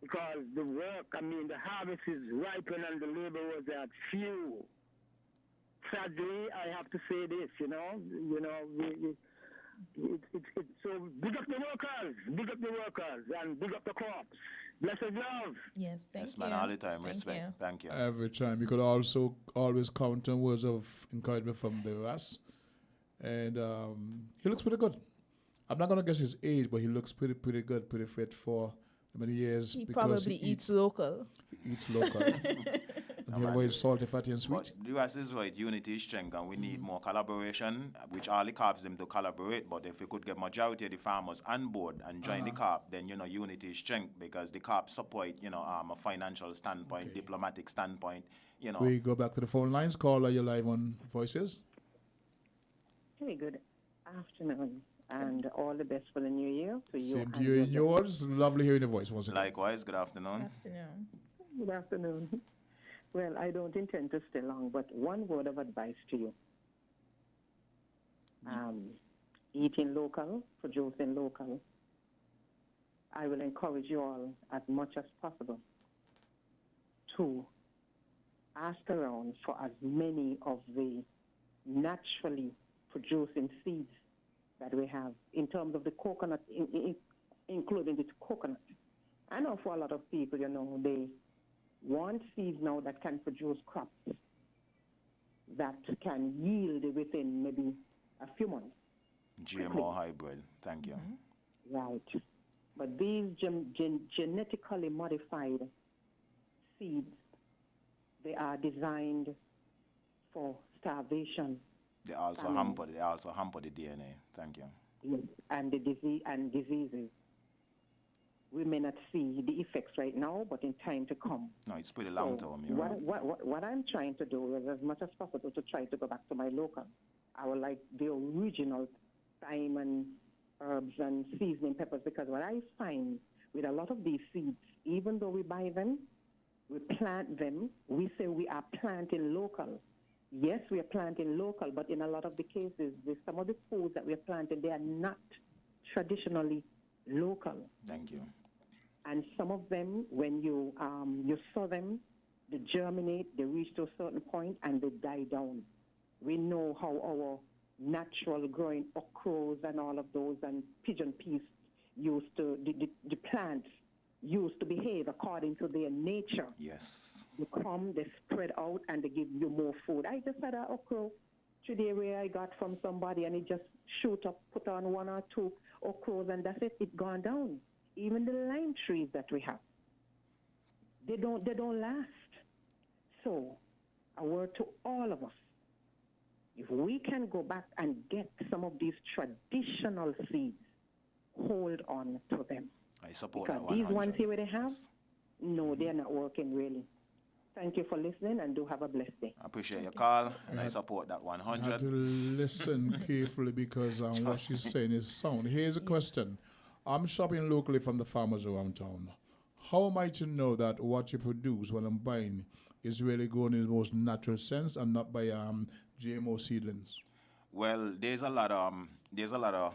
because the work, I mean, the harvest is ripened and the labor was at few. Sadly, I have to say this, you know, so big up the workers, and big up the crops. Blessed love. Yes, thank Yes, you. man, all the time. Thank Respect. you. Thank you. Every time. You could also always count on words of encouragement from the Ras. And he looks pretty good. I'm not going to guess his age, but he looks pretty good, pretty fit for many years. He because probably eats local. He eats local. And he avoids salty, fatty, and sweet. But the US is right, unity is strength, and we need more collaboration, which all the COPs them to collaborate. But if we could get majority of the farmers on board and join the COP, then, you know, unity is strength, because the COP support, you know, a financial standpoint, diplomatic standpoint, you know. We go back to the phone lines. Caller, you're live on Voices. Hey, good afternoon, and all the best for the new year to you. Same to you and yours. Lovely hearing your voice once again. Likewise, good afternoon. Good afternoon. Well, I don't intend to stay long, but one word of advice to you. Eating local, producing local. I will encourage you all as much as possible to ask around for as many of the naturally producing seeds that we have in terms of the coconut, including the coconut. I know for a lot of people, you know, they want seeds now that can produce crops that can yield within maybe a few months. GMO hybrid, thank you. Right. But these genetically modified seeds, they are designed for starvation. They also hamper the DNA. Thank you. Yes, and the diseases. We may not see the effects right now, but in time to come. No, it's pretty long term. You're right. What I'm trying to do is, as much as possible, to try to go back to my local. I would like the original thyme and herbs and seasoning peppers, because what I find with a lot of these seeds, even though we buy them, we plant them, we say we are planting local, Yes, we are planting local, but in a lot of the cases, some of the foods that we are planting, they are not traditionally local. Thank you. And some of them, when you sow them, they germinate, they reach to a certain point, and they die down. We know how our natural growing okras and all of those and pigeon peas used to, the plants used to behave according to their nature. Yes. They come, they spread out, and they give you more food. I just had an okra today where I got from somebody, and it just shoot up, put on 1 or 2 okras, and that's it. It gone down. Even the lime trees that we have, they don't last. So, a word to all of us. If we can go back and get some of these traditional seeds, hold on to them. I support because that these 100. ones here where they have, no, they're not working really. Thank you for listening and do have a blessed day. I appreciate your call and I support that I 100. have to listen carefully because what she's saying is sound. Here's a question. I'm shopping locally from the farmers around town. How am I to know that what you produce, what I'm buying, is really going in the most natural sense and not by GMO seedlings? Well, there's a lot of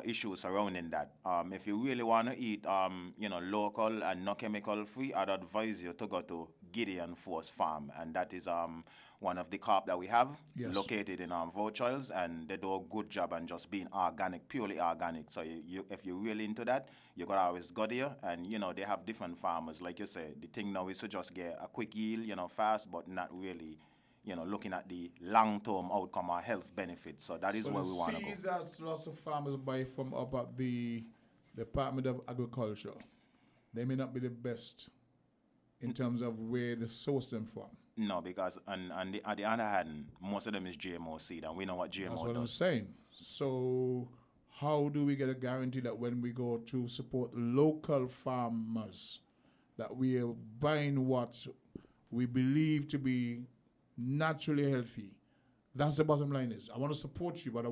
issues surrounding that. If you really want to eat local and no chemical free, I'd advise you to go to Gideon Force Farm, and that is one of the co-op that we have located in Vauchoils, and they do a good job on just being organic, purely organic. So if you're really into that, you gotta always go there, and they have different farmers. Like you say, the thing now is to just get a quick yield, fast, but not really, looking at the long-term outcome or health benefits. So that is where we want to go. Seeds that lots of farmers buy from up at the Department of Agriculture, they may not be the best in terms of where they source them from. No, because on the other hand, most of them is GMO seed, and we know what GMO That's what does. I'm saying. So how do we get a guarantee that when we go to support local farmers, that we are buying what we believe to be naturally healthy? That's the bottom line is. I want to support you, but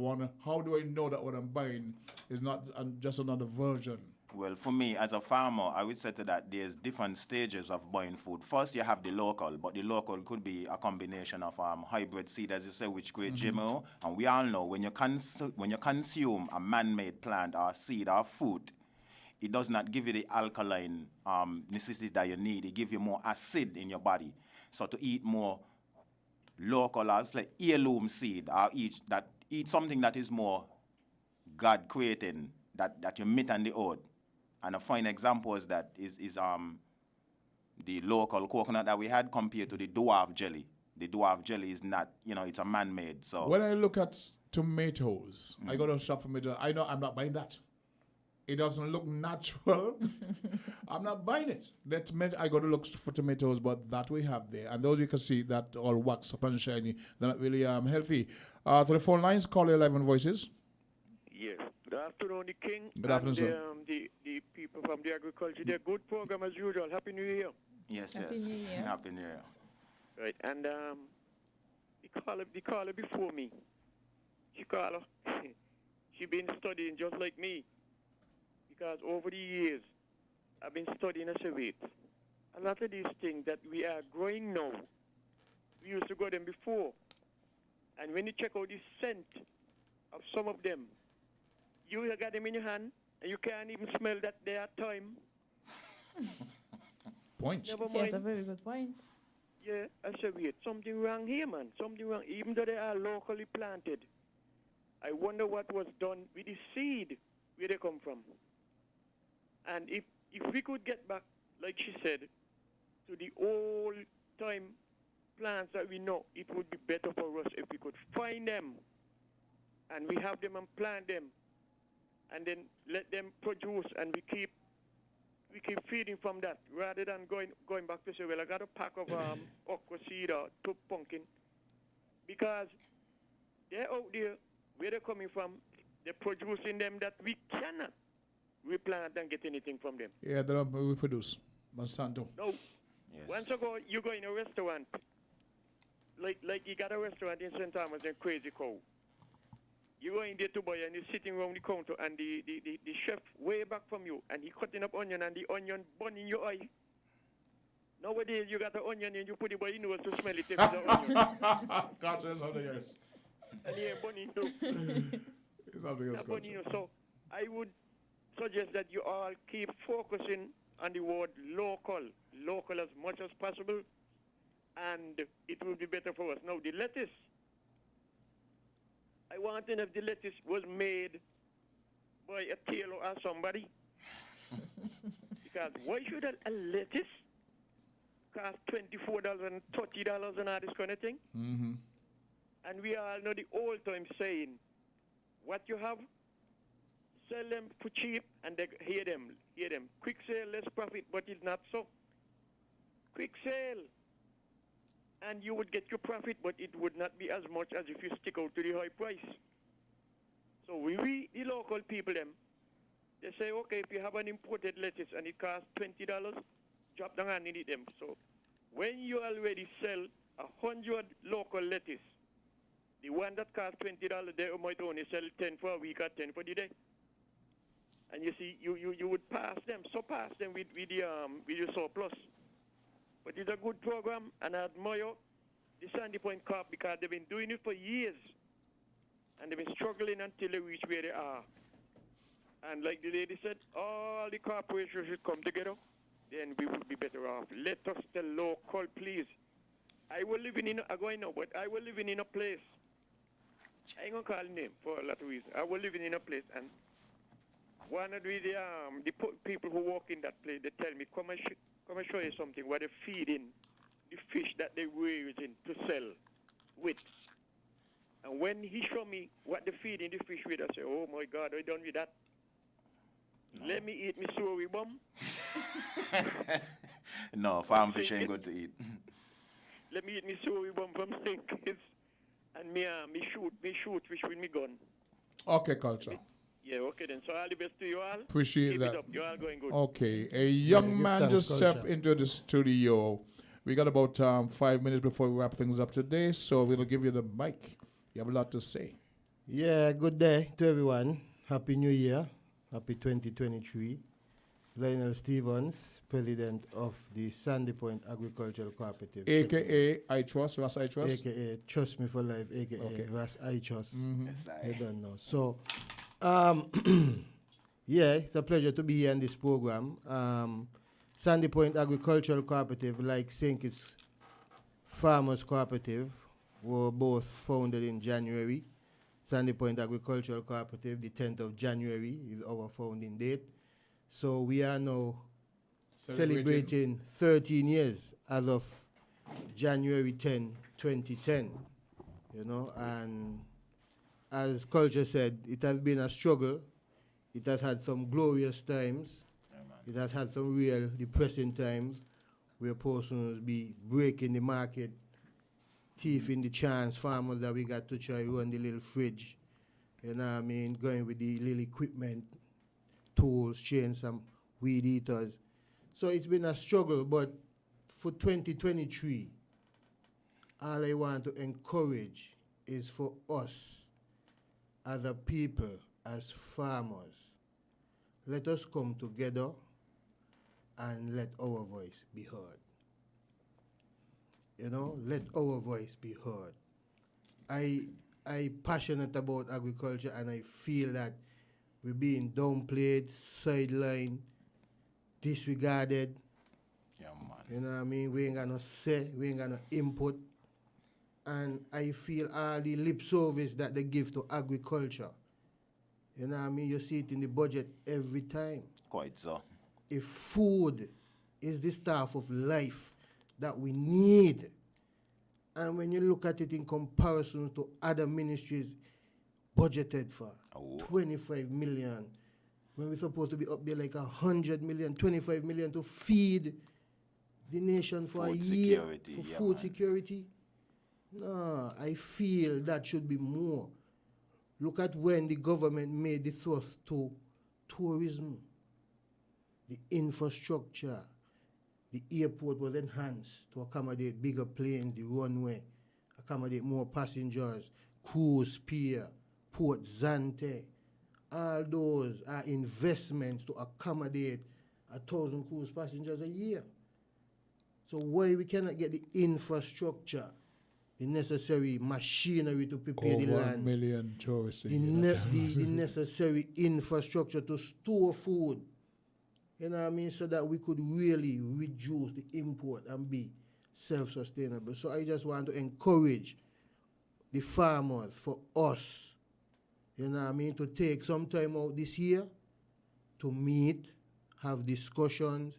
how do I know that what I'm buying is not just another version? Well, for me, as a farmer, I would say to that there's different stages of buying food. First, you have the local, but the local could be a combination of hybrid seed, as you say, which create GMO. And we all know when you consume a man-made plant or seed or food, it does not give you the alkaline necessity that you need. It gives you more acid in your body. So to eat more local, as like heirloom seed, or eat something that is more God creating, that you meet on the earth. And a fine example is that is the local coconut that we had compared to the dwarf jelly. The dwarf jelly is not, it's a man-made. So when I look at tomatoes, I go to shop for tomatoes. I know I'm not buying that. It doesn't look natural. I'm not buying it. I got to look for tomatoes, but that we have there. And those you can see that all wax up and shiny. They're not really healthy. To the phone lines, call 11 Voices. Yes. Good afternoon, the King. Good afternoon, and, sir. The people from the agriculture. They're good program as usual. Happy New Year. Yes, Happy yes. New Year. Happy New Year. Right. And the caller before me, she been studying just like me. Because over the years, I've been studying as a weight. A lot of these things that we are growing now, we used to grow them before. And when you check out the scent of some of them, you got them in your hand, and you can't even smell that they are thyme. Point. Never mind. Yes, a very good point. Yeah, I said, wait, something wrong here, man. Something wrong. Even though they are locally planted, I wonder what was done with the seed, where they come from. And if we could get back, like she said, to the old time plants that we know, it would be better for us if we could find them and we have them and plant them and then let them produce, and we keep feeding from that rather than going back to say, well, I got a pack of okra seed or two pumpkin, because they're out there where they're coming from, they're producing them that we cannot replant and get anything from them. Yeah, they don't reproduce. Monsanto. No. Yes. Once ago, you go in a restaurant, like you got a restaurant in St. Thomas and Crazy Cow. You go in there to buy, and you're sitting around the counter, and the chef way back from you, and he cutting up onion, and the onion burning your eye. Nowadays, you got the onion and you put it by your nose to smell it. If it's an onion. Can't say something else. And yeah, bunny too. It's something else. Yeah, bunny, so I would suggest that you all keep focusing on the word local as much as possible, and it will be better for us. Now, the lettuce, I want to know if the lettuce was made by a tailor or somebody. Because why should a lettuce cost $24 and $30 and all this kind of thing? Mm-hmm. And we all know the old time saying, what you have, sell them for cheap, and they hear them. Quick sale, less profit, but it's not so. Quick sale, and you would get your profit, but it would not be as much as if you stick out to the high price. So we the local people, them, they say, okay, if you have an imported lettuce and it costs $20, drop the hand in it, them. So when you already sell 100 local lettuce, the one that costs $20, they might only sell 10 for a week or 10 for the day. And you see, you would pass them with your surplus. But it's a good program, and I admire the Sandy Point Corp because they've been doing it for years, and they've been struggling until they reach where they are. And like the lady said, all the corporations should come together, then we would be better off. Let us stay local, please. I was living in a place. I ain't gonna call name for a lot of reasons. I was living in a place, and one of the people who work in that place, they tell me, come and show you something where they're feeding the fish that they're raising to sell with. And when he showed me what they're feeding the fish with, I said, oh my God, are you done with that? No. Let me eat me sorry bum. No, farm fish ain't good to eat. Let me eat me sorry bum from Stinkers. And me shoot fish with me gun. Okay, culture. Yeah, okay then. So all the best to you all. Appreciate Keep that. it up. You all going good. Okay, a young man just stepped into the studio. We got about 5 minutes before we wrap things up today, so we'll give you the mic. You have a lot to say. Yeah, good day to everyone. Happy New Year. Happy 2023. Lionel Stevens, President of the Sandy Point Agricultural Cooperative. A.K.A. I Trust, Ras I Trust. A.K.A. Trust Me for Life, A.K.A. Okay. Ras I Trust. Mm-hmm. Yes, I don't know. So, yeah, it's a pleasure to be here in this program. Sandy Point Agricultural Cooperative, like St. Kitts Farmers Cooperative, were both founded in January. Sandy Point Agricultural Cooperative, the 10th of January is our founding date. So we are now celebrating 13 years as of January 10, 2010. You know, and as Culture said, it has been a struggle. It has had some glorious times. It has had some real depressing times where persons be breaking the market, thieving the chance farmers that we got to try run the little fridge. You know what I mean? Going with the little equipment, tools, chains, some weed eaters. So it's been a struggle, but for 2023, all I want to encourage is for us as a people, as farmers, let us come together and let our voice be heard. You know, let our voice be heard. I passionate about agriculture, and I feel that we're being downplayed, sidelined, disregarded. Yeah, man. You know what I mean? We ain't got no say, we ain't got no input. And I feel all the lip service that they give to agriculture. You know what I mean? You see it in the budget every time. Quite so. If food is the staff of life that we need, and when you look at it in comparison to other ministries budgeted for 25 million, when we're supposed to be up there like 100 million, 25 million to feed the nation for Food a year security, for yeah, food man. security. No, I feel that should be more. Look at when the government made the thrust to tourism, the infrastructure. The airport was enhanced to accommodate bigger planes, the runway, accommodate more passengers, cruise pier, Port Zante. All those are investments to accommodate 1,000 cruise passengers a year. So why we cannot get the infrastructure, the necessary machinery to prepare the Over land, 1 million tourists. the necessary infrastructure to store food, you know what I mean, so that we could really reduce the import and be self-sustainable. So I just want to encourage the farmers, for us, you know what I mean, to take some time out this year to meet, have discussions,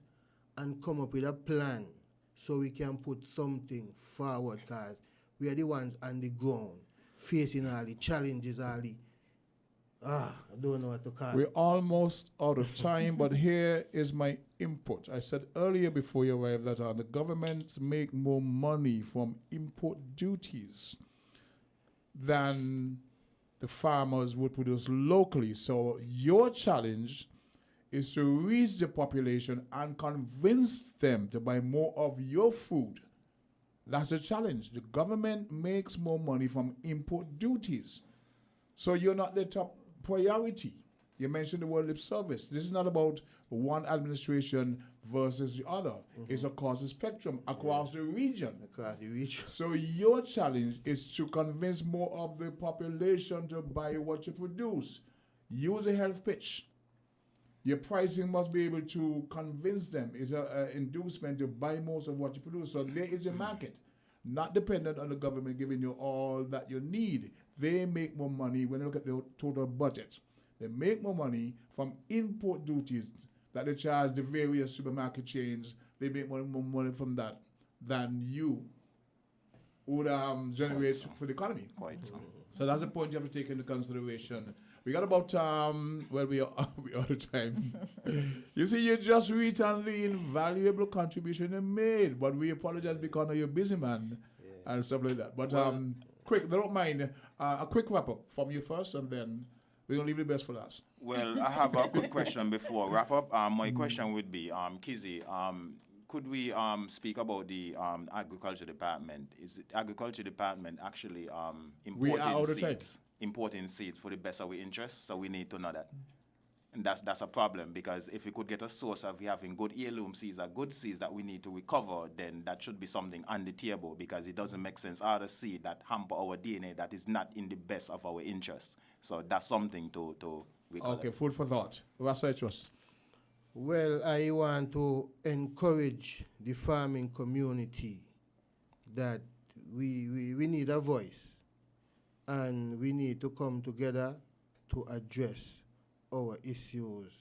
and come up with a plan so we can put something forward, because we are the ones on the ground facing all the challenges, all the, I don't know what to call We're it. almost out of time, but here is my input. I said earlier before you arrived that the government make more money from import duties than the farmers would produce locally. So your challenge is to reach the population and convince them to buy more of your food. That's the challenge. The government makes more money from import duties. So you're not the top priority. You mentioned the word lip service. This is not about one administration versus the other. It's across the spectrum, across the region. Across the region. So your challenge is to convince more of the population to buy what you produce. Use a health pitch. Your pricing must be able to convince them. It's an inducement to buy most of what you produce. So there is a market, not dependent on the government giving you all that you need. They make more money when you look at the total budget. They make more money from import duties that they charge the various supermarket chains. They make more money from that than you would generate for the economy. Quite so. So that's a point you have to take into consideration. We got about, we are out of time. You see, you just returned the invaluable contribution you made, but we apologize because you're busy, man, and stuff like that. But quick, don't mind, a quick wrap-up from you first, and then we're going to leave the best for last. Well, I have a quick question before wrap up. My question would be, Kizzy, could we speak about the agriculture department? Is the agriculture department actually importing seeds for the best of our interests? So we need to know that. And that's a problem, because if we could get a source of having good heirloom seeds or good seeds that we need to recover, then that should be something on the table, because it doesn't make sense out of seed that hamper our DNA that is not in the best of our interests. So that's something to recollect. Okay, food for thought. What's your choice? Well, I want to encourage the farming community that we need a voice, and we need to come together to address our issues.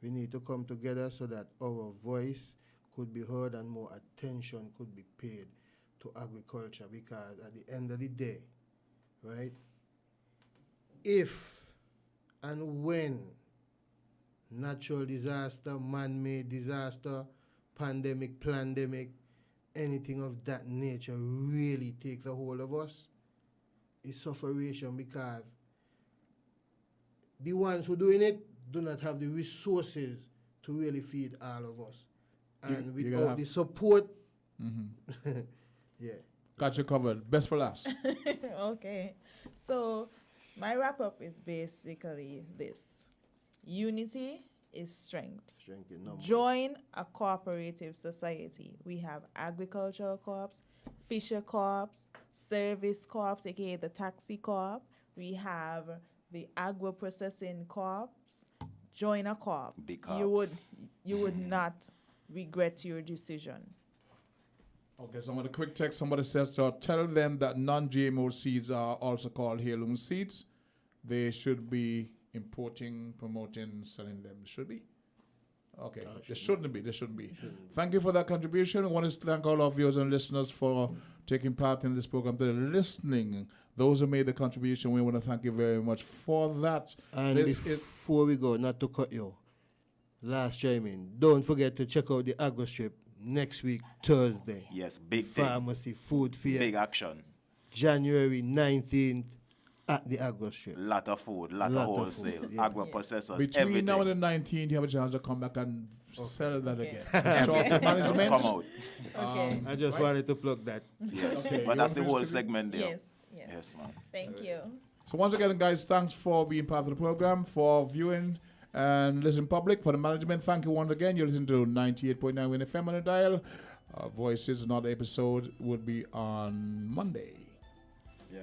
We need to come together so that our voice could be heard and more attention could be paid to agriculture, because at the end of the day, right, if and when natural disaster, man-made disaster, pandemic, plandemic, anything of that nature really takes a hold of us, it's sufferation, because the ones who doing it do not have the resources to really feed all of us. And without the support, yeah. Got you covered. Best for last. Okay. So my wrap-up is basically this. Unity is strength. Strength in numbers. Join a cooperative society. We have agricultural corps, fisher corps, service corps, aka the taxi corp. We have the agro-processing corps. Join a corp. You would not regret your decision. Okay, so I'm going to quick text. Somebody says to tell them that non-GMO seeds are also called heirloom seeds. They should be importing, promoting, selling them. Should be? Okay, they shouldn't be. They shouldn't be. Thank you for that contribution. I want to thank all of viewers and listeners for taking part in this program, to listening. Those who made the contribution, we want to thank you very much for that. And before we go, not to cut you, last chime in, don't forget to check out the Agro Strip next week, Thursday. Yes, big Pharmacy Food Fair. Big action. January 19th at the Agro Strip. Lot of food, lot of wholesale, agro processors, Between everything. now and the 19th, you have a chance to come back and sell that again. Everything. Management. Just come out. Okay. I just wanted to plug that. Yes, Okay, but you that's the want to whole finish? segment there. Yes. Yes, man. Thank you. So once again, guys, thanks for being part of the program, for viewing And listen, public, for the management, thank you once again. You listen to 98.9 Win FM on the dial. Voices, another episode would be on Monday. Yeah.